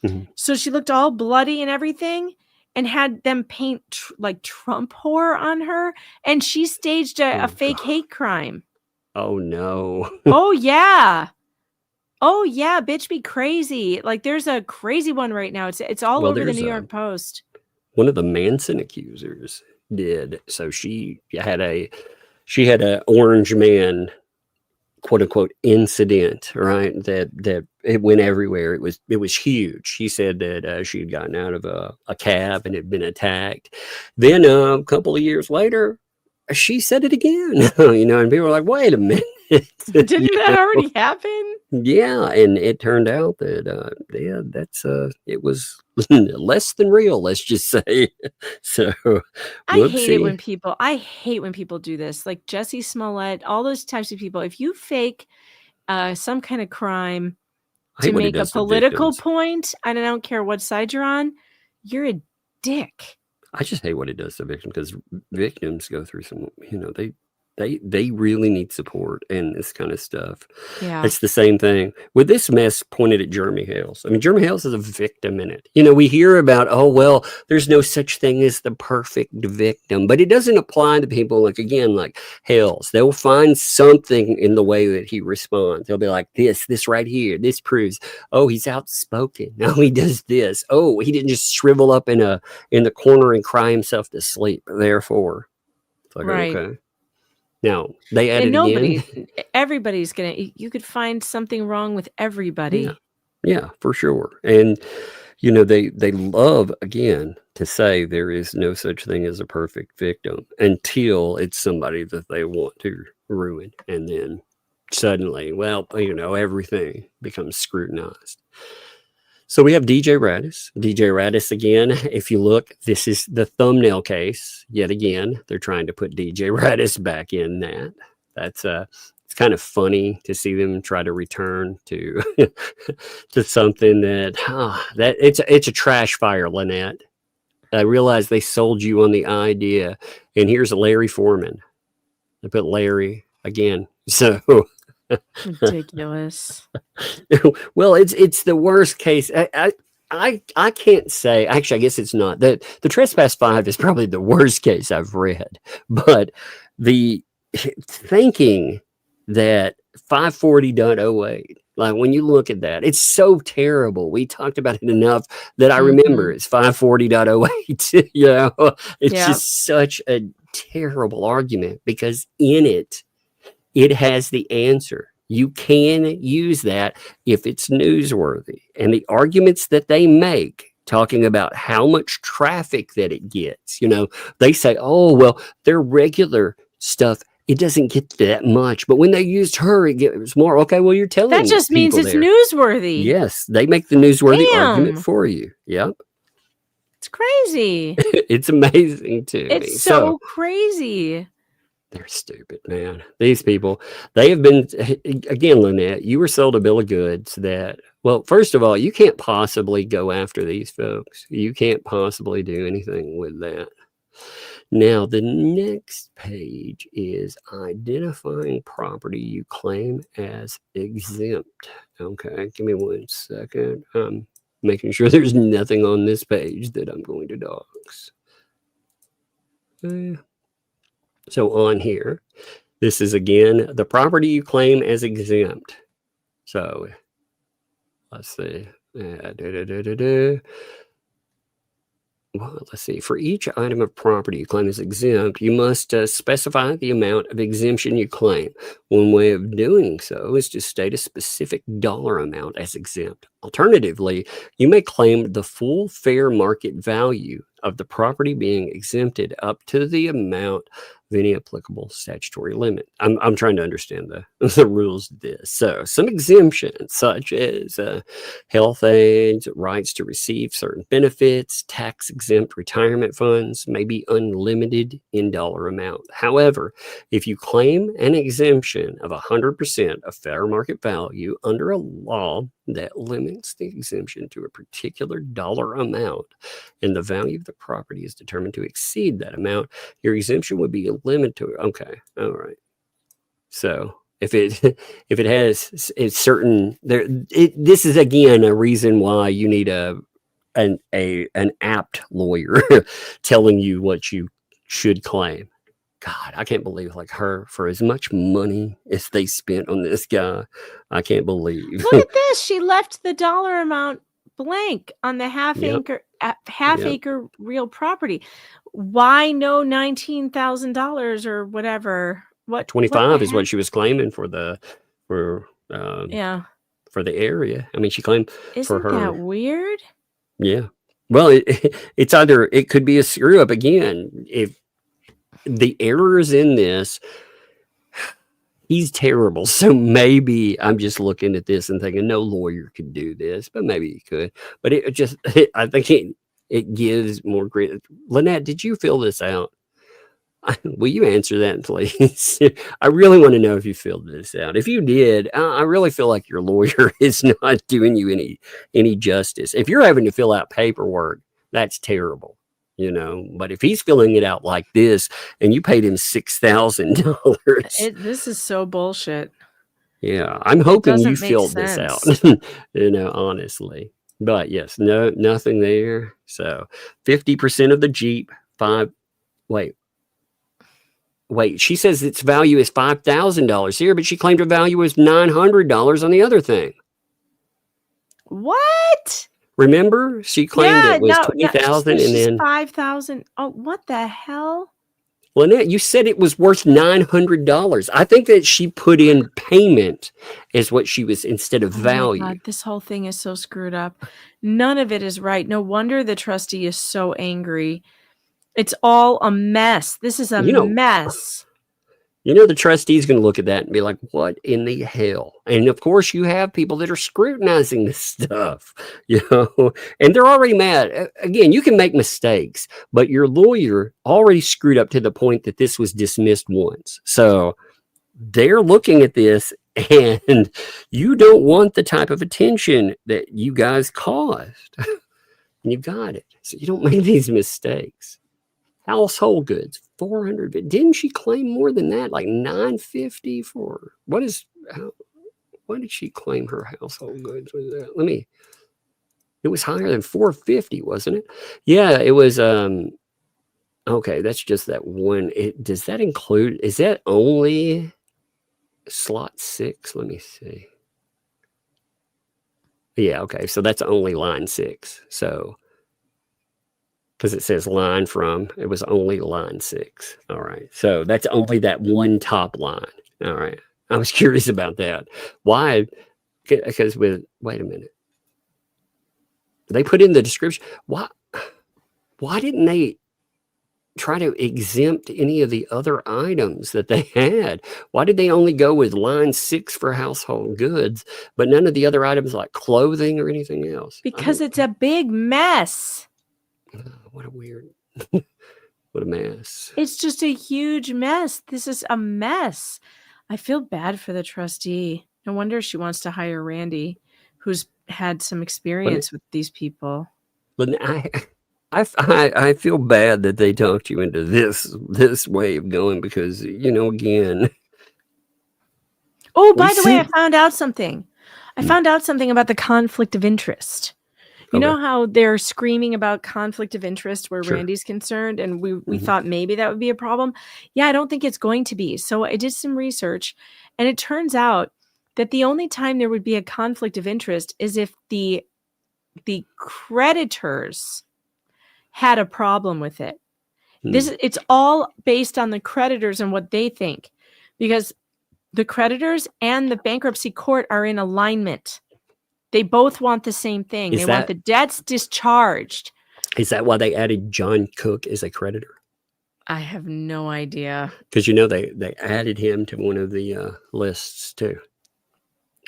Mm-hmm. So she looked all bloody and everything. And had them paint like Trump whore on her. And she staged a fake hate crime. Oh, no. Oh, yeah. Oh, yeah. Bitch be crazy. Like there's a crazy one right now. It's all over the New York Post. One of the Manson accusers did. So she had a orange man quote unquote incident, right? That it went everywhere. It was huge. She said that she had gotten out of a cab and had been attacked. Then a couple of years later, she said it again, and people were like, "Wait a minute." Didn't that already happen? Yeah, and it turned out that it was less than real, let's just say. So I hate it when whoopsie. I hate when people do this. Like Jesse Smollett, all those types of people. If you fake some kind of crime I hate to what it make a does to political victims. point, and I don't care what side you're on, you're a dick. I just hate what it does to victims because victims go through some, they really need support and this kind of stuff. Yeah. It's the same thing with this mess pointed at Jeremy Hales. I mean, Jeremy Hales is a victim in it. We hear about, oh, well, there's no such thing as the perfect victim, but it doesn't apply to people like Hales. They'll find something in the way that he responds. They'll be like, this right here, this proves, oh, he's outspoken. No, he does this. Oh, he didn't just shrivel up in the corner and cry himself to sleep. Therefore, it's like, Right. okay. Now they added And again. everybody's you could find something wrong with everybody. Yeah, for sure. And they love again to say there is no such thing as a perfect victim until it's somebody that they want to ruin, and then suddenly, well, everything becomes scrutinized. So we have DJ Radis. DJ Radis again, if you look, this is the thumbnail case. Yet again, they're trying to put DJ Radis back in that. That's it's kind of funny to see them try to return to to something that it's a trash fire, Lynette. I realize they sold you on the idea. And here's Larry Foreman. They put Larry again. So ridiculous. Well, it's the worst case. I can't say. Actually, I guess it's not. The Trespass 5 is probably the worst case I've read. But the thinking that 540.08, like when you look at that, it's so terrible. We talked about it enough that I remember it's 540.08. It's just such a terrible argument because in it has the answer. You can use that if it's newsworthy. And the arguments that they make, talking about how much traffic that it gets, they say, oh, well, their regular stuff, it doesn't get that much. But when they used her, it gets more. Okay, well, you're telling that just means it's newsworthy. Yes, they make the newsworthy argument for you. Yep. It's crazy. It's amazing too. It's so crazy. They're stupid, man. These people, they have been, again, Lynette, you were sold a bill of goods that, well, first of all, you can't possibly go after these folks. You can't possibly do anything with that. Now, the next page is identifying property you claim as exempt. Okay, give me 1 second. I'm making sure there's nothing on this page that I'm going to dox. So on here, this is again the property you claim as exempt. So let's see. Well, let's see. For each item of property you claim is exempt, you must specify the amount of exemption you claim. One way of doing so is to state a specific dollar amount as exempt. Alternatively, you may claim the full fair market value of the property being exempted up to the amount of any applicable statutory limit. I'm trying to understand the rules of this. So some exemptions such as health aids, rights to receive certain benefits, tax exempt retirement funds may be unlimited in dollar amount. However, if you claim an exemption of 100% of fair market value under a law that limits the exemption to a particular dollar amount and the value of the property is determined to exceed that amount, your exemption would be limited to, okay, all right. So if it has a certain this is again a reason why you need an apt lawyer telling you what you should claim. God, I can't believe her, for as much money as they spent on this guy, I can't believe. Look at this. She left the dollar amount blank on the half acre real property. Why no $19,000 or whatever? What 25 is what she was claiming for the for Yeah. for the area. I mean, she claimed for Isn't her. that weird? Yeah. Well, it's either it could be a screw up again. If the errors in this, he's terrible. So maybe I'm just looking at this and thinking no lawyer could do this, but maybe he could. But it just, I think it gives more great. Lynette, did you fill this out? Will you answer that, please? I really want to know if you filled this out. If you did, I really feel like your lawyer is not doing you any justice. If you're having to fill out paperwork, that's terrible, you know. But if he's filling it out like this, and you paid him $6,000, This is so bullshit. yeah, I'm hoping you doesn't make filled this out. sense. You know, honestly. But yes, nothing there. So 50% of the Jeep. Wait, she says its value is $5,000 here, but she claimed her value was $900 on the other thing. What? Remember? She claimed it was $20,000 and then $5,000. Oh, what the hell? Lynette, you said it was worth $900. I think that she put in payment as what she was instead of value. My God, this whole thing is so screwed up. None of it is right. No wonder the trustee is so angry. It's all a mess. This is a mess. You know, the trustee's going to look at that and be like, what in the hell? And of course, you have people that are scrutinizing this stuff, you know, and they're already mad. Again, you can make mistakes, but your lawyer already screwed up to the point that this was dismissed once. So they're looking at this, and you don't want the type of attention that you guys caused. And you got it. So you don't make these mistakes. Household goods, 400. But didn't she claim more than that? Like $950 for what did she claim her household goods was that? It was higher than 450, wasn't it? Yeah, it was okay, that's just that one. Does that include, is that only slot 6? Let me see. Yeah, okay, so that's only line 6. So because it says line from, it was only line 6. All right. So that's only that one top line. All right. I was curious about that. Why? Because wait a minute. They put in the description. Why didn't they try to exempt any of the other items that they had? Why did they only go with line 6 for household goods, but none of the other items like clothing or anything else? Because it's a big mess. What a weird, what a mess. It's just a huge mess. This is a mess. I feel bad for the trustee. No wonder she wants to hire Randy, who's had some experience with these people. But I feel bad that they talked you into this way of going because, you know, again. Oh, by the way, I found out something. I found out something about the conflict of interest. You know how they're screaming about conflict of interest where Randy's concerned, and we thought maybe that would be a problem? Yeah, I don't think it's going to be. So I did some research, and it turns out that the only time there would be a conflict of interest is if the creditors had a problem with it. It's all based on the creditors and what they think, because the creditors and the bankruptcy court are in alignment. They both want the same thing. They want the debts discharged. Is that why they added John Cook as a creditor? I have no idea. Because, you know, they added him to one of the lists, too.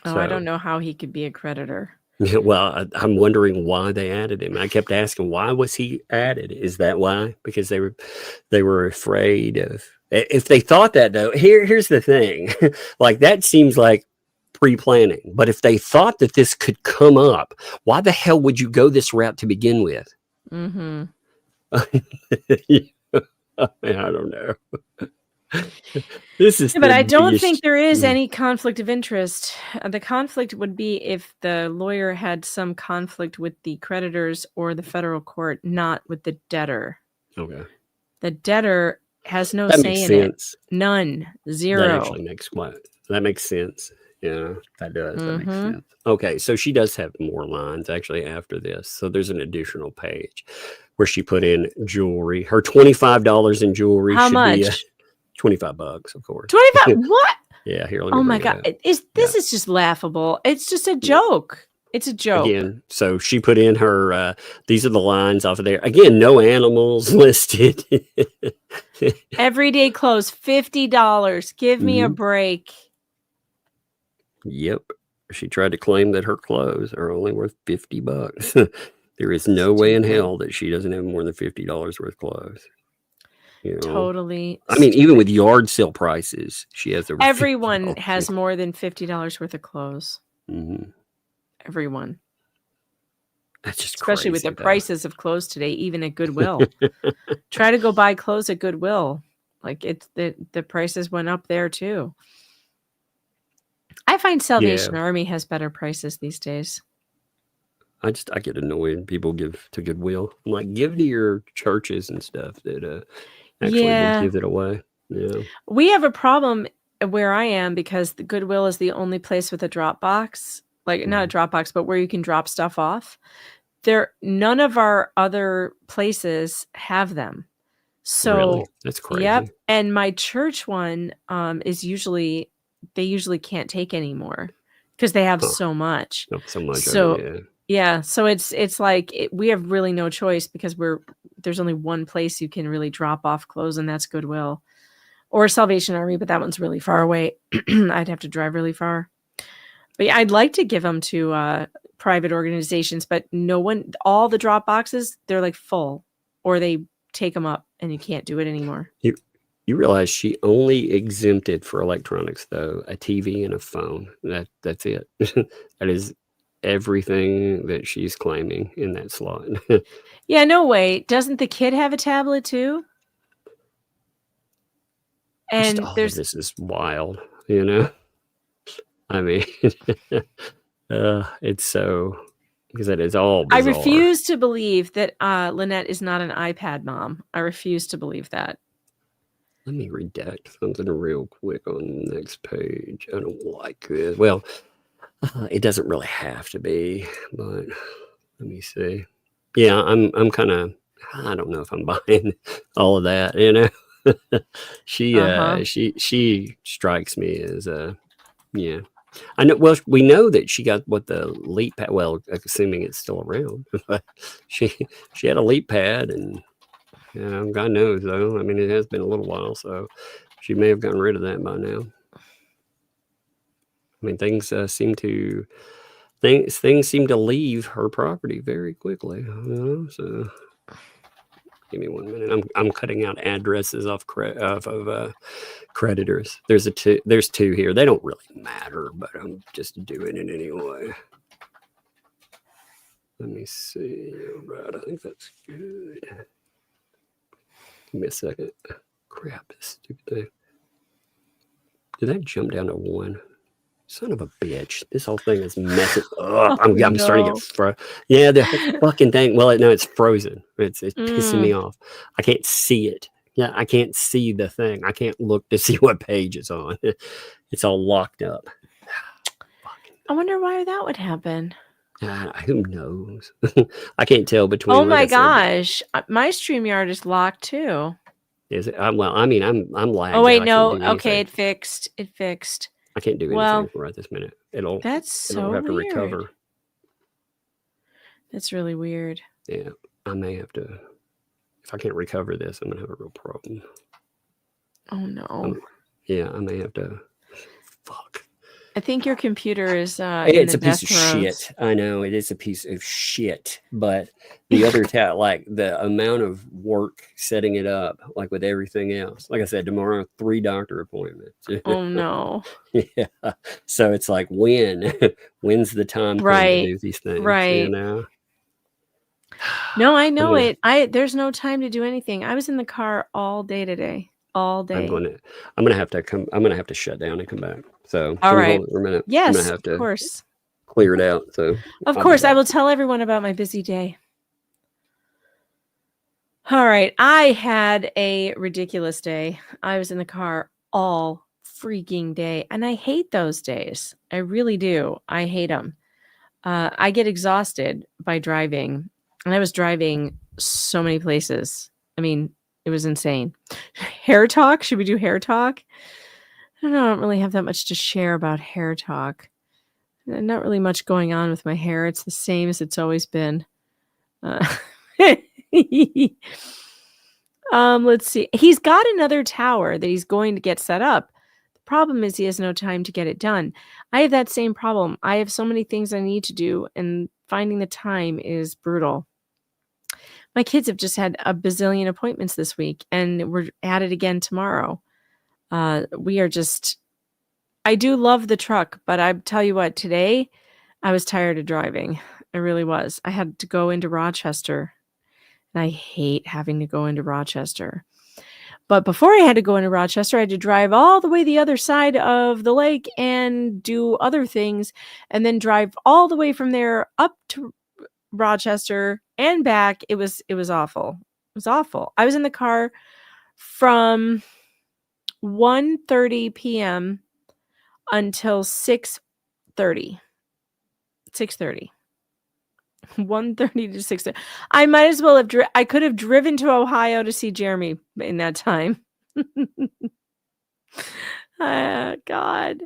Oh, so, I don't know how he could be a creditor. Yeah, well, I'm wondering why they added him. I kept asking, why was he added? Is that why? Because they were afraid of... If they thought that, though, here's the thing. Like, that seems like pre-planning. But if they thought that this could come up, why the hell would you go this route to begin with? Mm-hmm. I don't know. This is but I don't think there is any conflict of interest. The conflict would be if the lawyer had some conflict with the creditors or the federal court, not with the debtor. Okay. The debtor has no say in it. None. Zero. That actually makes sense. Yeah, that does. That makes sense. Okay, so she does have more lines actually after this. So there's an additional page where she put in jewelry. Her $25 in jewelry. How should much? Be $25, of course. 25? What? Yeah, here, let me Oh my bring God. it up. This is just laughable. It's just a joke. It's a joke. Again, so she put in her, these are the lines off of there. Again, no animals listed. Everyday clothes, $50. Give me a break. Yep. She tried to claim that her clothes are only worth $50. There is no way in hell that she doesn't have more than $50 worth of clothes. You know? Totally. I mean, even with yard sale prices, she has over Everyone $50. has more than $50 worth of clothes. Mm-hmm. Everyone. That's just especially crazy, with the though. prices of clothes today, even at Goodwill. Try to go buy clothes at Goodwill. Like it's the prices went up there too. I find Salvation Army has better prices these days. I get annoyed when people give to Goodwill. I'm like, give to your churches and stuff that actually will give it away. Yeah. We have a problem where I am because the Goodwill is the only place with a drop box. Like not a drop box, but where you can drop stuff off. None of our other places have them. So really? That's crazy. Yep. And my church one is usually can't take anymore because they have so much. So much. So yeah. So it's like we have really no choice because there's only one place you can really drop off clothes, and that's Goodwill or Salvation Army, but that one's really far away. I'd have to drive really far. But yeah, I'd like to give them to private organizations, but all the drop boxes, they're like full, or they take them up and you can't do it anymore. You realize she only exempted for electronics, though, a TV and a phone. That's it. That is everything that she's claiming in that slot. Yeah, no way. Doesn't the kid have a tablet too? And all of this is wild, you know? I mean, it's so, because it is all bizarre. I refuse to believe that Lynette is not an iPad mom. I refuse to believe that. Let me redact something real quick on the next page. I don't like this. Well, it doesn't really have to be, but let me see. Yeah, I'm kind of, I don't know if I'm buying all of that, you know? She strikes me as yeah. I know. Well, we know that she got the Leap Pad. Well, assuming it's still around, but she had a Leap Pad, and God knows though. I mean, it has been a little while, so she may have gotten rid of that by now. I mean, things seem to leave her property very quickly. You know, so give me 1 minute. I'm cutting out addresses of creditors. There's two here. They don't really matter, but I'm just doing it anyway. Let me see. All right, I think that's good. Give me a second. Crap, this stupid thing. Did that jump down to 1? Son of a bitch. This whole thing is messing up. I'm starting to get yeah, the whole fucking thing. Well, no, it's frozen. It's pissing me off. I can't see it. Yeah, I can't see the thing. I can't look to see what page it's on. It's all locked up. I wonder why that would happen. Who knows? I can't tell between. Oh my gosh, my StreamYard is locked too. Is it? Well, I mean, I'm lagging. Oh wait, no. Okay, it fixed. I can't do anything right this minute. It'll have to recover. That's really weird. Yeah, I may have to. If I can't recover this, I'm gonna have a real problem. Oh no. Yeah, I may have to. Fuck. I think your computer is. It's a piece of shit. I know it is a piece of shit, but the other like the amount of work setting it up, like with everything else. Like I said, tomorrow 3 doctor appointments. Oh no. Yeah. So it's like when's the time to do these things? Right. You know. No, I know it. There's no time to do anything. I was in the car all day today. All day. I'm gonna have to shut down and come back. So all right. Hold it for a minute. Yes, I'm gonna have to, of course. Clear it out. So of course, I will tell everyone about my busy day. All right, I had a ridiculous day. I was in the car all freaking day, and I hate those days. I really do. I hate them. I get exhausted by driving, and I was driving so many places. I mean, it was insane. Hair talk? Should we do hair talk? don't really have that much to share about hair talk. Not really much going on with my hair. It's the same as it's always been. Let's see. He's got another tower that he's going to get set up. The problem is he has no time to get it done. I have that same problem. I have so many things I need to do, and finding the time is brutal. My kids have just had a bazillion appointments this week, and we're at it again tomorrow. We are just... I do love the truck, but I tell you what, today I was tired of driving. I really was. I had to go into Rochester, and I hate having to go into Rochester. But before I had to go into Rochester, I had to drive all the way the other side of the lake and do other things, and then drive all the way from there up to Rochester and back. It was awful. It was awful. I was in the car from 1:30 p.m. until 6:30. 6:30. 1:30 to 6:30. I might as well have I could have driven to Ohio to see Jeremy in that time. God.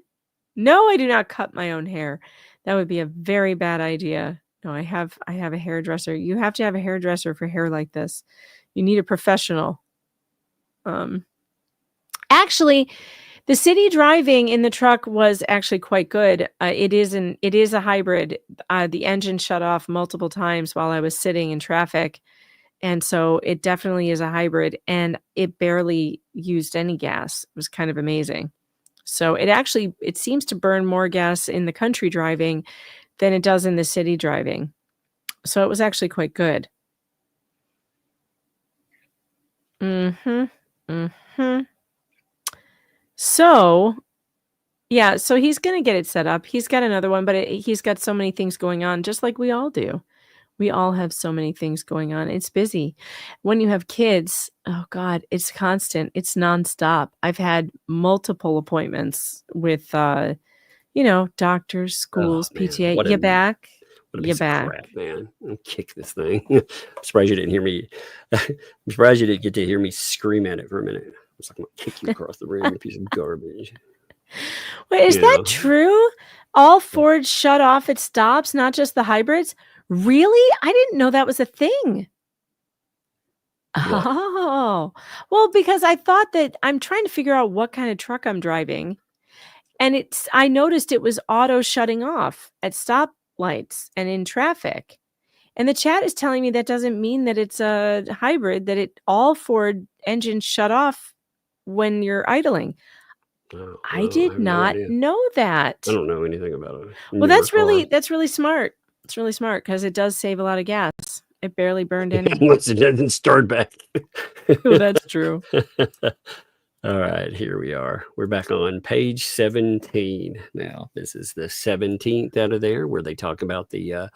No, I do not cut my own hair. That would be a very bad idea. No, I have a hairdresser. You have to have a hairdresser for hair like this. You need a professional. Actually, the city driving in the truck was actually quite good. It is a hybrid. The engine shut off multiple times while I was sitting in traffic, and so it definitely is a hybrid. And it barely used any gas. It was kind of amazing. So it seems to burn more gas in the country driving than it does in the city driving. So it was actually quite good. So, yeah, so he's going to get it set up. He's got another one, but he's got so many things going on, just like we all do. We all have so many things going on. It's busy. When you have kids, oh God, it's constant. It's nonstop. I've had multiple appointments with, doctors, schools, PTA. You back? What a piece of crap, man. I'll kick this thing. I'm surprised you didn't hear me. I'm surprised you didn't get to hear me scream at it for a minute. I was like, I'm going to kick you across the room, you piece of garbage. Wait, is that true? All Fords shut off at stops, not just the hybrids? Really? I didn't know that was a thing. What? Oh, well, because I thought that I'm trying to figure out what kind of truck I'm driving. And I noticed it was auto shutting off at stoplights and in traffic. And the chat is telling me that doesn't mean that it's a hybrid, that all Ford engines shut off when you're idling. Oh, I did not know that. I don't know anything about it. Well, that's really smart. It's really smart because it does save a lot of gas. It barely burned any. Once it doesn't start back. Oh, that's true. All right, here we are. We're back on page 17 now. This is the 17th out of there where they talk about the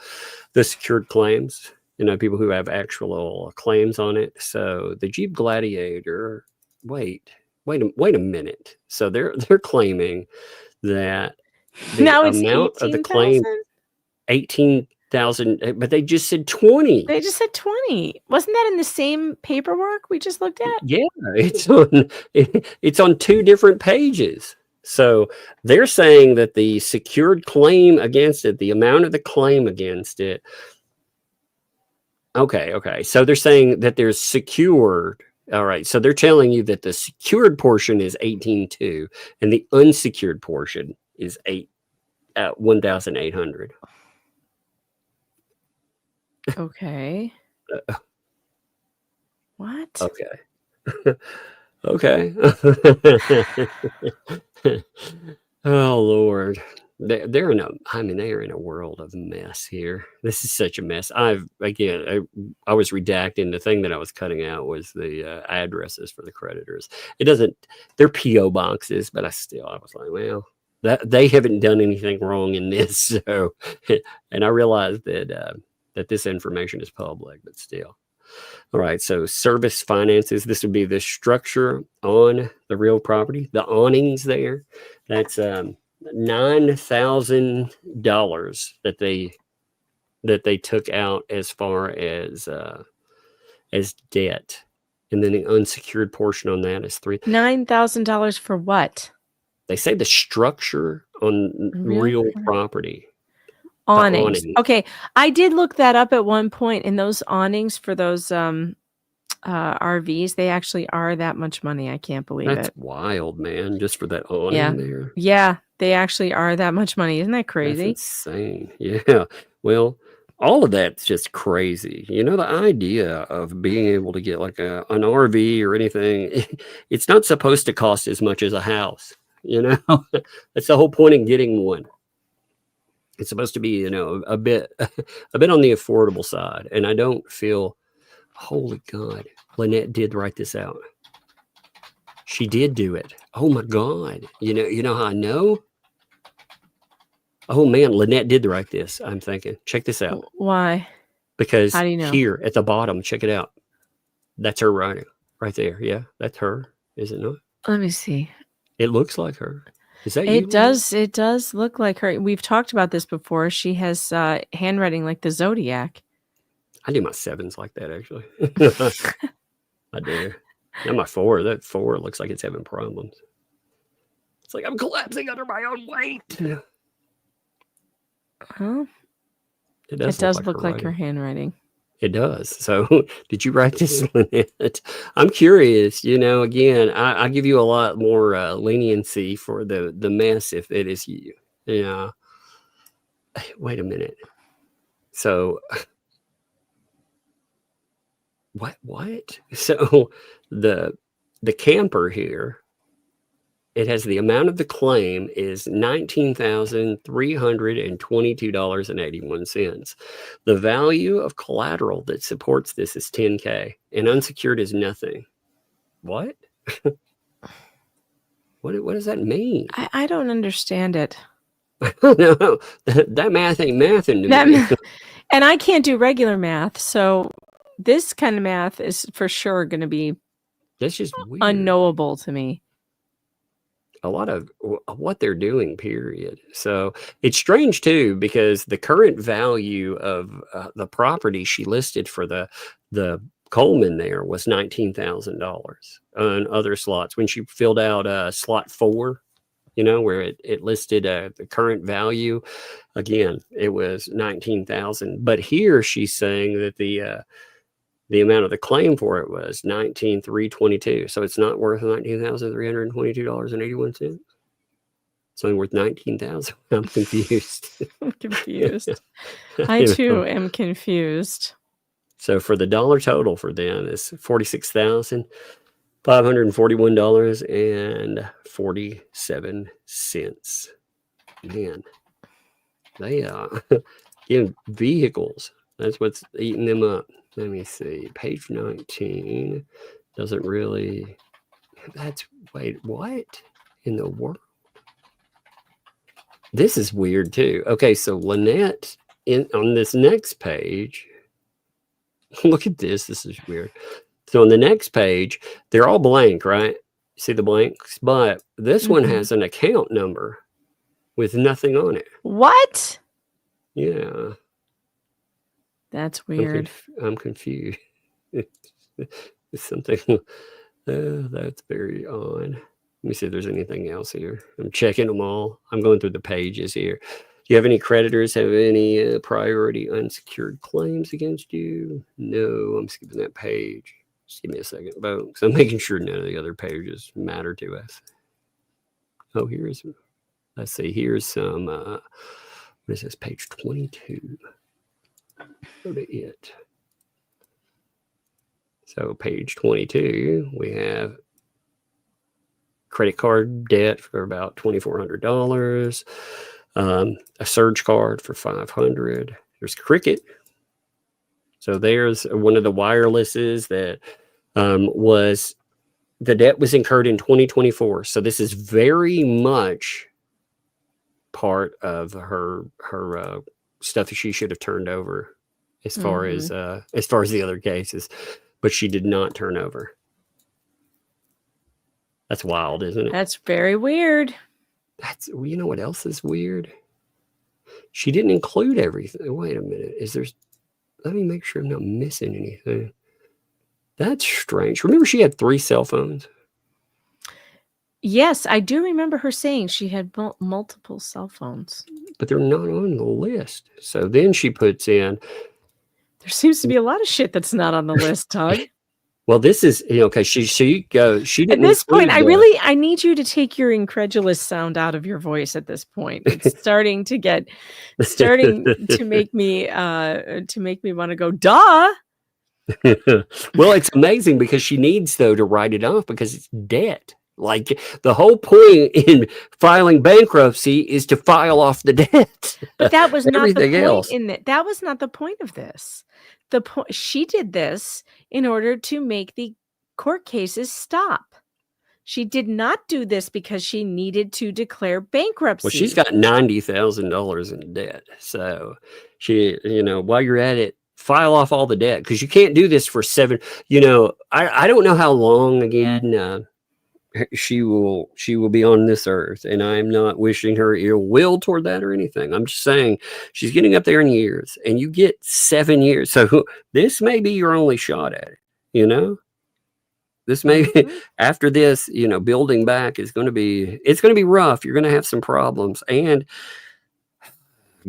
secured claims. People who have actual claims on it. So the Jeep Gladiator. Wait a minute. So they're claiming that the now it's amount 18, of the claim 18,000, but they just said 20. They just said 20. Wasn't that in the same paperwork we just looked at? Yeah, it's on two different pages. So they're saying that the secured claim against it, the amount of the claim against it. Okay. So they're saying that there's secured. All right. So they're telling you that the secured portion is 18.2 and the unsecured portion is 1,800. Okay. What? Okay. Oh Lord. They're in a world of mess here. This is such a mess. I was redacting. The thing that I was cutting out was the addresses for the creditors. They're PO boxes, but I was like, well, that they haven't done anything wrong in this. So, and I realized that this information is public, but still. All right. So service finances, this would be the structure on the real property, the awnings there. That's $9,000 that they took out as far as debt, and then the unsecured portion on that is $9,000 for what? They say the structure on real property. Awnings. Okay. I did look that up at one point, and those awnings for those RVs, they actually are that much money. I can't believe That's it. wild, man. Just for that awning there. Yeah, they actually are that much money. Isn't that That's crazy? insane. Yeah. Well, all of that's just crazy. You know, the idea of being able to get like an RV or anything, it's not supposed to cost as much as a house. You know, that's the whole point in getting one. It's supposed to be, you know, a bit on the affordable side. And I don't feel, holy God, Lynette did write this out. She did do it. Oh my God. You know how I know? Oh man, Lynette did write this. I'm thinking, check this out. Why? Because How do you know? here at the bottom, check it out. That's her writing right there. Yeah, that's her. Is it not? Let me see. It looks like her. Is that you? It does. It does look like her. We've talked about this before. She has handwriting like the Zodiac. I do my 7s like that, actually. I do. Now my 4, that 4 looks like it's having problems. It's like I'm collapsing under my own weight. Well, it does look like her handwriting. It does. So did you write this, Lynette? I'm curious, you know, again, I give you a lot more leniency for the mess if it is you. Yeah. Wait a minute. So what? So the camper here, it has the amount of the claim is $19,322.81. The value of collateral that supports this is $10K, and unsecured is nothing. What? What does that mean? I don't understand it. No, that math ain't mathing to me. And I can't do regular math, so this kind of math is for sure going to be That's just weird. unknowable to me. A lot of what they're doing, period. So it's strange too, because the current value of the property she listed for the Coleman there was $19,000 on other slots. When she filled out slot 4, you know, where it listed the current value, again, it was $19,000. But here she's saying that the amount of the claim for it was $19,322. So it's not worth $19,322.81. It's only worth $19,000. I'm confused. I'm confused. I too am confused. So for the dollar total for them is $46,541.47. Man, they give vehicles. That's what's eating them up. Let me see. Page 19 doesn't really. Wait, what in the world? This is weird too. Okay, so Lynette on this next page. Look at this. This is weird. So on the next page, they're all blank, right? See the blanks? But this one has an account number with nothing on it. What? Yeah. That's weird. I'm confused. It's something that's very odd. Let me see if there's anything else here. I'm checking them all. I'm going through the pages here. Do you have any creditors have any priority unsecured claims against you? No, I'm skipping that page. Just give me a second, folks. I'm making sure none of the other pages matter to us. Oh, let's see. Here's some, what is this, page 22. Go to it. So page 22, we have credit card debt for about $2,400, a surge card for $500. There's Cricket. So there's one of the wirelesses that was the debt was incurred in 2024. So this is very much part of her stuff that she should have turned over as far as the other cases, but she did not turn over. That's wild, isn't it? That's very weird. You know what else is weird? She didn't include everything. Wait a minute. Let me make sure I'm not missing anything. That's strange. Remember she had 3 cell phones? Yes, I do remember her saying she had multiple cell phones. but they're not on the list. So then she puts in, There seems to be a lot of shit that's not on the list, Tug. well, this is, okay, she didn't At this point, include I need you to take your incredulous sound out of your voice at this point. It's starting to make me want to go, duh. Well, it's amazing because she needs, though, to write it off because it's debt. Like, the whole point in filing bankruptcy is to file off the debt. But that was not the Everything point else. in it. That was not the point of this. The point, she did this in order to make the court cases stop. She did not do this because she needed to declare bankruptcy. Well, she's got $90,000 in debt. So she, while you're at it, file off all the debt because you can't do this for 7. I don't know how long again she will be on this earth, and I'm not wishing her ill will toward that or anything. I'm just saying she's getting up there in years, and you get 7 years. So this may be your only shot at it. This may after this, building back is going to be rough. You're going to have some problems, and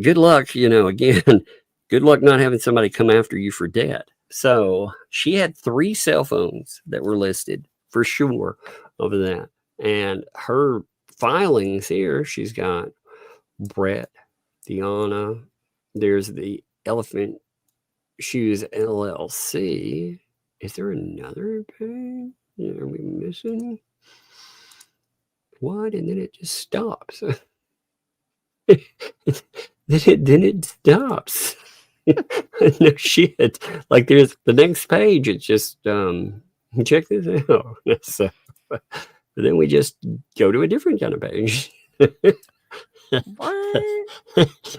good luck. Again, good luck not having somebody come after you for debt. So she had 3 cell phones that were listed for sure over that, and her filings here. She's got Brett, Deanna. There's the Elephant Shoes LLC. Is there another page? Are we missing? What? And then it just stops. then it stops. No shit. Like there's the next page. It's just check this out. So, but then we just go to a different kind of page. What?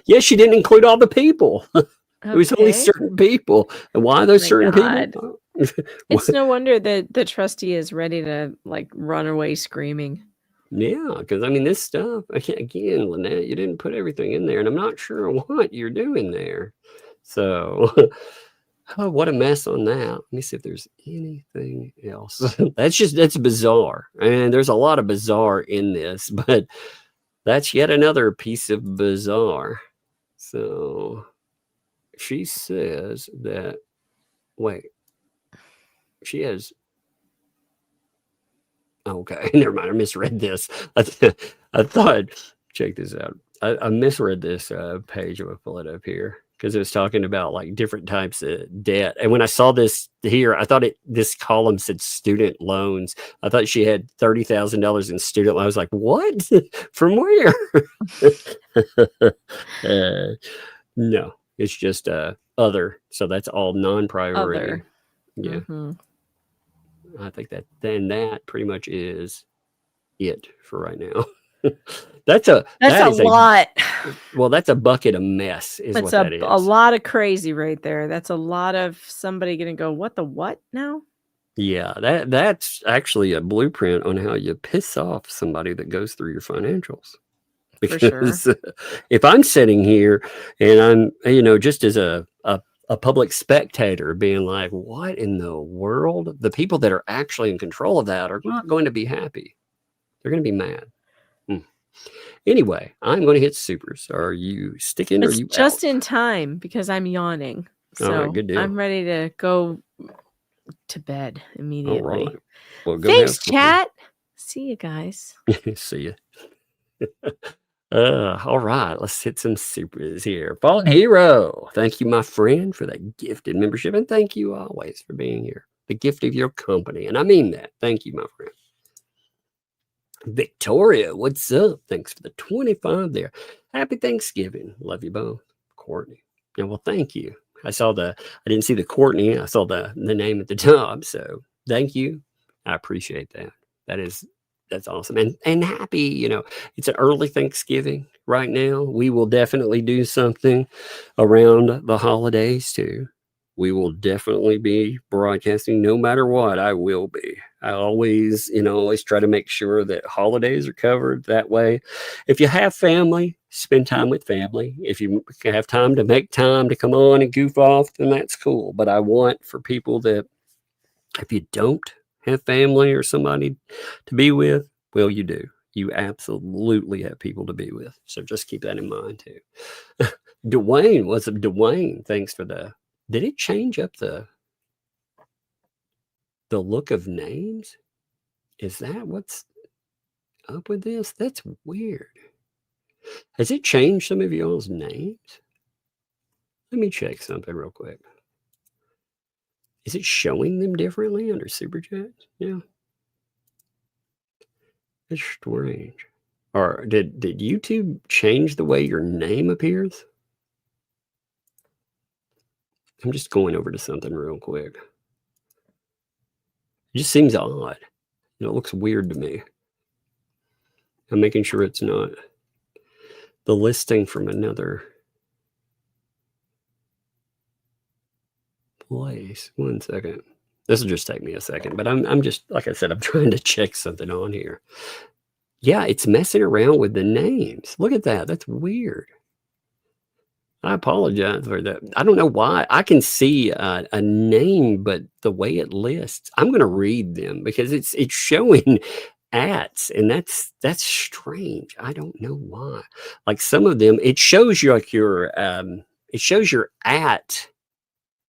Yeah, she didn't include all the people. It was only Okay. certain people. And why are those certain people? It's no wonder that the trustee is ready to run away screaming. Yeah, because this stuff, again, Lynette, you didn't put everything in there, and I'm not sure what you're doing there. So, oh, what a mess on that. Let me see if there's anything else. That's bizarre. And there's a lot of bizarre in this, but that's yet another piece of bizarre. So, she says that, wait, she has, okay, never mind. I misread this. I thought, check this out. I misread this page. I'm going to pull it up here because it was talking about different types of debt. And when I saw this here, I thought this column said student loans. I thought she had $30,000 in student loans. I was like, what? From where? No, it's just other. So that's all non-priority. Other. Yeah. Mm-hmm. I think that pretty much is it for right now. That's a lot. Well, that's a bucket of mess is what that is. A lot of crazy right there. That's a lot of somebody going to go, what the what now? Yeah, that's actually a blueprint on how you piss off somebody that goes through your financials. Because if I'm sitting here and I'm, just as a public spectator being like, what in the world? The people that are actually in control of that are not going to be happy. They're going to be mad. Anyway, I'm going to hit supers. Are you sticking or are you just out? in time because I'm yawning. So all right, good deal. I'm ready to go to bed immediately. All right. Well, go thanks, chat. See you guys. See you. All right, let's hit some supers here. Fallen Hero, thank you, my friend, for that gifted membership, and thank you always for being here. The gift of your company, and I mean that. Thank you, my friend. Victoria, what's up? Thanks for the 25 there. Happy Thanksgiving. Love you both. Courtney. Yeah, well, thank you. I didn't see the Courtney. I saw the name at the top. So thank you. I appreciate that. That's awesome. And happy, it's an early Thanksgiving right now. We will definitely do something around the holidays too. We will definitely be broadcasting no matter what. I will be. I always try to make sure that holidays are covered that way. If you have family, spend time with family. If you have time to make time to come on and goof off, then that's cool. But I want for people that if you don't have family or somebody to be with, Well, you do. You absolutely have people to be with. So just keep that in mind too. Dwayne, what's up, Dwayne? Thanks for the. Did it change up the look of names? Is that what's up with this? That's weird. Has it changed some of y'all's names? Let me check something real quick. Is it showing them differently under Super Chat? Yeah. It's strange. Or did YouTube change the way your name appears? I'm just going over to something real quick. It just seems odd. It looks weird to me. I'm making sure it's not the listing from another place. 1 second. This will just take me a second, but I'm just, like I said, I'm trying to check something on here. Yeah, it's messing around with the names. Look at that. That's weird. I apologize for that. I don't know why. I can see a name, but the way it lists, I'm going to read them because it's showing ats, and that's strange. I don't know why. Like some of them, it shows you like it shows your at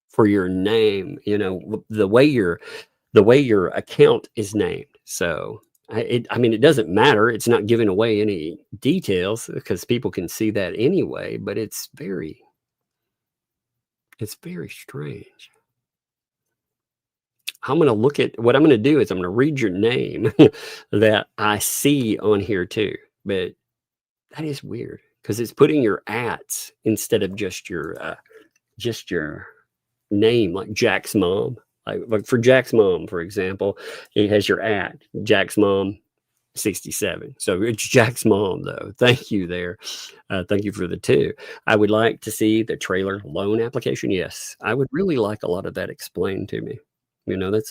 for your name. You know, the way your account is named. So I mean, it doesn't matter. It's not giving away any details because people can see that anyway, but it's very strange. I'm going to look at what I'm going to do is I'm going to read your name that I see on here too. But that is weird because it's putting your ats instead of just your name, like Jack's mom. Like for Jack's mom, for example, it has your at Jack's mom 67. So it's Jack's mom, though. Thank you there. Thank you for the 2. I would like to see the trailer loan application. Yes, I would really like a lot of that explained to me. You know, that's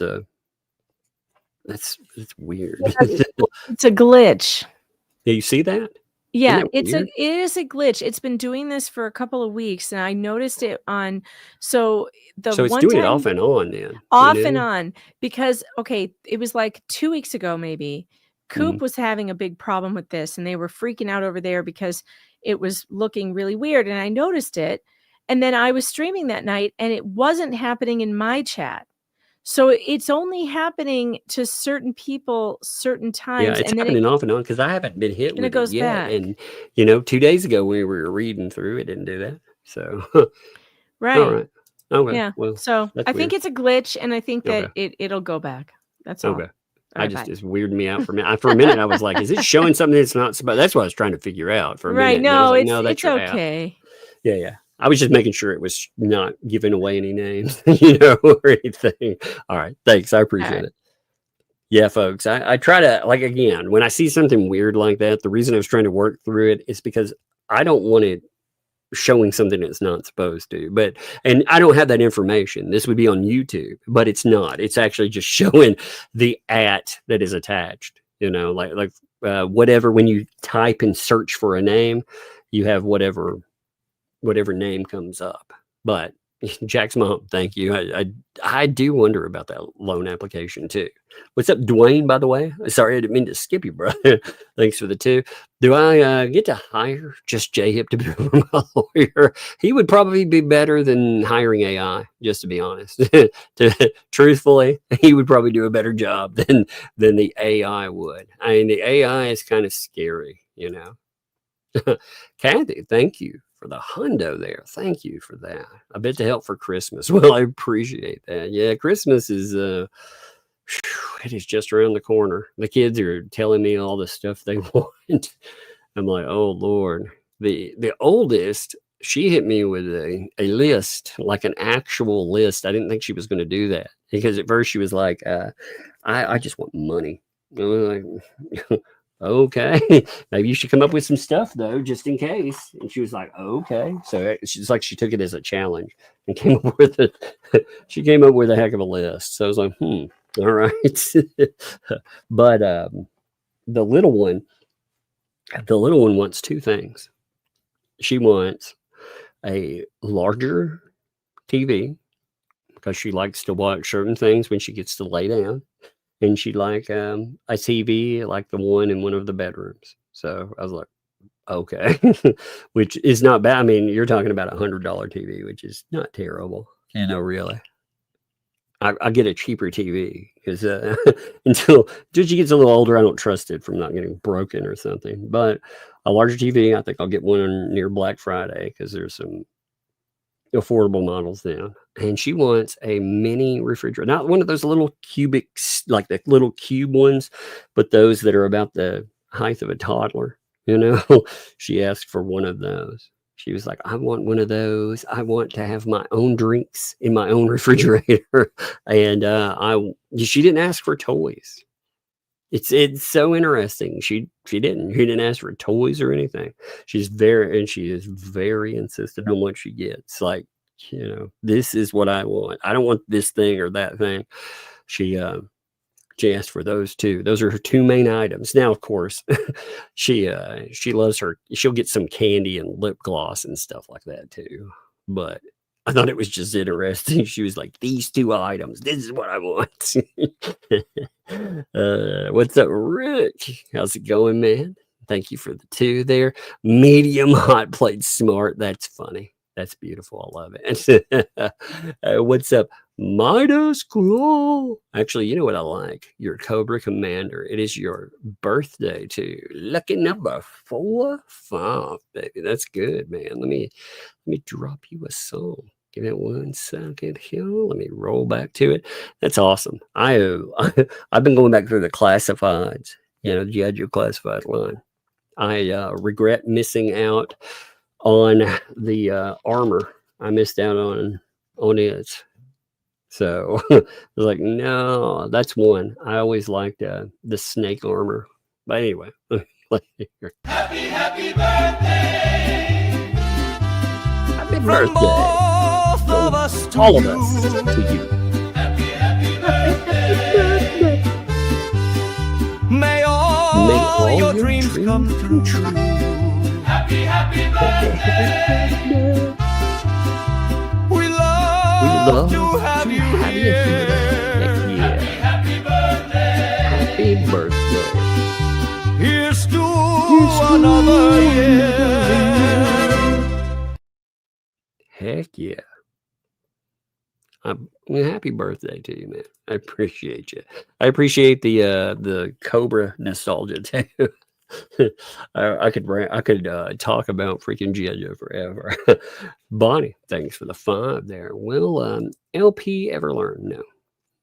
weird. It's a glitch. Do you see that? Yeah, it is a glitch. It's been doing this for a couple of weeks, and I noticed it on. So it's one doing time, it off and on then. off and on, because it was like 2 weeks ago maybe. Coop Mhm. was having a big problem with this, and they were freaking out over there because it was looking really weird, and I noticed it. And then I was streaming that night, and it wasn't happening in my chat. So it's only happening to certain people, certain times, Yeah, it's and then happening off and on because I haven't been hit and it with it goes yet. back. And you know, 2 days ago when we were reading through, it didn't do that. So all Right. right. Okay. Yeah. Well, So that's I think weird. it's a glitch, and I think that Okay. it'll go back. That's all. Okay. All right, bye. It's weirding me out for a minute. For a minute, I was like, "Is it showing something that's not?" But that's what I was trying to figure out for a Right. minute. And I was No, like, "No, that's it's your app." okay. Yeah, yeah. I was just making sure it was not giving away any names, you know, or anything. All right. Thanks. I appreciate right. it. Yeah, folks. I try to, like, again, when I see something weird like that, the reason I was trying to work through it is because I don't want it showing something it's not supposed to. And I don't have that information. This would be on YouTube, but it's not. It's actually just showing the at that is attached, you know, like whatever, when you type and search for a name, you have whatever name comes up. But Jack's mom, thank you. I do wonder about that loan application too. What's up, Dwayne, by the way? Sorry, I didn't mean to skip you, brother. Thanks for the 2. Do I get to hire just J-Hip to be my lawyer? He would probably be better than hiring AI, just to be honest. Truthfully, he would probably do a better job than the AI would. I mean, the AI is kind of scary, you know. Kathy, thank you for the hundo there. Thank you for that. I bet to help for Christmas. Well, I appreciate that. Yeah, Christmas is it is just around the corner. The kids are telling me all the stuff they want. I'm like, oh Lord. The oldest, she hit me with a list, like an actual list. I didn't think she was going to do that because at first she was like, I just want money. I was like, okay, maybe you should come up with some stuff though, just in case. And she was like, okay. So she's like, she took it as a challenge and came up with it. She came up with a heck of a list. So I was like, all right. But the little one wants 2 things. She wants a larger TV because she likes to watch certain things when she gets to lay down. and she'd like a TV, like the one in one of the bedrooms. So I was like, okay, which is not bad. I mean, you're talking about $100 TV, which is not terrible, really. I get a cheaper TV because until she gets a little older, I don't trust it from not getting broken or something. But a larger TV, I think I'll get one near Black Friday because there's some affordable models now. And she wants a mini refrigerator, not one of those little cubics, like the little cube ones, but those that are about the height of a toddler. She asked for one of those. She was like, I want one of those. I want to have my own drinks in my own refrigerator. And she didn't ask for toys. It's so interesting. She didn't ask for toys or anything. She is very insistent on what she gets. Like, this is what I want. I don't want this thing or that thing. She asked for those two. Those are her two main items. Now, of course, she loves she'll get some candy and lip gloss and stuff like that too. But I thought it was just interesting. She was like, these two items, this is what I want. What's up, Rich? How's it going, man? Thank you for the two there. Medium hot plate Smartt. That's funny. That's beautiful. I love it. What's up, Midas Claw? Actually, you know what I like? Your Cobra Commander. It is your birthday too. Lucky number 45, baby. That's good, man. Let me drop you a song. Give it 1 second here. Let me roll back to it. That's awesome. I've been going back through the classifieds. Judge your classified line. I regret missing out on the armor. I missed out on it. So I was like, no, that's one. I always liked the snake armor. But anyway, Happy birthday! Happy From birthday. both of us to All of you. us to you. Happy birthday! May all your dreams come true. Happy birthday! We love to have you here. Yeah. Happy birthday! Happy birthday. Here's to another year. Heck yeah. Happy birthday to you, man. I appreciate you. I appreciate the Cobra nostalgia too. I could talk about freaking G.I. forever. Bonnie, thanks for the 5 there. Will LP ever learn?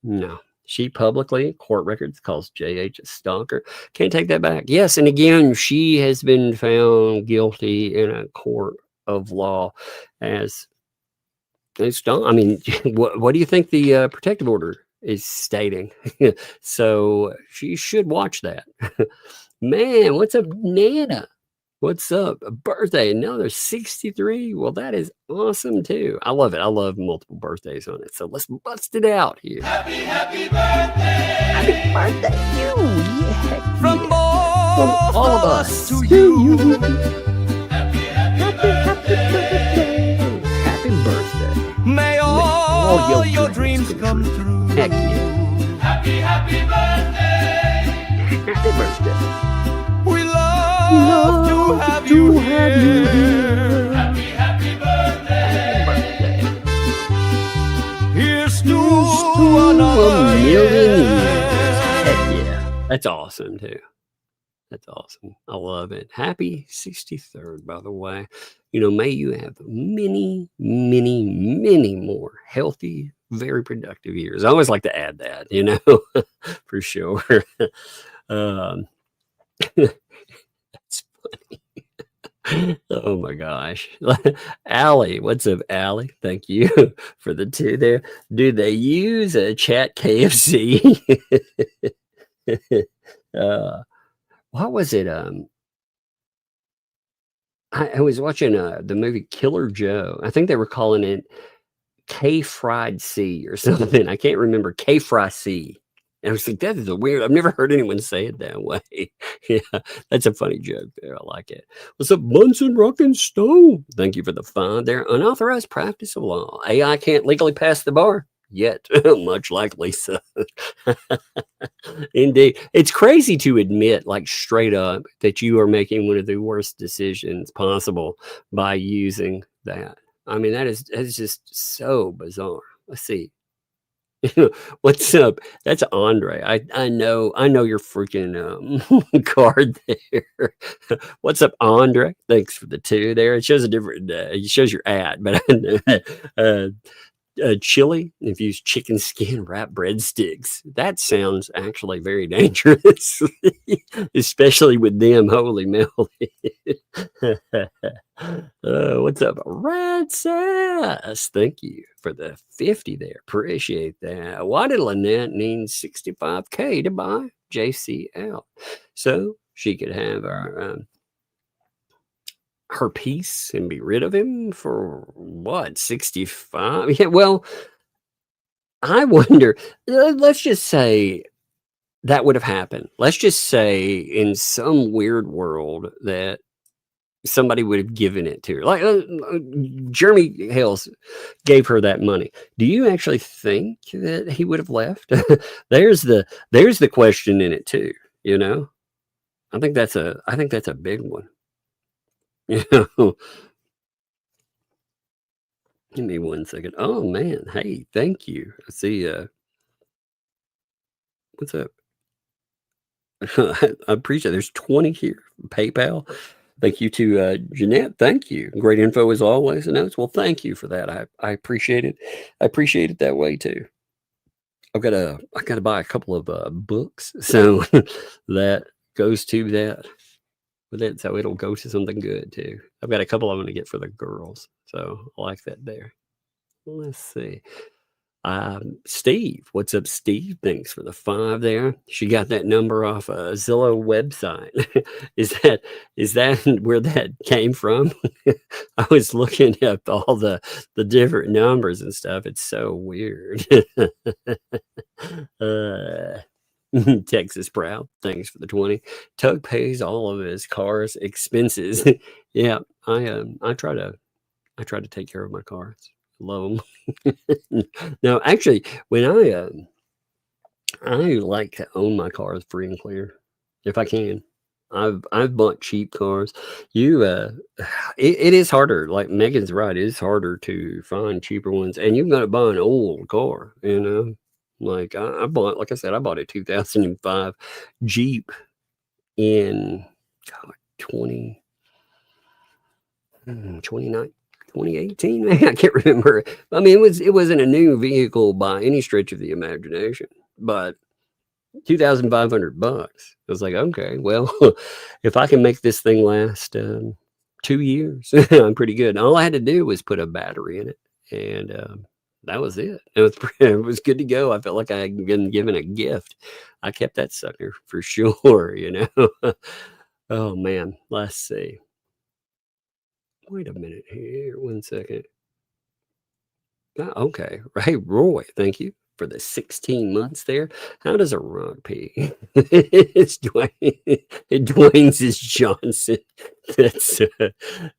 No. She publicly, court records, calls JH a stalker. Can't take that back. Yes, and again, she has been found guilty in a court of law as a stalker. I mean, what do you think the protective order is stating? So she should watch that. Man, what's up, Nana? What's up? A birthday. No, there's 63. Well, that is awesome too. I love it. I love multiple birthdays on it. So let's bust it out here. Happy birthday! Happy birthday to you. Yeah. From both all of of us us to to you. you. Happy birthday! Happy birthday. May all your dreams come true. Heck yeah. Happy birthday! Happy birthday. We love to have you here. Happy birthday! Here's to another year. Heck yeah. That's awesome too. That's awesome. I love it. Happy 63rd, by the way. May you have many, many, many more healthy, very productive years. I always like to add that, for sure. That's funny. Oh my gosh. Allie, what's up, Allie? Thank you for the 2 there. Do they use a chat KFC? What was it? I was watching the movie Killer Joe. I think they were calling it K-Fried C or something. I can't remember. K-Fry C. And I was like, that is a weird. I've never heard anyone say it that way. Yeah, that's a funny joke there. I like it. What's up, Bunsen Rockin' Stone? Thank you for the 5 there. Unauthorized practice of law. AI can't legally pass the bar. yet much like Lisa. Indeed. It's crazy to admit, like straight up, that you are making one of the worst decisions possible by using that. I mean, that is just so bizarre. Let's see. What's up? That's Andre. I know your freaking card there. What's up, Andre? Thanks for the 2 there. It shows a different. It shows your ad, but chili infused chicken skin wrapped breadsticks. That sounds actually very dangerous, especially with them. Holy moly! What's up, Red Sass? Thank you for the 50 there. Appreciate that. Why did Lynette need 65K to buy JC out? So she could have her piece and be rid of him for what, 65? Yeah, well, I wonder, let's just say that would have happened. Let's just say in some weird world that somebody would have given it to her. Like Jeremy Hales gave her that money. Do you actually think that he would have left? there's the question in it too, you know? I think that's a big one. You know, give me 1 second. Oh man, hey, thank you. I see. What's up? I appreciate it. There's 20 here. PayPal. Thank you to Jeanette. Thank you. Great info as always. And notes. Well, thank you for that. I appreciate it. I appreciate it that way too. I gotta buy a couple of books, so that goes to that. But that's how it'll go to something good too. I've got a couple I'm going to get for the girls, so I like that there. Let's see. Steve, what's up, Steve? Thanks for the 5 there. She got that number off a Zillow website. Is that where that came from? I was looking up all the different numbers and stuff. It's so weird. Texas proud. Thanks for the 20. Tug pays all of his car's expenses. Yeah, I try to take care of my cars. Love them. No, actually, when I like to own my cars free and clear if I can. I've bought cheap cars. It is harder. Like Megan's right. It is harder to find cheaper ones, and you've got to buy an old car. You know. Like I bought, like I said, I bought a 2005 Jeep in 2018. Man, I can't remember. I mean, it wasn't a new vehicle by any stretch of the imagination, but $2,500. I was like, okay, well, if I can make this thing last 2 years, I'm pretty good. And all I had to do was put a battery in it, and that was it. It was good to go. I felt like I had been given a gift. I kept that sucker for sure, you know. Oh man, let's see. Wait a minute here. 1 second. Okay. Hey, Roy, thank you for the 16 months there. How does a rock pee? It's Dwayne. Dwayne's is Johnson.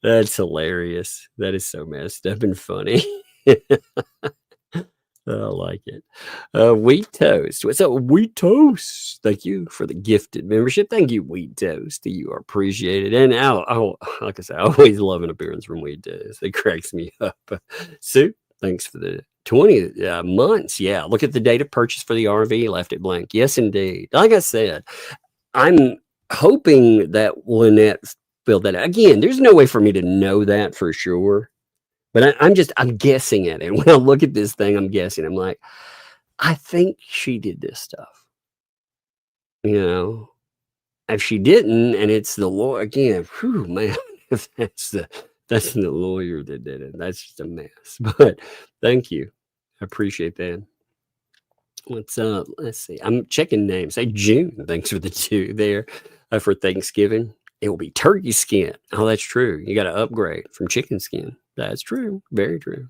That's hilarious. That is so messed up and funny. I like it. Wheat Toast. What's up, Wheat Toast? Thank you for the gifted membership. Thank you, Wheat Toast. You are appreciated. And like I said, I always love an appearance from Wheat Toast. It cracks me up. Sue, thanks for the 20 months. Yeah, look at the date of purchase for the RV. Left it blank. Yes, indeed. Like I said, I'm hoping that Lynette filled that out. Again, there's no way for me to know that for sure. But I'm guessing at it. When I look at this thing, I'm guessing. I'm like, I think she did this stuff. You know, if she didn't, and it's the lawyer again, whew, man, if that's the lawyer that did it, that's just a mess. But thank you. I appreciate that. What's up? Let's see. I'm checking names. Hey, June, thanks for the 2 there for Thanksgiving. It will be turkey skin. Oh, that's true. You got to upgrade from chicken skin. That's true. Very true.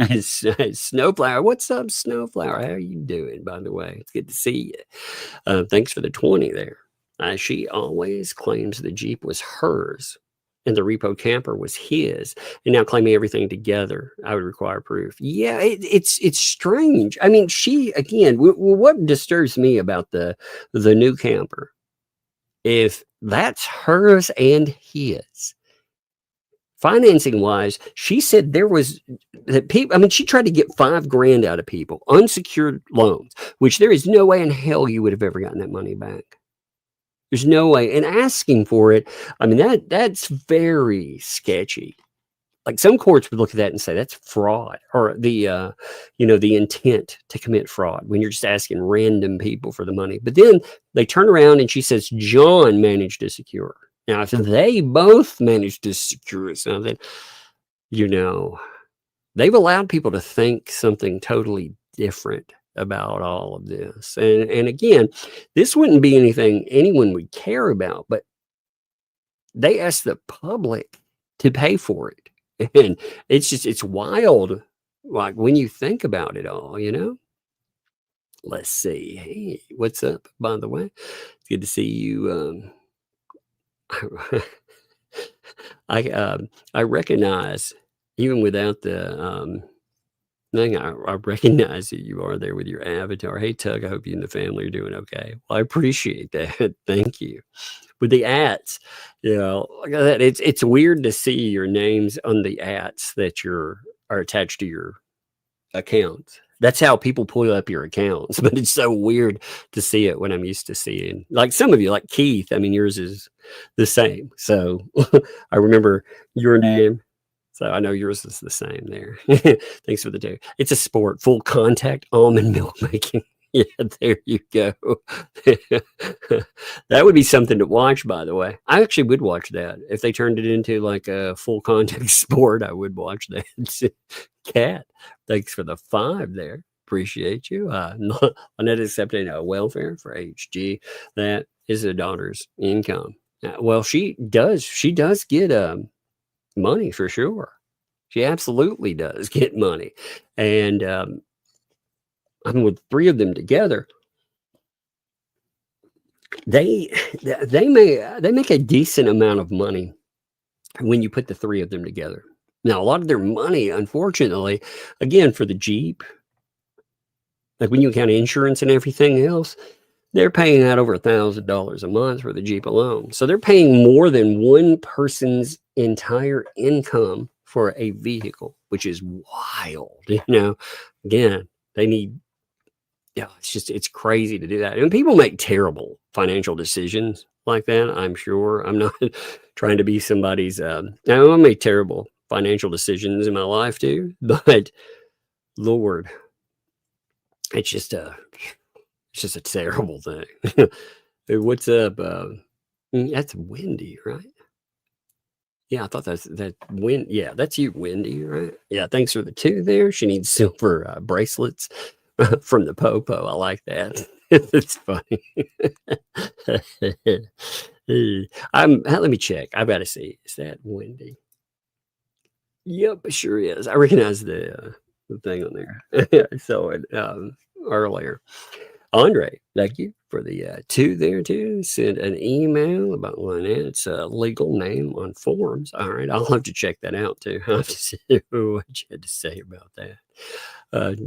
Snowflower. What's up, Snowflower? How are you doing, by the way? It's good to see you. Thanks for the 20 there. She always claims the Jeep was hers and the repo camper was his, and now claiming everything together, I would require proof. Yeah, it's strange. I mean, she, again, what disturbs me about the new camper, if that's hers and his, financing wise, she said there was that people, I mean, she tried to get $5,000 out of people, unsecured loans, which there is no way in hell you would have ever gotten that money back. There's no way. And asking for it, I mean, that's very sketchy. Like, some courts would look at that and say that's fraud, or the intent to commit fraud when you're just asking random people for the money. But then they turn around and she says John managed to secure. Now, if they both managed to secure something, they've allowed people to think something totally different about all of this. And again, this wouldn't be anything anyone would care about, but they asked the public to pay for it. And it's wild, like, when you think about it all, Let's see. Hey, what's up, by the way? It's good to see you. I recognize, even without the thing, I recognize that you are there with your avatar. Hey, Tug, I hope you and the family are doing okay. Well, I appreciate that. Thank you. With the ats, look at that. It's weird to see your names on the ats that are attached to your accounts. That's how people pull up your accounts, but it's so weird to see it when I'm used to seeing, like, some of you, like Keith. I mean, yours is the same. So I remember your name. So I know yours is the same there. Thanks for the day. It's a sport, full contact almond milk making. Yeah, there you go. That would be something to watch, by the way. I actually would watch that. If they turned it into like a full contact sport, I would watch that. Cat, thanks for the 5 there. Appreciate you. Not accepting welfare for HG. That is a daughter's income. Well, she does get money for sure. She absolutely does get money. And I'm with 3 of them together. They make a decent amount of money when you put the 3 of them together. Now, a lot of their money, unfortunately, again, for the Jeep, like when you count insurance and everything else, they're paying out over $1,000 a month for the Jeep alone. So they're paying more than one person's entire income for a vehicle, which is wild. Again, they need, it's crazy to do that. And people make terrible financial decisions like that, I'm sure. I'm not trying to be somebody's, I make terrible financial decisions in my life too, but Lord, it's just a terrible thing. Hey, what's up? That's Wendy, right? Yeah, I thought that Wendy. Yeah, that's you, Wendy, right? Yeah, thanks for the 2 there. She needs silver bracelets from the Popo. I like that. It's funny. Let me check. I've got to see. Is that Wendy? Yep, it sure is. I recognize the thing on there. I saw it earlier. Andre, thank you for the 2 there too. Send an email about Lynette's legal name on forums. All right, I'll have to check that out too. I'll have to see what you had to say about that.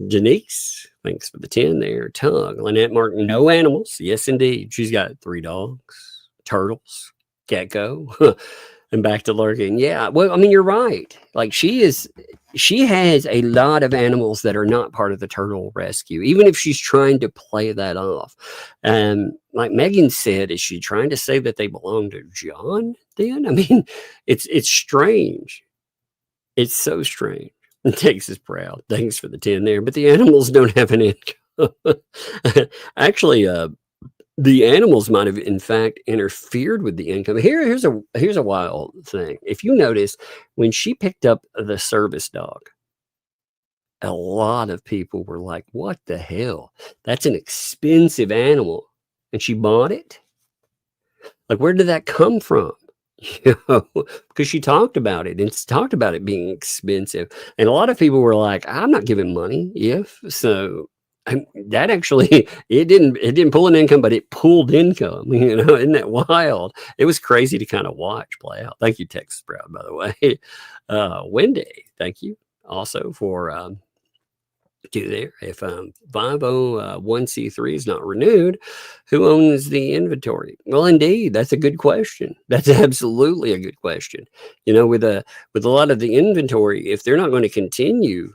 Janice, thanks for the 10 there. Tug, Lynette Martin, no animals. Yes, indeed. She's got 3 dogs, turtles, gecko. And back to lurking. Yeah. Well, I mean, you're right. Like, she has a lot of animals that are not part of the turtle rescue, even if she's trying to play that off. And like Megan said, is she trying to say that they belong to John then? I mean, it's strange. It's so strange. Texas proud. Thanks for the 10 there. But the animals don't have an income. Actually, the animals might have, in fact, interfered with the income. Here's a wild thing. If you notice, when she picked up the service dog, a lot of people were like, what the hell? That's an expensive animal. And she bought it? Like, where did that come from? Because she talked about it and talked about it being expensive. And a lot of people were like, I'm not giving money. So That actually, it didn't pull an income, but it pulled income. Isn't that wild? It was crazy to kind of watch play out. Thank you, Texas Sprout, by the way. Wendy, thank you also for do there. If 501c3 is not renewed, who owns the inventory? Well, indeed, that's a good question. That's absolutely a good question. With a lot of the inventory, if they're not going to continue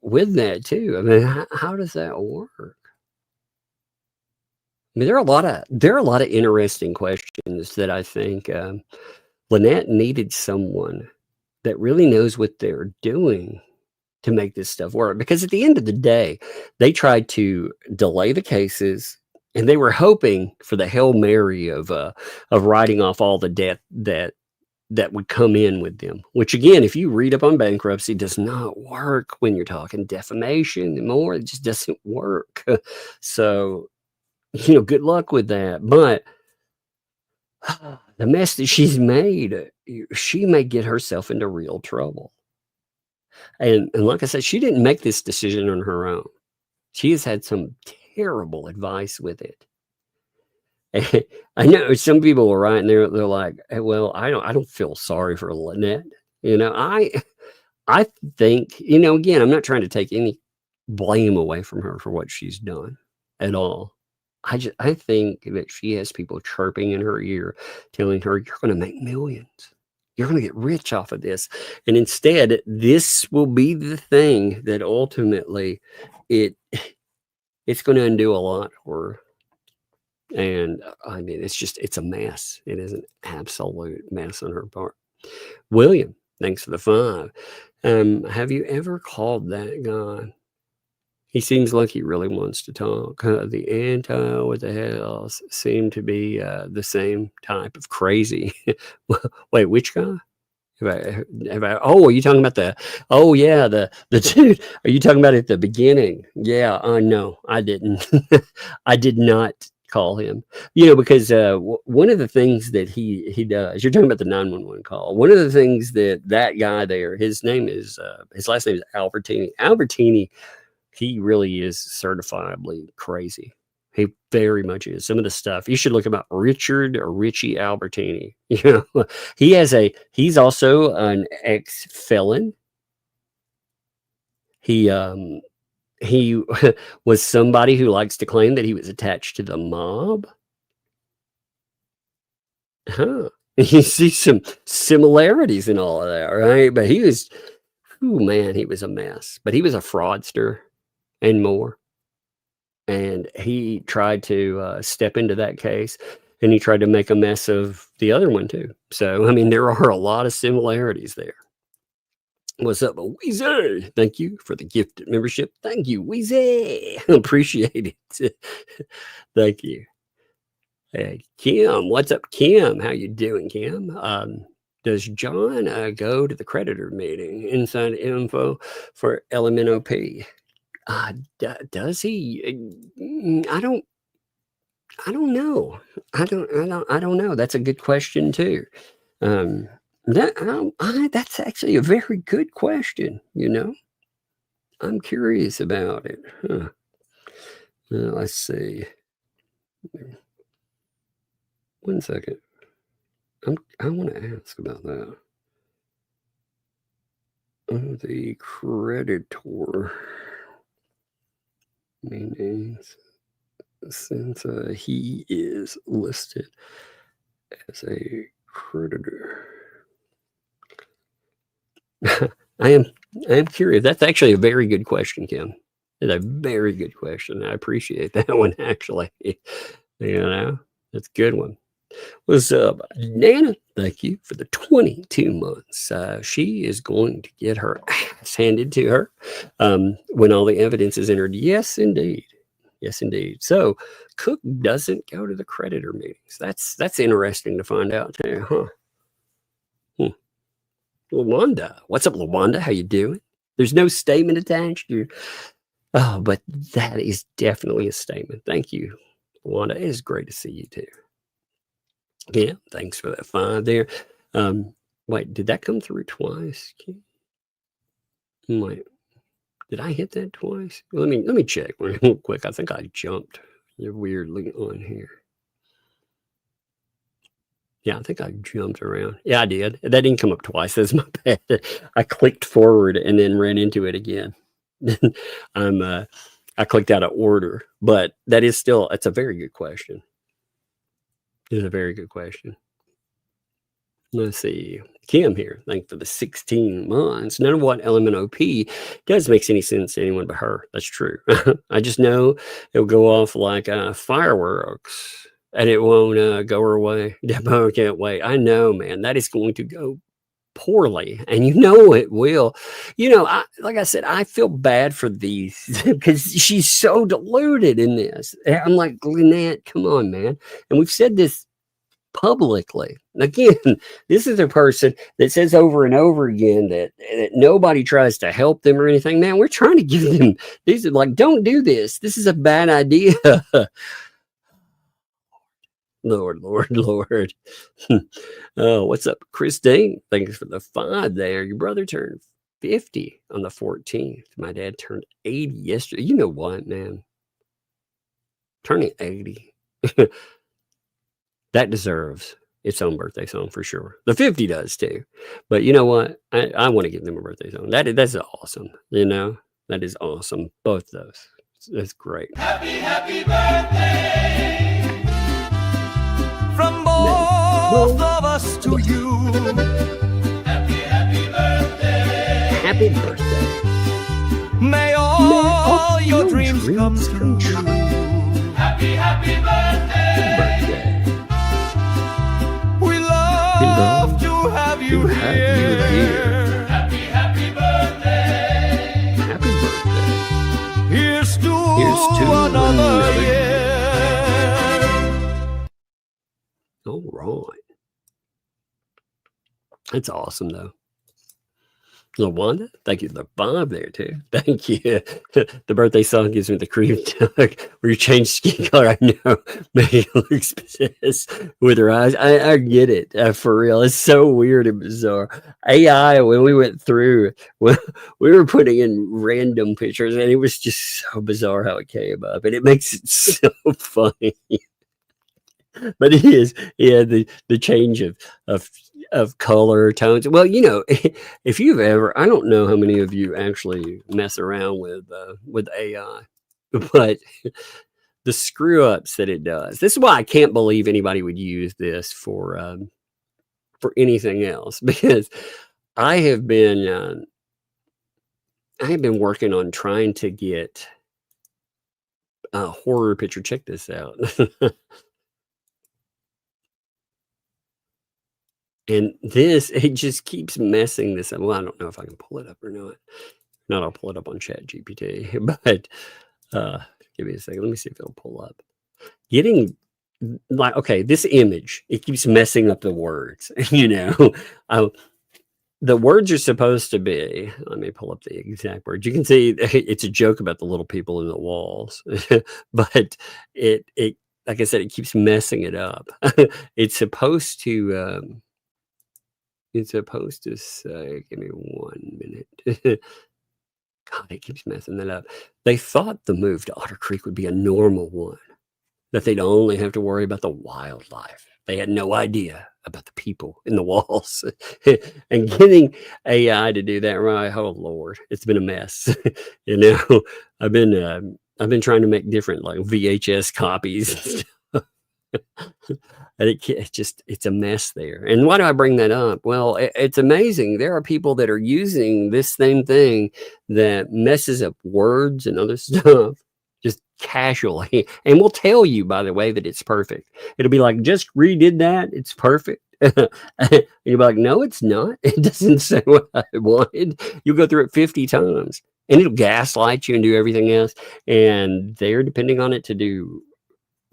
with that too, I mean, how does that work? I mean, there are a lot of interesting questions that I think Lynette needed someone that really knows what they're doing to make this stuff work. Because at the end of the day, they tried to delay the cases, and they were hoping for the Hail Mary of writing off all the debt that would come in with them. Which again, if you read up on bankruptcy, does not work when you're talking defamation and more. It just doesn't work. So, good luck with that. But the mess that she's made, she may get herself into real trouble. And like I said, she didn't make this decision on her own. She has had some terrible advice with it. And I know some people are right, and they're like, hey, well, I don't feel sorry for Lynette. I think, again, I'm not trying to take any blame away from her for what she's done at all. I think that she has people chirping in her ear, telling her, you're going to make millions. You're going to get rich off of this. And instead, this will be the thing that ultimately it's going to undo a lot for her. And I mean, it's a mess. It is an absolute mess on her part. William, thanks for the 5. Have you ever called that guy? He seems like he really wants to talk. The anti-whatthehales seem to be the same type of crazy. Wait, which guy? Are you talking about the dude? Are you talking about at the beginning? Yeah, no, I didn't. I did not call him. Because one of the things that he does, you're talking about the 911 call. One of the things that guy there, his last name is Albertini. Albertini, he really is certifiably crazy. He very much is. Some of the stuff you should look about Richie Albertini. He's also an ex-felon. He was somebody who likes to claim that he was attached to the mob. You see some similarities in all of that, right? But he was a mess. But he was a fraudster and more. And he tried to step into that case, and he tried to make a mess of the other one too. So, I mean, there are a lot of similarities there. What's up, Weezy? Thank you for the gifted membership. Thank you, Weezy. Appreciate it. Thank you. Hey, Kim. What's up, Kim? How you doing, Kim? Does John go to the creditor meeting? Inside info for LMNOP. Does he? I don't know. I don't know. That's a good question too. That's actually a very good question. I'm curious about it. Huh. Let's see. 1 second. I want to ask about that. The creditor meanings, since he is listed as a creditor. I am curious. That's actually a very good question, Kim. It's a very good question. I appreciate that one, actually. That's a good one. What's up, Nana? Thank you for the 22 months. She is going to get her ass handed to her when all the evidence is entered. Yes, indeed. Yes, indeed. So Cook doesn't go to the creditor meetings. That's interesting to find out too, huh? Lawanda. What's up, Lawanda? How you doing? There's no statement attached. But that is definitely a statement. Thank you, Lawanda. It is great to see you too. Yeah, thanks for that 5 there. Wait, did that come through twice? Wait, Did I hit that twice? Well, let me check real quick. I think I jumped weirdly on here. Yeah, I think I jumped around. Yeah, I did. That didn't come up twice. That's my bad. I clicked forward and then ran into it again. I clicked out of order, but it's a very good question. It's a very good question. Let's see. Kim here. Thank for the 16 months. None of what LMNOP does makes any sense to anyone but her. That's true. I just know it'll go off like fireworks and it won't go her way. Debo can't wait. I know, man. That is going to go poorly, and you know it will. Like I said, I feel bad for these because she's so deluded in this. I'm like, Lynette, come on, man. And we've said this publicly. Again, this is a person that says over and over again that nobody tries to help them or anything. Man, we're trying to give them these are like, don't do this. This is a bad idea. Lord. Oh, what's up, Christine? Thanks for the 5 there. Your brother turned 50 on the 14th. My dad turned 80 yesterday. You know what, man? Turning 80. That deserves its own birthday song for sure. The 50 does too. But you know what? I want to give them a birthday song. That's awesome. That is awesome. Both those. That's great. Happy birthday from both of us to you. Happy birthday. Happy birthday. May all your dreams come true. Happy birthday. We love to have you here. Happy birthday. Happy birthday. Here's to another year. All right. That's awesome, though. LaWanda, thank you. The Bob there, too. Thank you. The birthday song gives me the cream duck where you change skin color. I know. Maggie looks possessed with her eyes. I get it. For real. It's so weird and bizarre. AI, when we went through, we were putting in random pictures, and it was just so bizarre how it came up. And it makes it so funny. But it is, yeah, the change of color tones. Well, if you've ever, I don't know how many of you actually mess around with AI, but the screw ups that it does. This is why I can't believe anybody would use this for anything else, because I have been working on trying to get a horror picture. Check this out. And it just keeps messing this up. Well, I don't know if I can pull it up or not. Not, I'll pull it up on ChatGPT. But give me a second. Let me see if it'll pull up. Getting like, okay, this image, it keeps messing up the words. The words are supposed to be, let me pull up the exact words. You can see it's a joke about the little people in the walls. But it like I said, it keeps messing it up. It's supposed to say, give me 1 minute. God, it keeps messing that up. They thought the move to Otter Creek would be a normal one, that they'd only have to worry about the wildlife. They had no idea about the people in the walls. And getting AI to do that right, oh Lord, it's been a mess. I've been trying to make different like VHS copies and stuff. And it's a mess there. And why do I bring that up? Well, it's amazing. There are people that are using this same thing that messes up words and other stuff just casually, and will tell you, by the way, that it's perfect. It'll be like, just redid that, it's perfect. And you'll be like, no, it's not. It doesn't say what I wanted. You'll go through it 50 times and it'll gaslight you and do everything else. And they're depending on it to do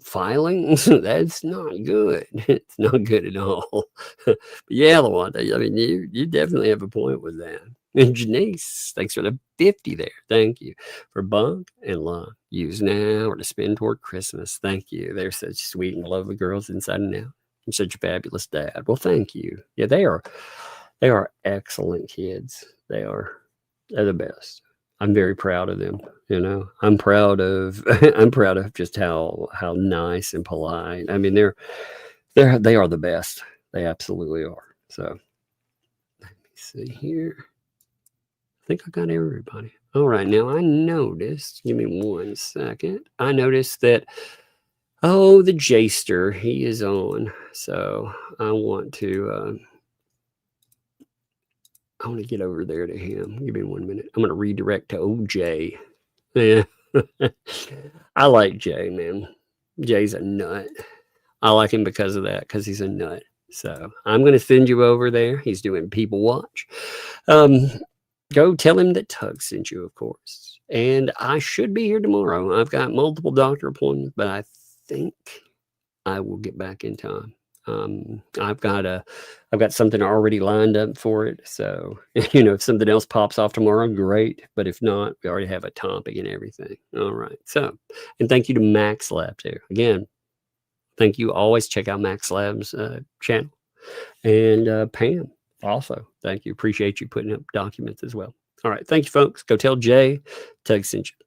filing. That's not good. It's not good at all. But yeah, LaWanda, I mean, you definitely have a point with that. And Janice, thanks for the 50 there. Thank you. For Bunk and Love, use now or to spend toward Christmas. Thank you. They're such sweet and lovely girls inside and out. And such a fabulous dad. Well, thank you. Yeah, they are excellent kids. They're the best. I'm very proud of them. You know, I'm proud of I'm proud of just how nice and polite. I mean, they are the best. They absolutely are. So let me see here. I think I got everybody. All right, now I noticed. Give me 1 second. I noticed that. Oh, the Jaster, he is on. So I want to get over there to him. Give me 1 minute. I'm going to redirect to OJ. Yeah. I like Jay, man. Jay's a nut. I like him because of that, because he's a nut. So I'm going to send you over there. He's doing People Watch. Go tell him that Tug sent you, of course. And I should be here tomorrow. I've got multiple doctor appointments, but I think I will get back in time. I've got something already lined up for it. So, you know, if something else pops off tomorrow, great. But if not, we already have a topic and everything. All right. So, and thank you to Max Lab too. Again, thank you. Always check out Max Lab's channel. And Pam also, thank you. Appreciate you putting up documents as well. All right. Thank you, folks. Go tell Jay Tug sent you.